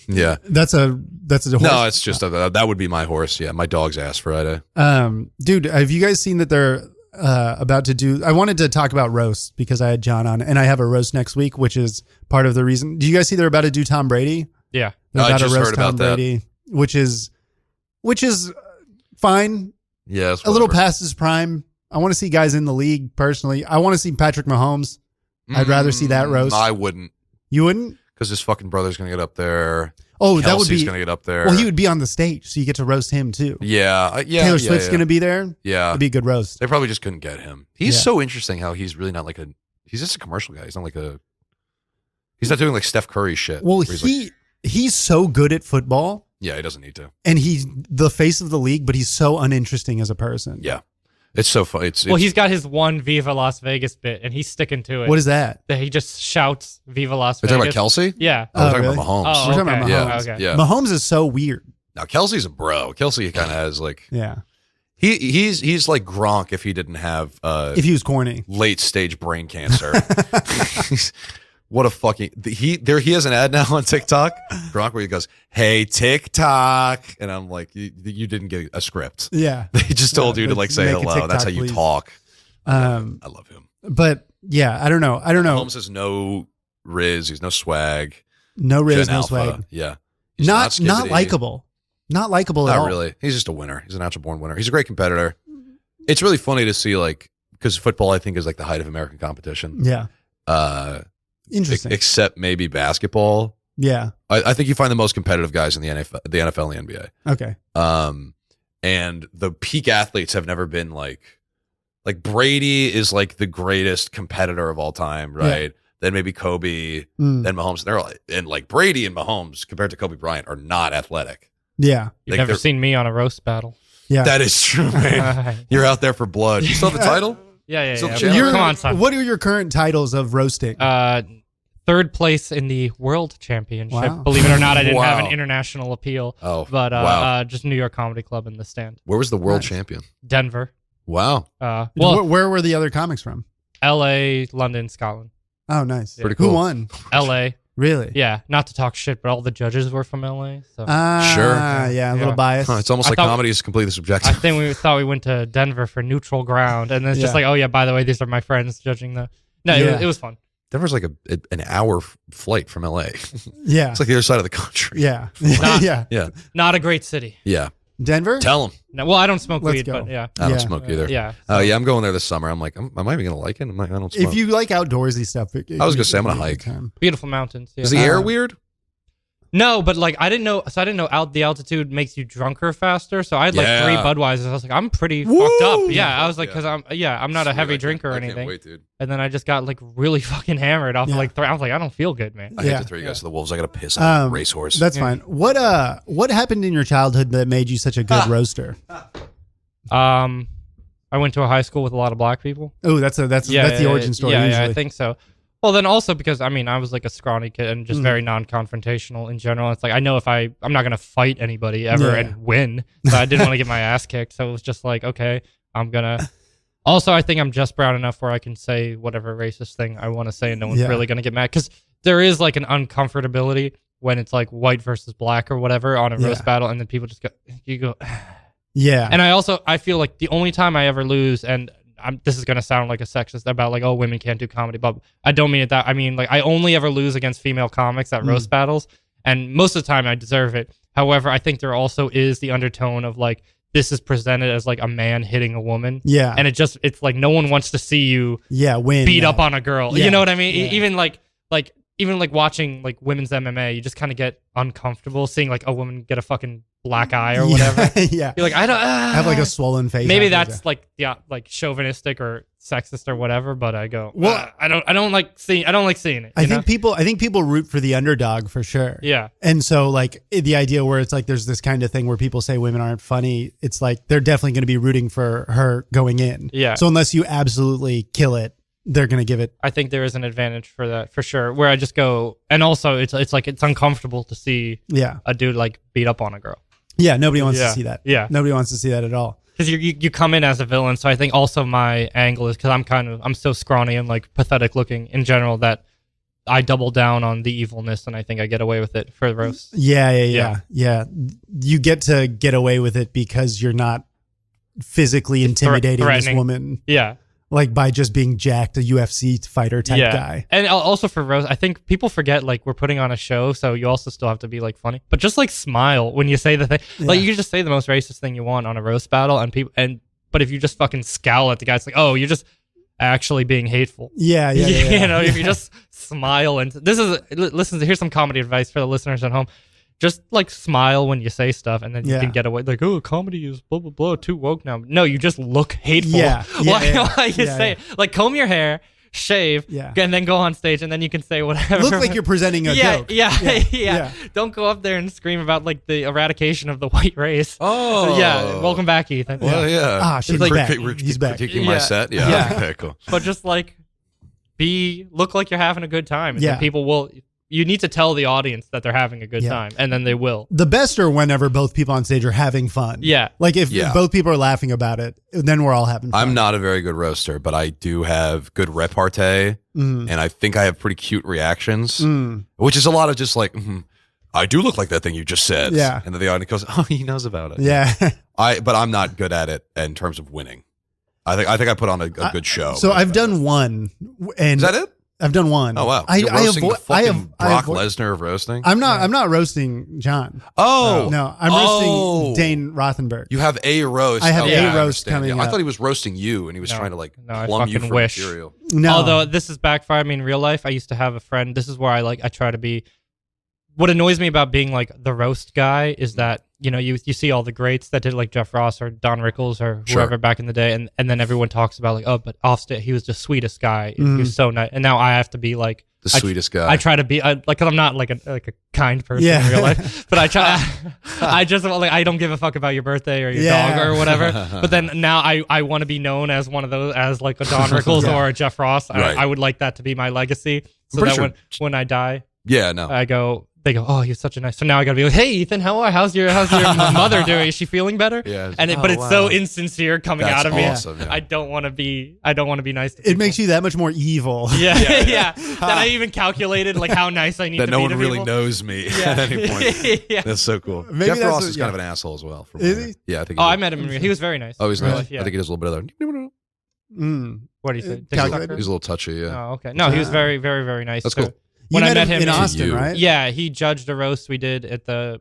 S2: Yeah.
S1: That's a horse.
S2: No, it's just that would be my horse. Yeah, my dog's ass Friday.
S1: Dude, have you guys seen that they're about to do? I wanted to talk about roast because I had John on, and I have a roast next week, which is part of the reason. Do you guys see they're about to do Tom Brady?
S3: Yeah.
S1: They're
S2: I
S1: about
S2: just
S1: to roast
S2: heard about
S1: Tom
S2: that.
S1: Brady, which is fine.
S2: Yeah, it's
S1: A little
S2: whatever.
S1: past his prime. I want to see guys in the league personally. I want to see Patrick Mahomes. I'd rather see that roast.
S2: I wouldn't,
S1: You wouldn't?
S2: because his fucking brother's gonna get up there.
S1: Oh, that would
S2: Kelsey's
S1: be.
S2: gonna get up there.
S1: Well, he would be on the stage, so you get to roast him too.
S2: Yeah,
S1: Taylor Swift's going to be there.
S2: Yeah,
S1: It'd be a good roast.
S2: they probably just couldn't get him. He's
S1: Yeah.
S2: so interesting how he's really not like a. He's just a commercial guy. He's not like a. He's not doing like Steph Curry shit.
S1: Well,
S2: where he's
S1: he's so good at football,
S2: yeah, he doesn't need to.
S1: and he's the face of the league, but he's so uninteresting as a person.
S2: Yeah, it's so fun. It's
S3: Well, he's got his one Viva Las Vegas bit, and he's sticking to it.
S1: What is that?
S3: That he just shouts Viva Las
S2: Are you
S3: Vegas.
S2: talking about Kelsey?
S3: Yeah.
S2: Oh, we're talking
S1: really?
S2: about Mahomes.
S3: Oh,
S1: We're talking about
S3: okay.
S1: Mahomes.
S2: Yeah,
S3: Okay.
S2: yeah.
S1: Mahomes is so weird.
S2: Now Kelsey's a bro. Kelsey kind of has like
S1: Yeah.
S2: He's like Gronk if he didn't have
S1: if he was corny,
S2: late stage brain cancer. What a fucking he has an ad now on TikTok, Gronk, where he goes, "Hey TikTok," and I'm like, you didn't get a script.
S1: Yeah,
S2: they just told you to like say hello.
S1: TikTok,
S2: that's how you
S1: please.
S2: talk. I love him.
S1: But yeah, I don't know.
S2: Holmes has no riz. He's no swag.
S1: No riz,
S2: Gen
S1: no
S2: Alpha.
S1: swag.
S2: Yeah, he's
S1: not
S2: skibbity.
S1: likable. Not likable at all.
S2: Not really. He's just a winner. He's a natural born winner. He's a great competitor. It's really funny to see, like, because football, I think, is like the height of American competition.
S1: Yeah. Interesting.
S2: Except maybe basketball.
S1: Yeah.
S2: I think you find the most competitive guys in the NFL and the NBA.
S1: Okay.
S2: And the peak athletes have never been like Brady is like the greatest competitor of all time, right? Yeah. Then maybe Kobe, then Mahomes. And like Brady and Mahomes compared to Kobe Bryant are not athletic.
S1: Yeah.
S3: You've never seen me on a roast battle.
S1: Yeah.
S2: That is true, man. You're out there for blood. You still have the title?
S3: Yeah.
S2: Come
S3: on, son.
S1: What are your current titles of roasting?
S3: Third place in the world championship.
S1: Wow.
S3: Believe it or not, I didn't have an international appeal.
S2: Oh,
S3: but
S2: wow.
S3: Just New York Comedy Club in the stand.
S2: Where was the world champion?
S3: Denver.
S2: Wow.
S1: Where were the other comics from?
S3: L.A., London, Scotland.
S1: Oh, nice.
S2: Yeah. Pretty cool.
S1: Who won?
S3: L.A.
S1: Really?
S3: Yeah. Not to talk shit, but all the judges were from L.A. So.
S2: Sure.
S1: Yeah, a little biased.
S2: It's almost like comedy is completely subjective.
S3: I think we thought we went to Denver for neutral ground, and then it's just like, oh yeah, by the way, these are my friends judging the. No, it was fun.
S2: Denver's like an hour flight from LA.
S1: Yeah.
S2: It's like the other side of the country.
S1: Yeah.
S2: Yeah.
S3: Not a great city.
S2: Yeah.
S1: Denver?
S2: Tell them.
S3: No, well, I don't smoke
S1: Let's
S3: weed,
S1: go.
S3: but yeah.
S2: I don't smoke either.
S3: Yeah.
S2: Oh, yeah, I'm going there this summer. I'm like, am I even going to like it? I'm like, I don't smoke.
S1: If you like outdoorsy stuff.
S2: I was going to say, I'm going to hike.
S3: Beautiful mountains. Yeah.
S2: Is the air weird?
S3: No, but like I didn't know the altitude makes you drunker faster. So I had like 3 Budweisers. I was like, I'm pretty fucked up. Yeah, I was like, because I'm not a heavy drinker or anything.
S2: I can't wait, dude.
S3: And then I just got like really fucking hammered off like 3. I was like, I don't feel good, man.
S2: I hate to throw you guys to the wolves. I got to piss on a racehorse.
S1: That's fine. What happened in your childhood that made you such a good roaster?
S3: I went to a high school with a lot of black people.
S1: Oh, that's the origin story.
S3: Yeah,
S1: usually.
S3: I think so. Well, then also because I was like a scrawny kid and just very non-confrontational in general. It's like I know I'm not gonna fight anybody ever and win, so I didn't want to get my ass kicked. So it was just like, okay, I'm gonna. Also, I think I'm just brown enough where I can say whatever racist thing I want to say, and no one's really gonna get mad. Because there is like an uncomfortability when it's like white versus black or whatever on a roast battle, and then people just go,
S1: yeah.
S3: And I feel like the only time I ever lose, and this is gonna sound like a sexist about like, oh, women can't do comedy, but I don't mean it that. I mean, like, I only ever lose against female comics at roast battles, and most of the time I deserve it. However, I think there also is the undertone of like, this is presented as like a man hitting a woman.
S1: Yeah.
S3: And it's like no one wants to see you
S1: win
S3: beat up on a girl.
S1: Yeah.
S3: You know what I mean?
S1: Yeah.
S3: Even like watching like women's MMA, you just kind of get uncomfortable seeing like a woman get a fucking black eye or whatever.
S1: Yeah.
S3: You're like, I don't
S1: have like a swollen face.
S3: Maybe that's like like chauvinistic or sexist or whatever, but I go, well, I don't like seeing it.
S1: I think people root for the underdog for sure.
S3: Yeah.
S1: And so like the idea where it's like there's this kind of thing where people say women aren't funny, it's like they're definitely going to be rooting for her going in.
S3: Yeah.
S1: So unless you absolutely kill it, they're going to give it.
S3: I think there is an advantage for that for sure. Where I just go, and also it's like it's uncomfortable to see a dude like beat up on a girl.
S1: Yeah, nobody wants to see that.
S3: Yeah,
S1: nobody wants to see that at all.
S3: Because you come in as a villain, so I think also my angle is because I'm so scrawny and like pathetic looking in general that I double down on the evilness, and I think I get away with it for the roast.
S1: Yeah. You get away with it because you're not physically intimidating this woman.
S3: Yeah.
S1: Like by just being jacked, a UFC fighter type guy.
S3: And also for roast, I think people forget like we're putting on a show, so you also still have to be like funny. But just like smile when you say the thing. Yeah. Like you can just say the most racist thing you want on a roast battle, but if you just fucking scowl at the guy, it's like, oh, you're just actually being hateful.
S1: Yeah.
S3: You know, if you just smile and here's some comedy advice for the listeners at home. Just like smile when you say stuff, and then you can get away. Like, oh, comedy is blah blah blah, too woke now. No, you just look hateful. Why you say it? Like, comb your hair, shave, and then go on stage, and then you can say whatever.
S1: Look like you're presenting a joke.
S3: Yeah. Don't go up there and scream about like the eradication of the white race.
S2: Oh,
S3: yeah. Welcome back, Ethan.
S2: Well, yeah.
S1: She's
S2: like,
S1: back.
S2: He's
S1: back.
S2: Critiquing my set. Yeah. Okay, cool.
S3: But just like look like you're having a good time, and then people will. you need to tell the audience that they're having a good time, and then they will.
S1: The best are whenever both people on stage are having fun.
S3: Yeah.
S1: Like if both people are laughing about it, then we're all having fun.
S2: I'm not a very good roaster, but I do have good repartee, and I think I have pretty cute reactions, which is a lot of just like, I do look like that thing you just said.
S1: Yeah.
S2: And then the audience goes, oh, he knows about it.
S1: Yeah.
S2: But I'm not good at it in terms of winning. I think I put on a good show.
S1: So I've done one. And
S2: is that it?
S1: I've done one.
S2: Oh wow! You're roasting the fucking Brock Lesnar of roasting.
S1: I'm not roasting John.
S2: Oh
S1: no, I'm roasting Dane Rothenberg.
S2: You have a roast.
S1: I have a roast coming up.
S2: I thought he was roasting you, and he was trying to plumb you for material.
S1: No,
S3: although this is backfire. I mean, in real life, I used to have a friend. This is where I try to be. What annoys me about being like the roast guy is that you see all the greats that did like Jeff Ross or Don Rickles or whoever back in the day, and then everyone talks about like, oh, but Offstage, he was the sweetest guy. He was so nice, and now I have to be like
S2: the sweetest guy.
S3: I try to be like, cause I'm not like a kind person in real life, but I try. I just like I don't give a fuck about your birthday or your dog or whatever. But then now I want to be known as one of those, as like a Don Rickles or a Jeff Ross.
S2: Right.
S3: I would like that to be my legacy, so that when I die, they go, oh, you're such a nice. So now I gotta be like, hey, Ethan, how's your mother doing? Is she feeling better?
S2: Yeah.
S3: But it's so insincere coming out of me.
S2: Awesome, yeah.
S3: I don't want to be nice to people.
S1: It makes you that much more evil.
S3: Yeah. That I even calculated like how nice I need to be.
S2: That no one
S3: to
S2: really
S3: people.
S2: knows me at any point. That's so cool.
S1: Maybe
S2: Jeff Ross is kind of an asshole as well.
S1: Is he?
S2: Yeah, I think.
S3: I met him in real. He was very nice.
S2: Oh, he's nice.
S3: Life,
S2: I think he does a little bit of that.
S3: What do you say?
S2: He's a little touchy. Yeah.
S3: Oh, okay. No, he was very, very, very nice.
S2: That's cool.
S1: When I met him in Austin, right?
S3: Yeah, he judged a roast we did at the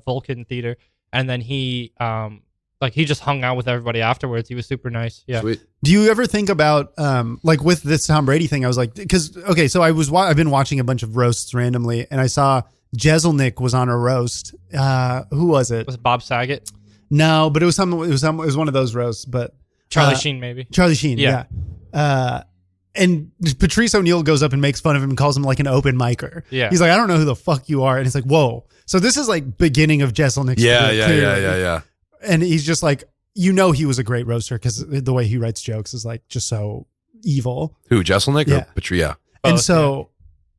S3: Vulcan Theater, and then he just hung out with everybody afterwards. He was super nice. Yeah.
S2: Sweet.
S1: Do you ever think about like with this Tom Brady thing? I was like, because so I've been watching a bunch of roasts randomly, and I saw Jeselnik was on a roast. Who was it?
S3: Was it Bob Saget?
S1: No, but it was one of those roasts. But
S3: Charlie Sheen, maybe.
S1: Charlie Sheen. Yeah. And Patrice O'Neal goes up and makes fun of him and calls him like an open micer.
S3: Yeah.
S1: He's like, I don't know who the fuck you are. And he's like, whoa. So this is like beginning of Jeselnik's career.
S2: Yeah.
S1: And he's just like, he was a great roaster because the way he writes jokes is like just so evil.
S2: Who, Jeselnik?
S1: Yeah.
S2: Patrice?
S1: And so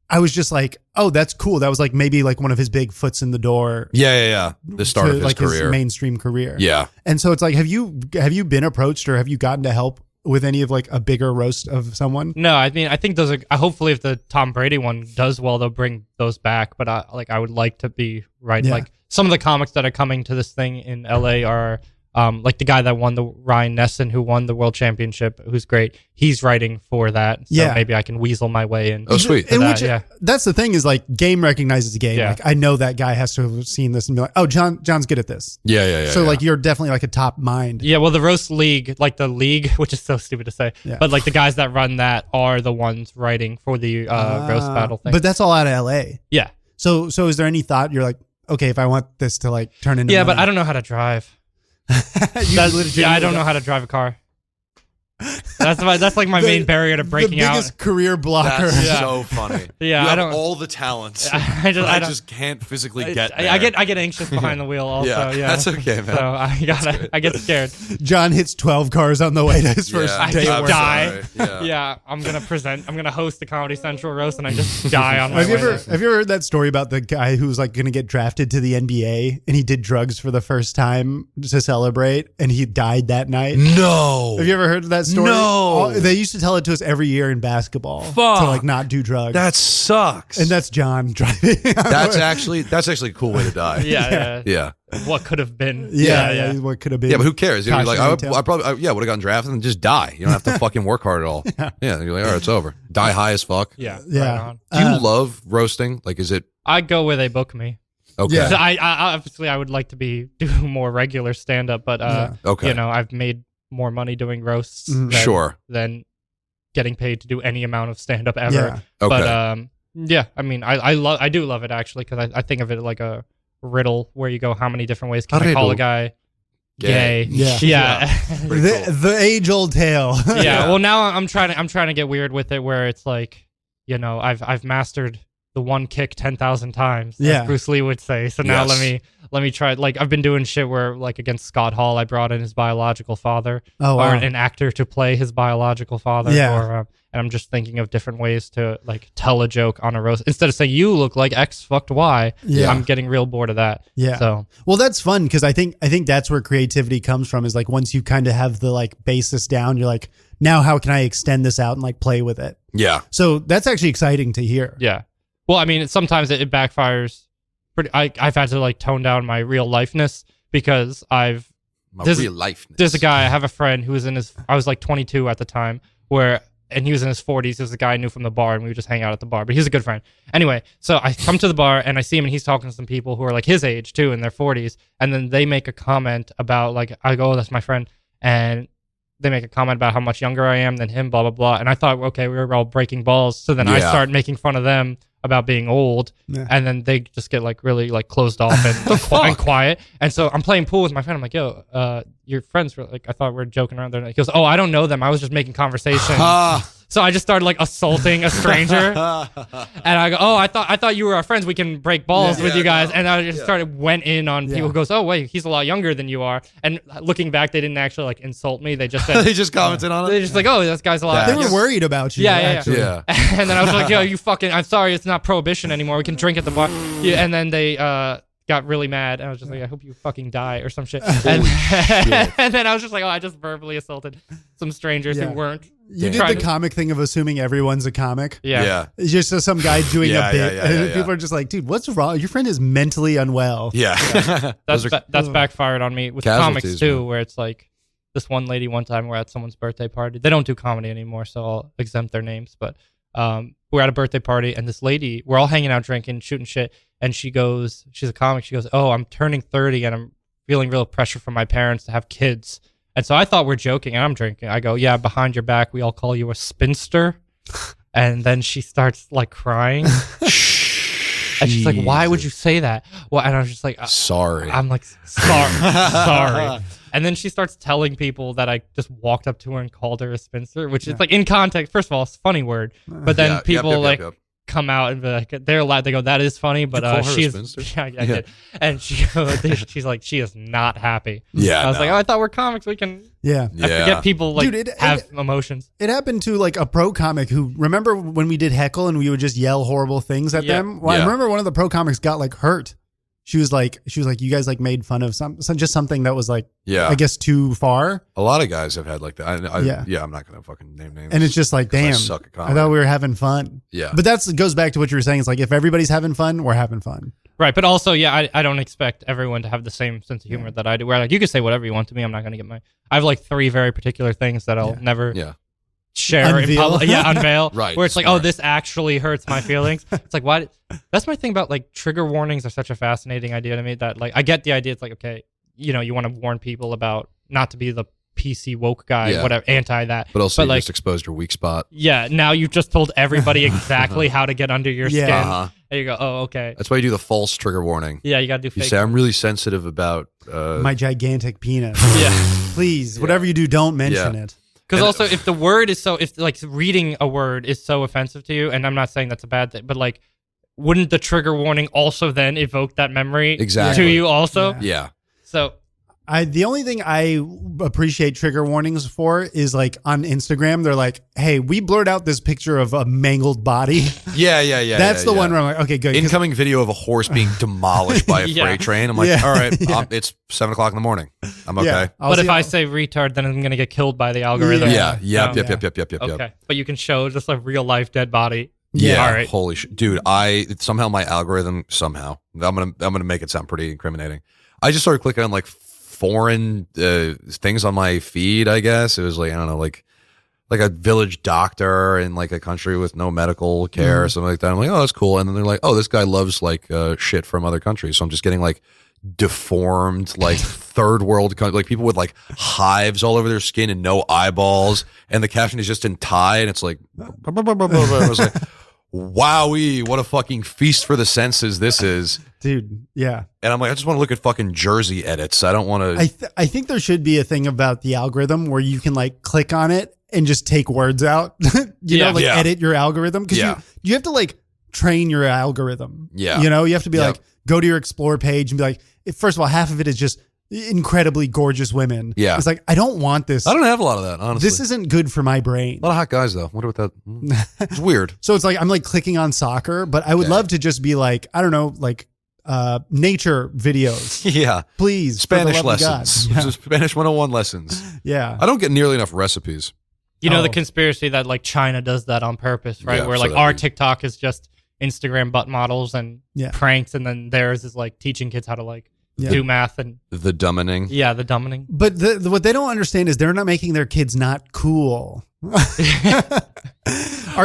S1: I was just like, oh, that's cool. That was like maybe like one of his big foots in the door.
S2: Yeah. The start of his
S1: like
S2: career.
S1: His mainstream career.
S2: Yeah.
S1: And so it's like, have you been approached or have you gotten to help with any of like a bigger roast of someone?
S3: No, I mean, I think those are, hopefully if the Tom Brady one does well, they'll bring those back. But I would like to be right.
S1: Yeah.
S3: Like some of the comics that are coming to this thing in LA are like the guy that won Ryan Nesson, who won the world championship, who's great. He's writing for that. So maybe I can weasel my way in.
S2: Oh, sweet.
S1: That's the thing is like game recognizes game.
S3: Yeah.
S1: Like I know that guy has to have seen this and be like, oh, John's good at this.
S2: Yeah.
S1: So like you're definitely like a top mind.
S3: Yeah, well, the roast league, like the league, which is so stupid to say, but like the guys that run that are the ones writing for the roast battle thing.
S1: But that's all out of LA.
S3: Yeah.
S1: So is there any thought you're like, okay, if I want this to like turn into money.
S3: But I don't know how to drive. I don't know how to drive a car. That's like my main barrier to breaking out.
S1: The biggest career blocker.
S2: That's so funny.
S3: Yeah,
S2: you
S3: I
S2: have
S3: don't.
S2: all the talents.
S3: I
S2: just can't physically get there.
S3: I get anxious behind the wheel. Also, yeah,
S2: that's okay, man.
S3: So I get scared.
S1: John hits 12 cars on the way to his first day.
S3: I
S1: of work.
S3: die.
S2: Yeah.
S3: I'm gonna host the Comedy Central roast, and I just die on my way.
S1: Have you ever heard that story about the guy who was like gonna get drafted to the NBA and he did drugs for the first time to celebrate and he died that night?
S2: No.
S1: Have you ever heard of that story?
S2: No.
S1: They used to tell it to us every year in basketball to like not do drugs.
S2: That sucks.
S1: And that's John driving.
S2: That's actually a cool way to die.
S3: Yeah. What could have been?
S1: Yeah. What could have been?
S2: Yeah, but who cares? You're like, I probably would have gotten drafted and just die. You don't have to fucking work hard at all. Yeah. You're like, all right, it's over. Die high as fuck.
S3: Yeah.
S1: Yeah.
S3: Right
S2: Do you love roasting? Like, is it?
S3: I go where they book me.
S2: Okay.
S1: Yeah.
S3: I obviously I would like to do more regular stand up, but
S2: okay.
S3: I've made more money doing roasts than getting paid to do any amount of stand up ever.
S1: Yeah.
S2: Okay.
S3: But I mean I do love it actually because I think of it like a riddle where you go, how many different ways can I call a guy gay?
S1: Yeah. The age old tale.
S3: Yeah. Well, now I'm trying to get weird with it where it's like, I've mastered the one kick 10,000 times,
S1: Yeah.
S3: as Bruce Lee would say. So now
S2: Yes.
S3: let me try. Like I've been doing shit where like against Scott Hall, I brought in his biological father,
S1: Oh,
S3: or
S1: wow.
S3: an actor to play his biological father.
S1: Yeah.
S3: Or, and I'm just thinking of different ways to like tell a joke on a roast instead of saying you look like X fucked Y.
S1: Yeah.
S3: I'm getting real bored of that.
S1: Yeah.
S3: So
S1: Well, that's fun because I think that's where creativity comes from. Is like once you kind of have the like basis down, you're like, now how can I extend this out and like play with it?
S2: Yeah.
S1: So that's actually exciting to hear.
S3: yeah. Well, I mean, sometimes it backfires. I've had to like tone down my real lifeness because
S2: My
S3: There's-
S2: real life.
S3: there's a guy, I have a friend who was I was like 22 at the time, and he was in his 40s. He was a guy I knew from the bar, and we would just hang out at the bar. But he's a good friend. Anyway, so I come to the bar, and I see him, and he's talking to some people who are like his age, too, in their 40s. And then they make a comment about, like, I go, oh, that's my friend. And they make a comment about how much younger I am than him, blah, blah, blah. And I thought, okay, we were all breaking balls. So then I
S2: Yeah.
S3: start making fun of them about being old.
S1: Yeah.
S3: And then they just get, like, really, like, closed off and quiet. And so I'm playing pool with my friend. I'm like, yo, your friends were, like, I thought we were joking around there. He goes, oh, I don't know them. I was just making conversation. So I just started like assaulting a stranger, and I go, "Oh, I thought you were our friends. We can break balls with you guys."
S2: No.
S3: And I just went in on people who goes, "Oh, wait, he's a lot younger than you are." And looking back, they didn't actually like insult me. They just said,
S2: They just commented on it.
S3: they just like, "Oh, this guy's a lot."
S1: They
S3: younger."
S1: were worried about you.
S3: Yeah, yeah,
S1: actually.
S2: Yeah.
S3: And then I was like, "Yo, you fucking! I'm sorry, it's not prohibition anymore. We can drink at the bar." Yeah, and then they got really mad, and I was just like, "I hope you fucking die or some shit." And, and then I was just like, "Oh, I just verbally assaulted some strangers
S1: Yeah.
S3: who weren't."
S1: You did
S3: trying
S1: the
S3: to-
S1: comic thing of assuming everyone's a comic.
S3: Yeah.
S2: Yeah.
S1: It's just some guy doing
S2: Yeah,
S1: a bit,
S2: yeah, yeah,
S1: and
S2: yeah, yeah.
S1: people are just like, "Dude, what's wrong? Your friend is mentally unwell."
S2: Yeah.
S3: That's
S2: Those are-
S3: that's backfired on me with
S2: Casualties,
S3: comics too,
S2: man.
S3: where it's like this one lady one time we're at someone's birthday party. They don't do comedy anymore, so I'll exempt their names. But we're at a birthday party, and this lady, we're all hanging out, drinking, shooting shit, and she goes, she's a comic. She goes, "Oh, I'm turning 30, and I'm feeling real pressure from my parents to have kids." And so I thought we're joking, and I'm drinking. I go, "Yeah, behind your back, we all call you a spinster." And then she starts like crying. And she's like, "Why would you say that?" Well, and I was just like,
S2: Sorry.
S3: I'm like, sorry. And then she starts telling people that I just walked up to her and called her a spinster, which is like in context. First of all, it's a funny word, but then
S2: Yeah,
S3: people
S2: yep.
S3: come out and be like, they're allowed. They go, "That is funny," but
S2: call her a
S3: she's
S2: spinster?
S3: yeah, I did. And she's like, she is not happy.
S2: Yeah.
S3: I was
S2: no.
S3: like, "Oh, I thought we're comics. We can."
S1: Yeah.
S3: I
S2: Yeah.
S3: forget people like
S1: Dude,
S3: have emotions.
S1: It happened to like a pro comic who, remember when we did heckle and we would just yell horrible things at
S3: Yeah.
S1: them? Well, I
S2: Yeah.
S1: remember one of the pro comics got like hurt. She was like, you guys like made fun of just something that was like,
S2: Yeah.
S1: I guess too far.
S2: A lot of guys have had like that.
S1: Yeah.
S2: Yeah. I'm not going to fucking name names.
S1: And it's just like,
S2: 'Cause I
S1: damn,
S2: suck at
S1: I
S2: comedy.
S1: thought we were having fun.
S2: Yeah.
S1: But that goes back to what you were saying. It's like, if everybody's having fun, we're having fun.
S3: Right, but also, yeah, I don't expect everyone to have the same sense of humor that I do. Where like you can say whatever you want to me, I'm not going to get my. I have like 3 very particular things that I'll never
S2: Yeah.
S3: share in
S1: Unveil.
S3: public. Yeah, unveil.
S2: Right,
S3: Where it's like,
S2: smart.
S3: oh, this actually hurts my feelings. It's like, why? That's my thing about like trigger warnings are such a fascinating idea to me. That like I get the idea. It's like, okay, you know, you want to warn people about not to be the PC woke guy,
S2: Yeah.
S3: whatever, anti that.
S2: But also, you
S3: like,
S2: just exposed your weak spot.
S3: yeah, now you've just told everybody exactly how to get under your
S1: Yeah.
S3: skin.
S2: Uh-huh.
S3: And you go, oh, okay.
S2: That's why you do the false trigger warning.
S3: Yeah, you got to do
S2: You
S3: fake.
S2: say, I'm really sensitive about.
S1: My gigantic penis.
S3: Yeah.
S1: Please, whatever you do, don't mention
S2: Yeah.
S1: it.
S3: Because
S2: And-
S3: also, if the word is so, if like reading a word is so offensive to you, and I'm not saying that's a bad thing, but like, wouldn't the trigger warning also then evoke that memory
S2: Exactly.
S3: to you also?
S1: Yeah.
S2: Yeah.
S3: So,
S1: The only thing I appreciate trigger warnings for is like on Instagram, they're like, "Hey, we blurred out this picture of a mangled body."
S2: Yeah.
S1: That's the one where I'm like, "Okay, good." 'Cause-
S2: Incoming video of a horse being demolished by a
S3: Yeah.
S2: freight train. I'm like,
S1: Yeah.
S2: all right,
S1: Yeah.
S2: it's 7:00 in the morning. I'm okay.
S1: Yeah, I'll
S3: but
S1: see
S3: if
S1: how-
S3: I say retard, then I'm gonna get killed by the algorithm.
S2: Yeah. Yep.
S3: No.
S2: Yep.
S3: Okay, but you can show just a real life dead body.
S2: Yeah.
S3: All right.
S2: Holy shit, dude! Somehow my algorithm I'm gonna make it sound pretty incriminating. I just started clicking on like foreign things on my feed. I guess it was like, I don't know, like a village doctor in like a country with no medical care or something like that. I'm like, oh, that's cool. And then they're like, oh, this guy loves like shit from other countries. So I'm just getting like deformed, like third world, like people with like hives all over their skin and no eyeballs. And the caption is just in Thai, and it's like, I was like, wowee, what a fucking feast for the senses this is.
S1: dude, yeah.
S2: And I'm like, I just want to look at fucking Jersey edits. I don't want to.
S1: I think there should be a thing about the algorithm where you can like click on it and just take words out. you
S3: Yeah.
S1: know, like
S2: Yeah.
S1: edit your algorithm because
S2: Yeah.
S1: you have to like train your algorithm.
S2: Yeah.
S1: You know, you have to be
S2: Yep.
S1: like, go to your explore page and be like, first of all, half of it is just incredibly gorgeous women.
S2: Yeah.
S1: It's like, I don't want this.
S2: I don't have a lot of that, honestly.
S1: This isn't good for my brain.
S2: A lot of hot guys, though. Wonder what that... It's weird.
S1: So it's like, I'm like clicking on soccer, but I would love to just be like, I don't know, like nature videos.
S2: Yeah.
S1: Please. for the
S2: Spanish
S1: love of God.
S2: lessons.
S1: Yeah.
S2: Just Spanish 101 lessons.
S1: Yeah.
S2: I don't get nearly enough recipes.
S3: You know
S1: Oh.
S3: the conspiracy that like China does that on purpose, right?
S2: Yeah,
S3: Where
S2: so
S3: like
S2: that
S3: our
S2: we-
S3: TikTok is just Instagram butt models and
S1: Yeah.
S3: pranks, and then theirs is like teaching kids how to like
S1: Yeah.
S3: do math and
S2: The dumbening.
S3: yeah, the dumbening.
S1: But what they don't understand is they're not making their kids not cool. Our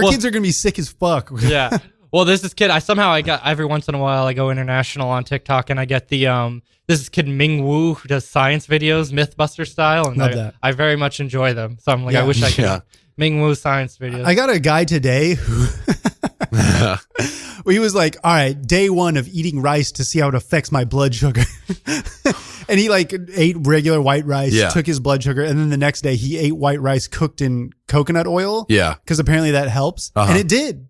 S1: kids are going to be sick as fuck.
S3: Yeah. Well, there's this kid. I got every once in a while I go international on TikTok and I get the this kid Ming Wu who does science videos, MythBuster style, and
S1: Love that.
S3: I very much enjoy them. So I'm like,
S1: Yeah.
S3: I wish I could.
S2: Yeah.
S3: Ming Wu science videos.
S1: I got a guy today who he was like, all right, day 1 of eating rice to see how it affects my blood sugar. And he like ate regular white rice,
S2: Yeah.
S1: took his blood sugar, and then the next day he ate white rice cooked in coconut oil.
S2: Yeah.
S1: Because apparently that helps.
S2: Uh-huh.
S1: And it did.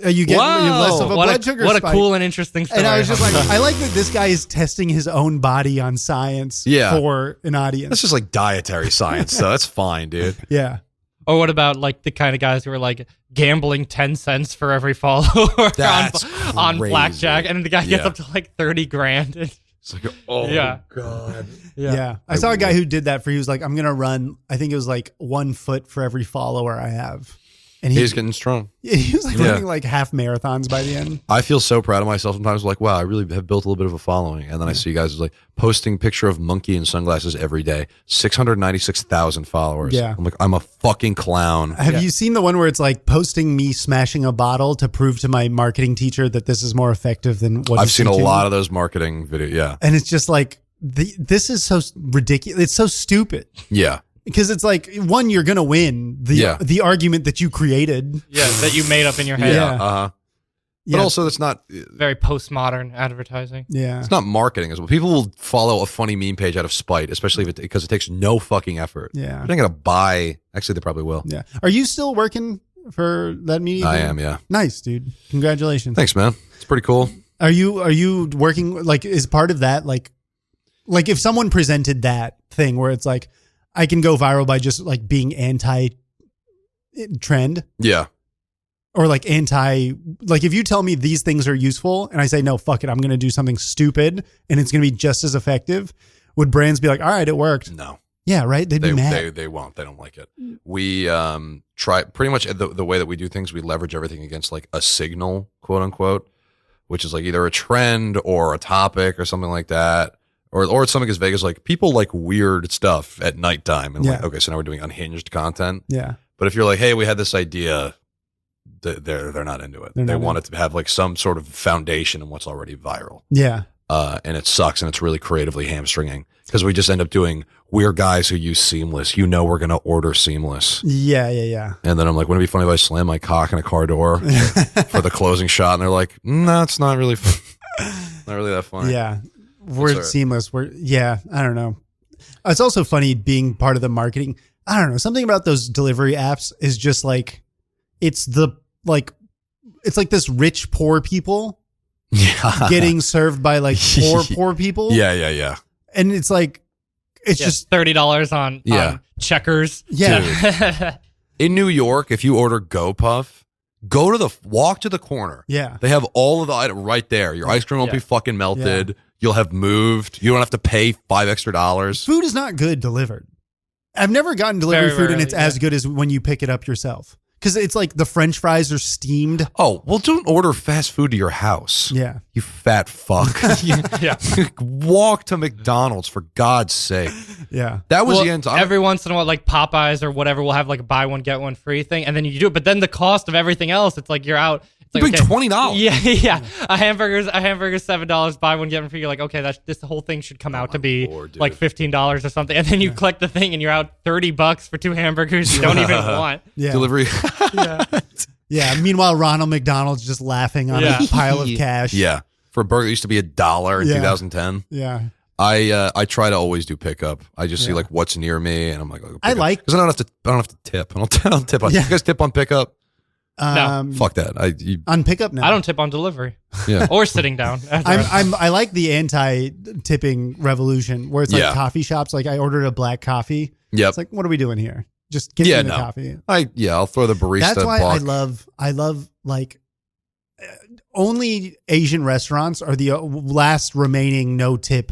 S1: You get less of a
S3: what
S1: blood
S3: a,
S1: sugar
S3: what
S1: spike.
S3: a cool and interesting story.
S1: And I was just like, I like that this guy is testing his own body on science
S2: Yeah.
S1: for an audience.
S2: That's just like dietary science, so that's fine, dude.
S1: Yeah.
S3: Or what about like the kind of guys who are like gambling 10 cents for every follower
S2: That's
S3: on
S2: crazy.
S3: blackjack, and then the guy gets
S2: Yeah.
S3: up to like 30 grand.
S2: It's like, oh,
S3: Yeah.
S2: God.
S1: Yeah. I saw a guy who did that he was like, I'm going to run, I think it was like 1 foot for every follower I have. And
S2: He's getting strong.
S1: he was like
S2: Yeah.
S1: running like half marathons by the end.
S2: I feel so proud of myself sometimes. Like, wow, I really have built a little bit of a following. And then I see you guys like posting picture of monkey in sunglasses every day. 696,000 followers.
S1: Yeah.
S2: I'm like, I'm a fucking clown.
S1: Have you seen the one where it's like posting me smashing a bottle to prove to my marketing teacher that this is more effective than what
S2: I've
S1: he's
S2: seen a
S1: teaching?
S2: lot of those marketing videos. Yeah.
S1: And it's just like, this is so ridiculous. It's so stupid.
S2: Yeah.
S1: Because it's like, one, you're going to win
S2: Yeah.
S1: the argument that you created.
S3: Yeah, that you made up in your head.
S2: Yeah.
S1: Yeah.
S2: Uh-huh. But
S1: Yeah.
S2: also, it's not
S3: Very postmodern advertising.
S1: Yeah.
S2: it's not marketing as well. People will follow a funny meme page out of spite, especially because it takes no fucking effort.
S1: Yeah.
S2: They're not gonna buy. Actually, they probably will.
S1: Yeah. Are you still working for that media?
S2: I
S1: thing?
S2: am. Yeah.
S1: Nice, dude. Congratulations.
S2: Thanks, man. It's pretty cool.
S1: Are you working like is part of that like if someone presented that thing where it's like I can go viral by just like being anti trend
S2: Yeah.
S1: or like if you tell me these things are useful and I say no, fuck it, I'm going to do something stupid and it's going to be just as effective, would brands be like, all right, it worked?
S2: No.
S1: Yeah, right? They'd be mad.
S2: They won't. They don't like it. We try pretty much the way that we do things. We leverage everything against like a signal, quote unquote, which is like either a trend or a topic or something like that. Or it's something as vague as like people like weird stuff at nighttime. And like,
S1: Yeah.
S2: okay, so now we're doing unhinged content.
S1: Yeah.
S2: But if you're like, hey, we had this idea, they're not into it.
S1: They're
S2: They
S1: not
S2: want it to have like some sort of foundation in what's already viral.
S1: Yeah.
S2: And it sucks, and it's really creatively hamstringing because we just end up doing we're guys who use Seamless. You know, we're gonna order Seamless,
S1: Yeah.
S2: and then I'm like, wouldn't it be funny if I slam my cock in a car door for the closing shot? And they're like, no, it's not really, not really that funny.
S1: Yeah. We're
S2: all right.
S1: Seamless. I don't know. It's also funny being part of the marketing. I don't know. Something about those delivery apps is just like, it's like this rich, poor people
S2: Yeah,
S1: getting served by like poor people.
S2: yeah.
S1: And it's like, it's just,
S3: $30 on Checkers.
S1: yeah.
S2: In New York, if you order GoPuff, walk to the corner.
S1: Yeah.
S2: They have all of the item right there. Your ice cream won't be fucking melted.
S1: Yeah.
S2: You'll have moved. You don't have to pay $5 extra.
S1: Food is not good delivered. I've never gotten delivery
S3: Very
S1: food and
S3: rarely,
S1: it's as good as when you pick it up yourself. Because it's like the French fries are steamed.
S2: Oh, well, don't order fast food to your house.
S1: Yeah.
S2: You fat fuck.
S3: Yeah.
S2: Walk to McDonald's, for God's sake.
S1: Yeah.
S2: That was
S3: Well,
S2: the end.
S3: every once in a while, like Popeyes or whatever will have like a buy one, get one free thing. And then you do it. But then the cost of everything else, it's like you're out. It's
S2: you
S3: like,
S2: pay $20.
S3: Yeah. A hamburger's $7, buy one, get one free. You're like, okay, this whole thing should come out to be
S2: Lord, dude.
S3: like $15 or something. And then you click the thing and you're out $30 for 2 hamburgers you don't even want.
S1: Yeah.
S2: Delivery.
S3: Yeah.
S1: Yeah. Meanwhile, Ronald McDonald's just laughing on
S3: Yeah.
S1: a pile of cash.
S2: Yeah. For a burger, it used to be $1 in
S1: Yeah.
S2: 2010.
S1: Yeah.
S2: I try to always do pickup. I just see
S1: Yeah.
S2: like what's near me, and I'm like,
S1: I like-
S2: because I don't have to tip. I don't tip on.
S1: Yeah.
S2: You guys tip on pickup? Fuck that.
S1: On pickup now.
S3: I don't tip on delivery.
S2: Yeah.
S3: Or sitting down.
S1: I like the anti-tipping revolution where it's like coffee shops. Like I ordered a black coffee.
S2: Yep.
S1: It's like, what are we doing here? Just give me the coffee.
S2: I'll throw the barista.
S1: That's why
S2: buck.
S1: I love like only Asian restaurants are the last remaining no tip.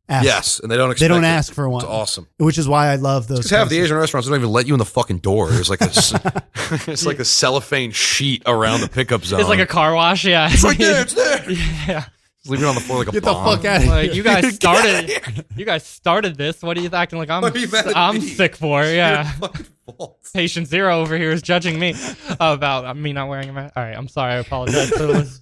S2: Yes, and they don't
S1: ask for one.
S2: It's awesome.
S1: Which is why I love those.
S2: Because half the Asian restaurants don't even let you in the fucking door. It's like it's like a cellophane sheet around the pickup zone.
S3: It's like a car wash. Yeah,
S2: it's right there. It's there.
S3: Yeah.
S2: Just leave it on the floor like a
S1: Get
S2: bomb.
S1: the fuck out of here.
S3: Like, you guys started this. What are you acting like I'm sick for? Yeah. Patient zero over here is judging me about me not wearing a mask. All right, I'm sorry. I apologize for this.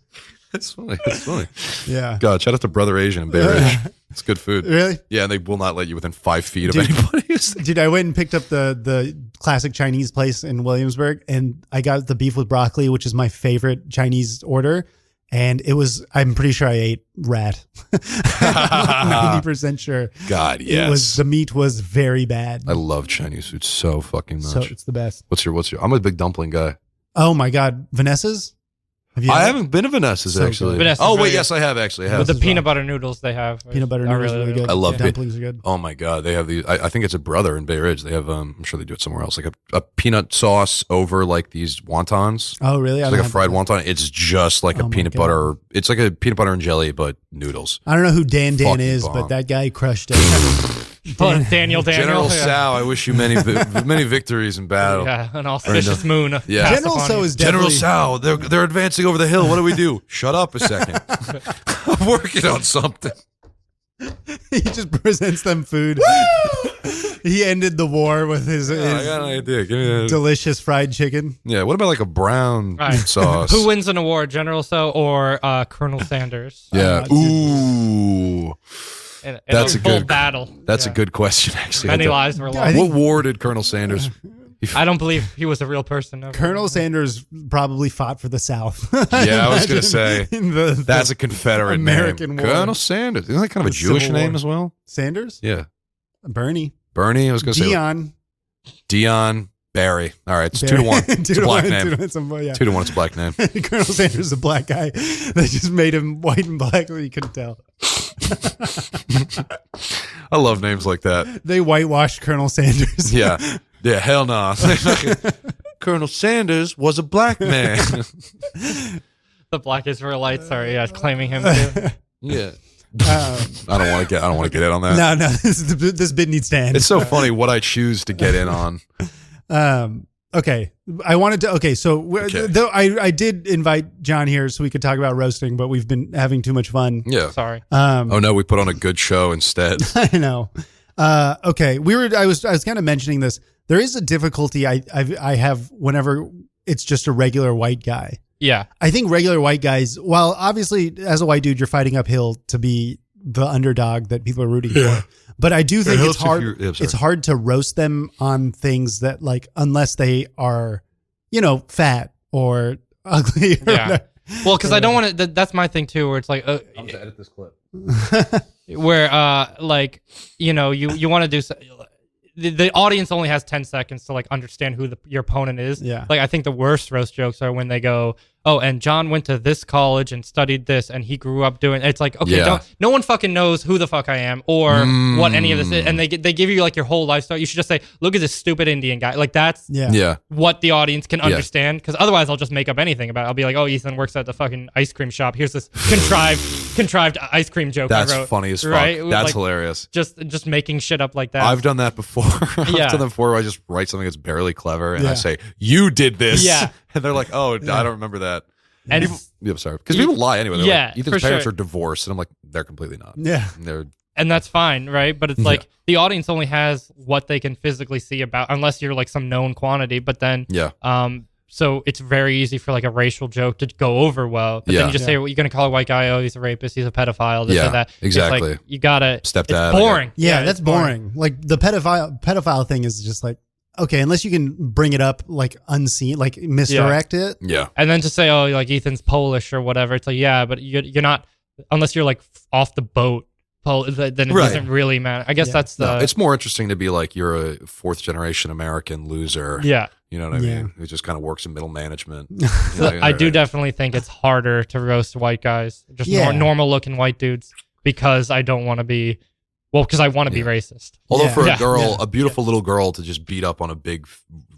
S2: It's funny. It's funny.
S1: Yeah.
S2: God, shout out to Brother Asian in Bay Ridge. It's good food.
S1: Really?
S2: Yeah, and they will not let you within 5 feet of anybody.
S1: Dude, I went and picked up the classic Chinese place in Williamsburg, and I got the beef with broccoli, which is my favorite Chinese order. And it was, I'm pretty sure I ate rat. 90% sure.
S2: God, yes.
S1: The meat was very bad.
S2: I love Chinese food so fucking much.
S1: So it's the best.
S2: What's your, I'm a big dumpling guy.
S1: Oh my God. Vanessa's?
S2: I haven't been to Vanessa's actually.
S3: Vanessa's
S2: oh wait, yes, I have actually.
S3: With the peanut butter noodles they have.
S1: Peanut butter noodles are really good.
S2: I love
S1: dumplings are good.
S2: Oh my God, they have these. I think it's a Brother in Bay Ridge. They have. I'm sure they do it somewhere else. Like a peanut sauce over like these wontons.
S1: Oh really?
S2: It's like a fried wonton. It's just like a peanut butter. It's like a peanut butter and jelly, but noodles.
S1: I don't know who Dan
S2: Fucking
S1: is,
S2: bomb.
S1: but that guy crushed it.
S3: Daniel.
S2: General Tsao, I wish you many victories in battle.
S3: Yeah, an auspicious moon.
S2: Yeah.
S1: General Tsao is
S2: General
S1: definitely...
S2: Tsao, they're advancing over the hill. What do we do? Shut up a second. I'm working on something.
S1: He just presents them food. He ended the war with his
S2: I got an idea. Give me that.
S1: delicious fried chicken.
S2: Yeah, what about like a brown sauce?
S3: Who wins an award, General Tsao or Colonel Sanders?
S2: Yeah. Ooh. That's a good
S3: battle.
S2: That's a good question, actually.
S3: Many lives were lost.
S2: What war did Colonel Sanders?
S3: I don't believe he was a real person. No.
S1: Colonel Sanders probably fought for the South.
S2: Yeah, I was going to say that's a Confederate
S1: American
S2: name.
S1: war.
S2: Colonel Sanders. Isn't that kind of a Jewish name as well?
S1: Sanders?
S2: Yeah.
S1: Bernie.
S2: I was going to say Dion Barry. All right, it's 2-1. It's a black name. 2-1. It's a black name.
S1: Colonel Sanders is a black guy. They just made him white and black so you couldn't tell.
S2: I love names like that.
S1: They whitewashed Colonel Sanders.
S2: Yeah, hell no. Colonel Sanders was a black man.
S3: The black Israelites are claiming him too.
S2: Yeah. I don't want to get in on that.
S1: No, this bit needs to end.
S2: It's so funny what I choose to get in on.
S1: Okay. I wanted to. Okay, so though I did invite John here so we could talk about roasting, but we've been having too much fun.
S2: Yeah.
S3: Sorry.
S2: Oh no, we put on a good show instead.
S1: I know. Okay, I was kind of mentioning this. There is a difficulty I have whenever it's just a regular white guy.
S3: Yeah.
S1: I think regular white guys, while obviously as a white dude you're fighting uphill to be the underdog that people are rooting for. But I do think it's hard. It's hard to roast them on things that, like, unless they are, fat or ugly. Or
S3: whatever. Well, because I don't want to. That's my thing too. Where it's like,
S2: I'm gonna edit this clip.
S3: Where, you want to do. The audience only has 10 seconds to like understand who your opponent is.
S1: Yeah.
S3: Like I think the worst roast jokes are when they go, "Oh, and John went to this college and studied this, and he grew up doing." It's like, okay, no one fucking knows who the fuck I am or what any of this is, and they give you like your whole life story. You should just say, "Look at this stupid Indian guy." Like that's what the audience can understand. Because otherwise, I'll just make up anything about it. I'll be like, "Oh, Ethan works at the fucking ice cream shop. Here's this contrived ice cream joke I wrote."
S2: That's funny as fuck.
S3: Right?
S2: That's hilarious.
S3: Just making shit up like that.
S2: I've done that before. I've done that before where I just write something that's barely clever and I say, "You did this." Yeah. And they're like, "Oh, I don't remember that."
S3: And
S2: I'm sorry. Because people lie anyway. They're like, Ethan's parents are divorced. And I'm like, they're completely not.
S1: Yeah.
S3: And that's fine, right? But it's like the audience only has what they can physically see about, unless you're like some known quantity. But then, so it's very easy for like a racial joke to go over well. But then you just say, well, you're going to call a white guy, oh, he's a rapist, he's a pedophile, this or that.
S2: Exactly.
S3: It's like, you got to,
S2: stepdad.
S3: It's boring.
S1: Yeah, that's boring. Like the pedophile thing is just like, okay, unless you can bring it up like unseen, like misdirect it.
S2: Yeah.
S3: And then to say, oh, like Ethan's Polish or whatever, it's like, yeah, but you're not, unless you're like off the boat then it
S2: Right.
S3: doesn't really matter. I guess that's the.
S2: No, it's more interesting to be like you're a fourth generation American loser.
S3: Yeah.
S2: You know what I
S1: Yeah.
S2: mean? Who just kind of works in middle management.
S3: I do definitely think it's harder to roast white guys, just normal looking white dudes, because I don't want to be, because I want to be racist.
S2: Although
S1: Yeah.
S2: for
S3: Yeah.
S2: a girl, a beautiful little girl to just beat up on a big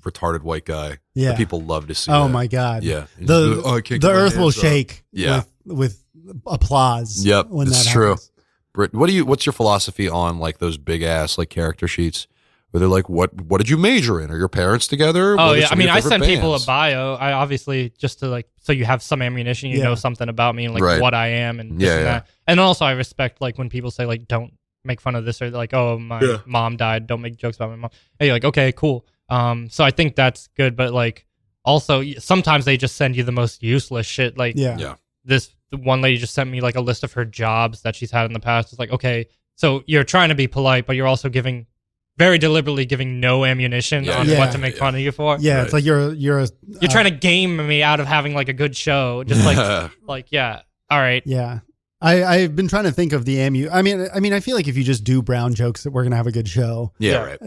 S2: retarded white guy,
S1: Yeah.
S2: the people love to see
S1: Oh
S2: that.
S1: my God.
S2: Yeah.
S1: The
S2: I can't
S1: the
S2: get my
S1: earth will
S2: hands up.
S1: shake.
S2: Yeah.
S1: With applause.
S2: Yep,
S1: When
S2: it's
S1: that
S2: true.
S1: happens.
S2: Britt, what's your philosophy on like those big ass like character sheets where they're like, what did you major in? Are your parents together?
S3: Oh
S2: What are
S3: yeah,
S2: some
S3: I
S2: of
S3: mean,
S2: your
S3: I
S2: favorite
S3: send people a
S2: bands?
S3: bio. I obviously just to like, so you have some ammunition, you
S1: Yeah.
S3: know something about me and like
S2: Right.
S3: what I am and this
S2: Yeah,
S3: and
S2: yeah.
S3: that. And also I respect like when people say like, don't make fun of this, or like, oh, my mom died, don't make jokes about my mom. And you're like, okay, cool. So I think that's good, but like also sometimes they just send you the most useless shit. Like
S1: Yeah.
S3: the one lady just sent me like a list of her jobs that she's had in the past. It's like, okay, so you're trying to be polite, but you're also very deliberately giving no ammunition on
S1: Yeah.
S3: what to make fun of you for.
S1: Yeah.
S2: Right.
S1: It's like you're
S3: You're trying to game me out of having like a good show. Just like yeah, all right.
S1: Yeah. I've been trying to think of the I mean, I feel like if you just do brown jokes that we're going to have a good show.
S2: Yeah, right.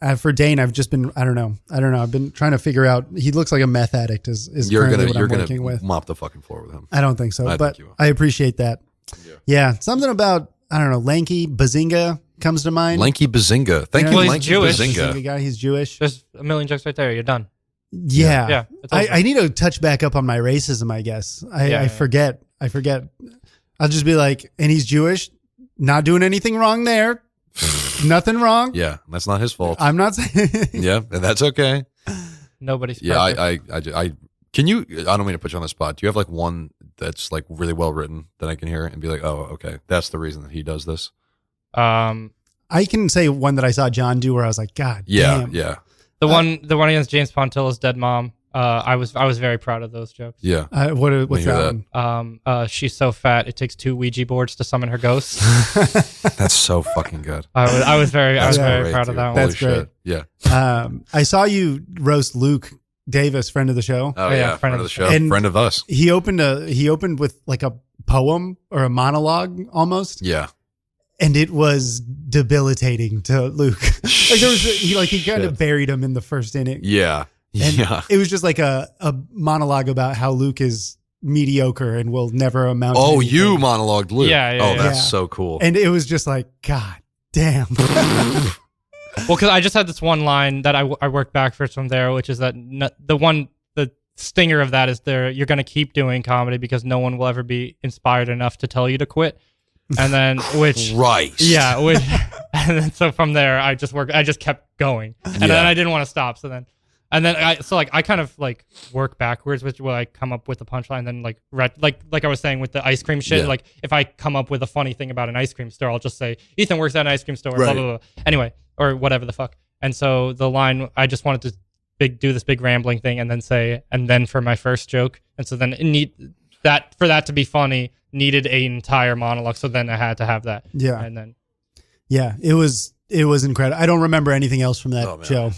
S1: And for Dane, I've just been, I don't know. I've been trying to figure out, he looks like a meth addict is currently what I'm working with.
S2: Mop the fucking floor with him.
S1: I don't think so,
S2: I
S1: but
S2: think you will.
S1: I appreciate that. Yeah. Something about, I don't know, Lanky Bazinga comes to mind.
S2: Lanky Bazinga. Thank
S1: You
S2: you,
S1: know,
S3: he's
S2: Lanky
S3: Jewish.
S2: Bazinga.
S1: Guy, he's Jewish.
S3: There's a million jokes right there. You're done.
S1: Yeah.
S3: Yeah. It's awesome.
S1: I need to touch back up on my racism, I guess. I forget. I'll just be like, and he's Jewish, not doing anything wrong there. Nothing wrong.
S2: Yeah, that's not his fault.
S1: I'm not saying.
S2: Yeah, and that's okay.
S3: Nobody's
S2: Yeah,
S3: perfect.
S2: I can you, I don't mean to put you on the spot. Do you have like one that's like really well written that I can hear and be like, oh, okay, that's the reason that he does this?
S1: I can say one that I saw John do where I was like, God
S2: Yeah,
S1: damn.
S2: yeah,
S3: The one against James Pontilla's dead mom. I was very proud of those jokes.
S2: yeah.
S1: What's
S2: hear
S1: that
S2: that.
S1: one?
S3: She's so fat it takes 2 Ouija boards to summon her ghost.
S2: That's so fucking good.
S3: I was very
S2: Great,
S3: proud of
S2: dude.
S3: that one.
S1: That's
S2: Holy
S1: great.
S2: shit. Yeah.
S1: I saw you roast Luke Davis, friend of the show.
S2: Oh,
S3: yeah,
S2: yeah. Friend of the show.
S1: And-
S2: Friend of us.
S1: He opened with like a poem or a monologue almost,
S2: Yeah.
S1: and it was debilitating to Luke. Like there was he kind of buried him in the first inning.
S2: Yeah.
S1: And
S2: Yeah.
S1: it was just like a monologue about how Luke is mediocre and will never amount to
S2: Oh,
S1: anything.
S2: you monologued Luke.
S3: Yeah, yeah,
S2: Oh,
S3: yeah.
S2: that's
S1: Yeah.
S2: so cool.
S1: And it was just like, God damn.
S3: Well, because I just had this one line that I worked backwards from there, which is that the stinger of that is you're going to keep doing comedy because no one will ever be inspired enough to tell you to quit. And then,
S2: Right.
S3: yeah, and then so from there, I just kept going. And then I didn't want to stop. I kind of like work backwards, which will I come up with a punchline, then like I was saying with the ice cream shit.
S2: Yeah.
S3: Like if I come up with a funny thing about an ice cream store, I'll just say Ethan works at an ice cream store, blah
S2: Right.
S3: blah blah. Anyway, or whatever the fuck. And so the line, I just wanted to do this big rambling thing, and then say, and then for my first joke, and so then for that to be funny needed an entire monologue. So then I had to have that.
S1: Yeah.
S3: And then
S1: Yeah, it was incredible. I don't remember anything else from that show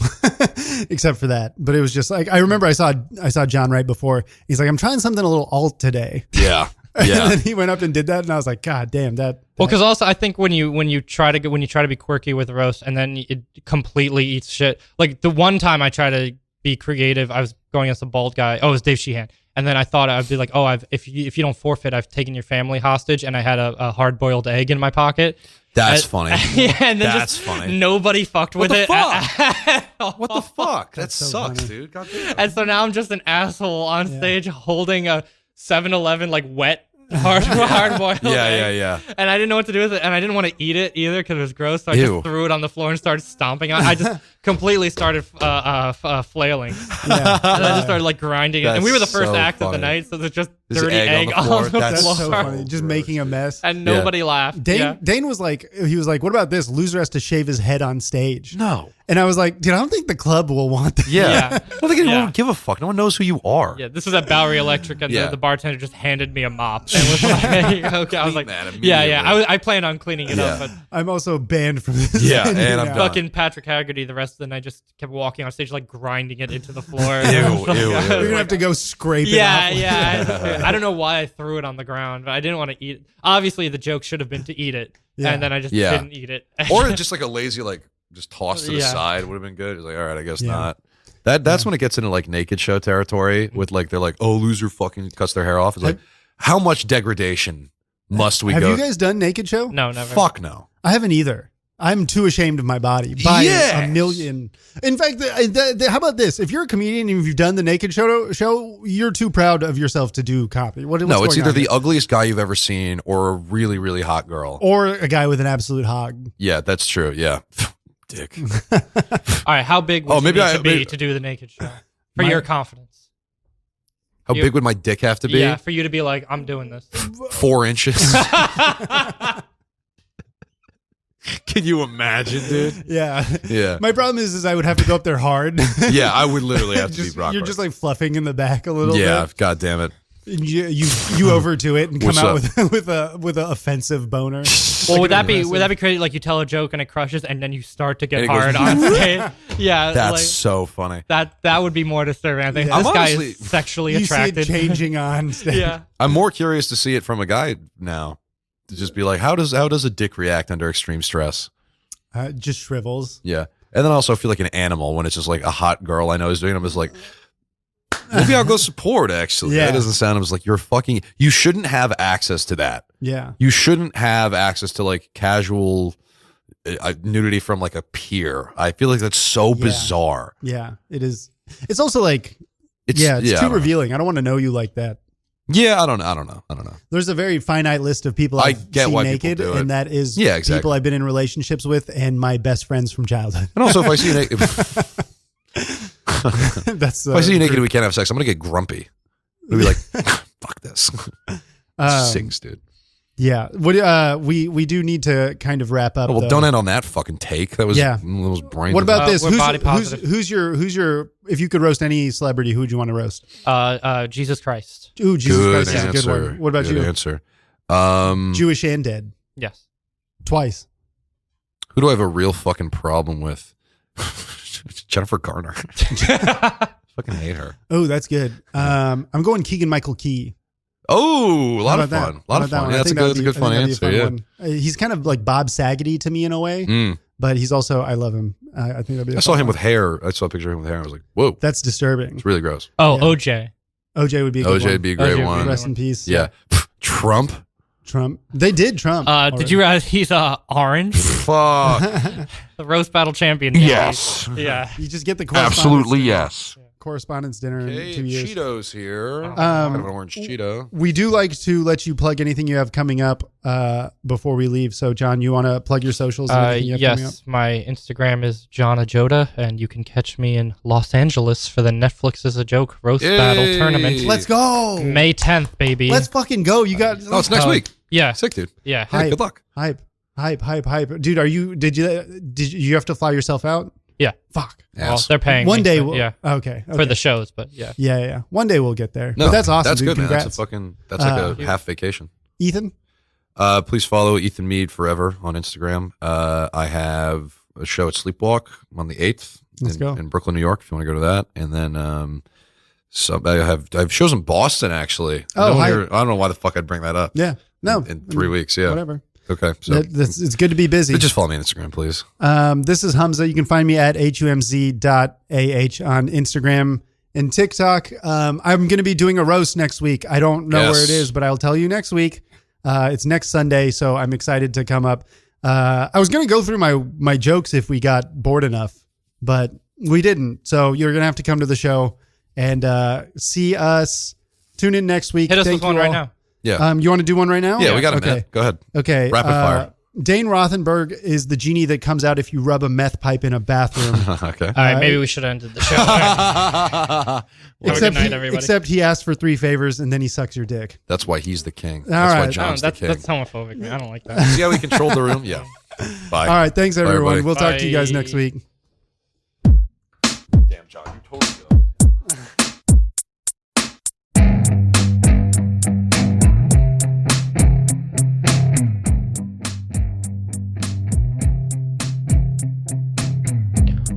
S1: except for that. But it was just like, I remember I saw John right before. He's like, I'm trying something a little alt today.
S2: Yeah.
S1: And
S2: Yeah.
S1: then he went up and did that, and I was like, God damn that.
S3: well, because also I think when you try to be quirky with a roast and then it completely eats shit. Like the one time I tried to be creative, I was going against a bald guy. Oh, it was Dave Sheehan. And then I thought I'd be like, oh, if you don't forfeit, I've taken your family hostage, and I had a hard-boiled egg in my pocket.
S2: That's funny.
S3: Yeah, and then
S2: That's
S3: just
S2: funny.
S3: Nobody fucked with
S2: the
S3: it.
S2: What the fuck? That
S1: so
S2: sucks,
S1: funny.
S2: dude. God damn.
S3: And so now I'm just an asshole on stage holding a 7-Eleven like wet hard-boiled egg.
S2: Yeah.
S3: And I didn't know what to do with it, and I didn't want to eat it either because it was gross. So I
S2: Ew.
S3: just threw it on the floor and started stomping on it. I just completely started flailing.
S1: Yeah.
S3: And I just started like grinding it. And we were the
S2: That's
S3: first
S2: so
S3: act of the
S2: funny.
S3: night, so there's just
S2: There's
S3: dirty
S2: egg on
S3: egg
S2: the
S3: on
S2: floor.
S3: the
S2: That's
S3: floor.
S1: That's so funny. Just
S2: gross.
S1: making a mess.
S3: And nobody laughed.
S1: Dane was like, what about this? Loser has to shave his head on stage.
S2: No.
S1: And I was like, dude, I don't think the club will want that.
S2: Yeah.
S3: Yeah.
S2: I don't think anyone
S3: Yeah.
S2: would give a fuck. No one knows who you are.
S3: Yeah, this was at Bowery Electric, and
S2: Yeah.
S3: the bartender just handed me a mop and was like, okay. I was like,
S2: Clean that
S3: yeah.
S2: immediately.
S3: I planned on cleaning it up, but
S1: I'm also banned from this.
S2: Yeah,
S1: venue
S2: and I'm
S1: now.
S2: done.
S3: fucking Patrick Haggerty the rest dressed, and I just kept walking on stage, like grinding it into the floor.
S2: Ew.
S1: You're gonna have to go scrape it
S3: Yeah,
S1: off.
S3: yeah. I don't know why I threw it on the ground, but I didn't want to eat it. Obviously, the joke should have been to eat it,
S1: Yeah.
S3: and then I just
S2: Yeah.
S3: didn't eat it.
S2: Or just like a lazy, like, just toss to the
S3: Yeah.
S2: side would have been good. It's like, all right, I guess
S1: Yeah.
S2: not. That's when it gets into like naked show territory with like, they're like, oh, loser fucking cuts their hair off. It's like, how much degradation must we
S1: Have
S2: go?
S1: you guys done naked show?
S3: No, never.
S2: Fuck no.
S1: I haven't either. I'm too ashamed of my body by
S2: Yes.
S1: a million. In fact, how about this? If you're a comedian and you've done the naked show, you're too proud of yourself to do comedy. What's
S2: No, it's
S1: going
S2: either
S1: on
S2: the
S1: here?
S2: ugliest guy you've ever seen or a really, really hot girl.
S1: Or a guy with an absolute hog.
S2: Yeah, that's true. Yeah. Dick.
S3: All right, how big would you
S2: maybe
S3: need to be to do the naked show for your confidence?
S2: How big would my dick have to be?
S3: Yeah, for you to be like, I'm doing this.
S2: 4 inches. Can you imagine, dude?
S1: Yeah.
S2: Yeah.
S1: My problem is I would have to go up there hard.
S2: Yeah, I would literally have to
S1: Just-
S2: be rock
S1: you're
S2: hard.
S1: just like fluffing in the back a little
S2: Yeah,
S1: bit.
S2: god damn it.
S1: And you overdo it and come
S2: What's
S1: out
S2: up?
S1: with an offensive boner.
S3: Well, would that be crazy? Like you tell a joke and it crushes, and then you start to get
S2: And it goes,
S3: hard on stage. Yeah,
S2: That's
S3: like,
S2: so funny.
S3: that would be more disturbing. I think
S1: Yeah.
S3: this
S2: I'm
S3: guy
S2: honestly-
S3: is sexually
S1: You see it
S3: attracted.
S1: changing on stage.
S3: Yeah.
S2: I'm more curious to see it from a guy now. To just be like, how does a dick react under extreme stress?
S1: Just shrivels.
S2: Yeah. And then I also feel like an animal when it's just like a hot girl I know is doing it. I'm just like, maybe I'll go support, actually.
S1: Yeah.
S2: That doesn't sound, I was like, you shouldn't have access to that.
S1: Yeah.
S2: You shouldn't have access to like casual nudity from like a peer. I feel like that's so
S1: Yeah.
S2: bizarre.
S1: Yeah. It is. It's also like, it's
S2: I
S1: too
S2: don't know.
S1: revealing. I don't want to know you like that.
S2: Yeah, I don't know.
S1: There's a very finite list of people
S2: I
S1: I've
S2: get
S1: seen
S2: why people
S1: naked,
S2: do it.
S1: and that is
S2: Yeah, exactly.
S1: people I've been in relationships with and my best friends from childhood.
S2: And also, if I see you naked,
S1: That's
S2: if I see you naked and we can't have sex, I'm gonna get grumpy. I'll be like, fuck this. Sings, dude.
S1: Yeah. What we do need to kind of wrap up.
S2: Oh, well,
S1: though.
S2: don't end on that fucking take. That was
S1: Yeah.
S2: those brains.
S1: What about this?
S3: We're body positive.
S1: Who's your? If you could roast any celebrity, who would you want to roast?
S3: Jesus Christ.
S1: Ooh, Jesus
S2: good
S1: Christ is a
S2: answer?
S1: good one. What about
S2: Good
S1: you?
S2: answer.
S1: Jewish and dead,
S3: Yes.
S1: twice.
S2: Who do I have a real fucking problem with? Jennifer Garner. Fucking hate her.
S1: Oh, that's good. I'm going Keegan Michael Key.
S2: Oh, a lot
S1: How
S2: of
S1: about
S2: fun.
S1: that?
S2: A lot
S1: How
S2: of
S1: about that
S2: fun.
S1: one?
S2: Yeah,
S1: I
S2: that's a
S1: think
S2: good,
S1: that'd be-
S2: fun
S1: I think that'd be a
S2: answer. Yeah.
S1: one. He's kind of like Bob Saggety to me in a way,
S2: Mm.
S1: but he's also I love him. I think that'd be.
S2: I saw him with hair. I saw a picture of him with hair. I was like, whoa,
S1: That's disturbing.
S2: it's really gross.
S3: Oh,
S1: Yeah.
S3: OJ.
S1: OJ would be a good
S2: OJ
S1: one.
S2: would be a great
S3: OJ would be
S2: one.
S3: great.
S1: Rest in peace.
S2: Yeah. Trump.
S1: Trump. They did Trump.
S3: Did you realize he's orange?
S2: Fuck.
S3: The roast battle champion.
S2: Yes.
S3: Yeah.
S1: You just get the correspondence
S2: Absolutely
S1: dinner.
S2: yes.
S1: Correspondence dinner in
S2: Okay,
S1: 2 years.
S2: Cheetos here. Kind of an orange Cheeto.
S1: We do like to let you plug anything you have coming up before we leave. So, John, you want to plug your socials? And anything you have coming up?
S3: Yes, my Instagram is John Ajodah, and you can catch me in Los Angeles for the Netflix is a Joke roast battle
S2: Yay.
S3: tournament.
S1: Let's go.
S3: May 10th, baby.
S1: Let's fucking go. You got
S2: Oh, it's next week.
S3: Yeah,
S2: Sick, dude.
S3: yeah.
S2: Hey,
S1: Hype.
S2: good luck.
S1: hype. Dude, did you have to fly yourself out?
S3: Yeah.
S1: Fuck.
S3: Well,
S2: Ass.
S3: they're paying
S1: One
S3: me,
S1: day
S3: but
S1: we'll,
S3: yeah,
S1: okay.
S3: for the shows, but yeah.
S1: Yeah. One day we'll get there.
S2: No,
S1: But that's awesome.
S2: That's
S1: dude.
S2: good, man.
S1: Congrats.
S2: That's like a half vacation.
S1: Ethan?
S2: Please follow Ethan Mead forever on Instagram. I have a show at Sleepwalk on the 8th
S1: Let's go.
S2: in Brooklyn, New York, if you want to go to that. And then so I have shows in Boston, actually.
S1: Oh,
S2: I don't know why the fuck I'd bring that up.
S1: Yeah. No.
S2: In 3 weeks, yeah.
S1: Whatever.
S2: Okay, so
S1: It's good to be busy.
S2: just follow me on Instagram, please.
S1: This is Hamza. You can find me at humz.ah on Instagram and TikTok. I'm going to be doing a roast next week. I don't know
S2: Yes.
S1: where it is, but I'll tell you next week. It's next Sunday, so I'm excited to come up. I was going to go through my jokes if we got bored enough, but we didn't. So you're going to have to come to the show and see us. Tune in next week.
S3: Hit us
S1: Thank
S3: with one
S1: you
S3: right
S1: all.
S3: now.
S2: Yeah.
S1: You want to do one right now?
S2: Yeah, we got a
S1: okay.
S2: minute. Go ahead.
S1: Okay.
S2: Rapid fire.
S1: Dane Rothenberg is the genie that comes out if you rub a meth pipe in a bathroom.
S2: Okay.
S3: All right, maybe we should have ended the show. Have a good night, everybody.
S1: Except he asks for 3 favors and then he sucks your dick.
S2: That's why he's the king.
S1: All
S2: That's why
S1: right.
S2: John's
S3: that's
S2: the king.
S3: homophobic, man. I don't like that.
S2: See how we controlled the room? Yeah. Bye.
S1: All right. Thanks, everyone.
S2: everybody.
S1: We'll talk to you guys
S3: Bye.
S1: next week.
S2: Damn, John, you totally go.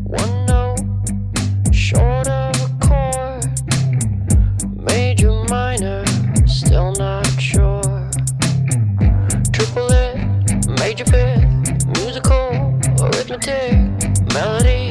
S4: One your fifth, musical, arithmetic, melody.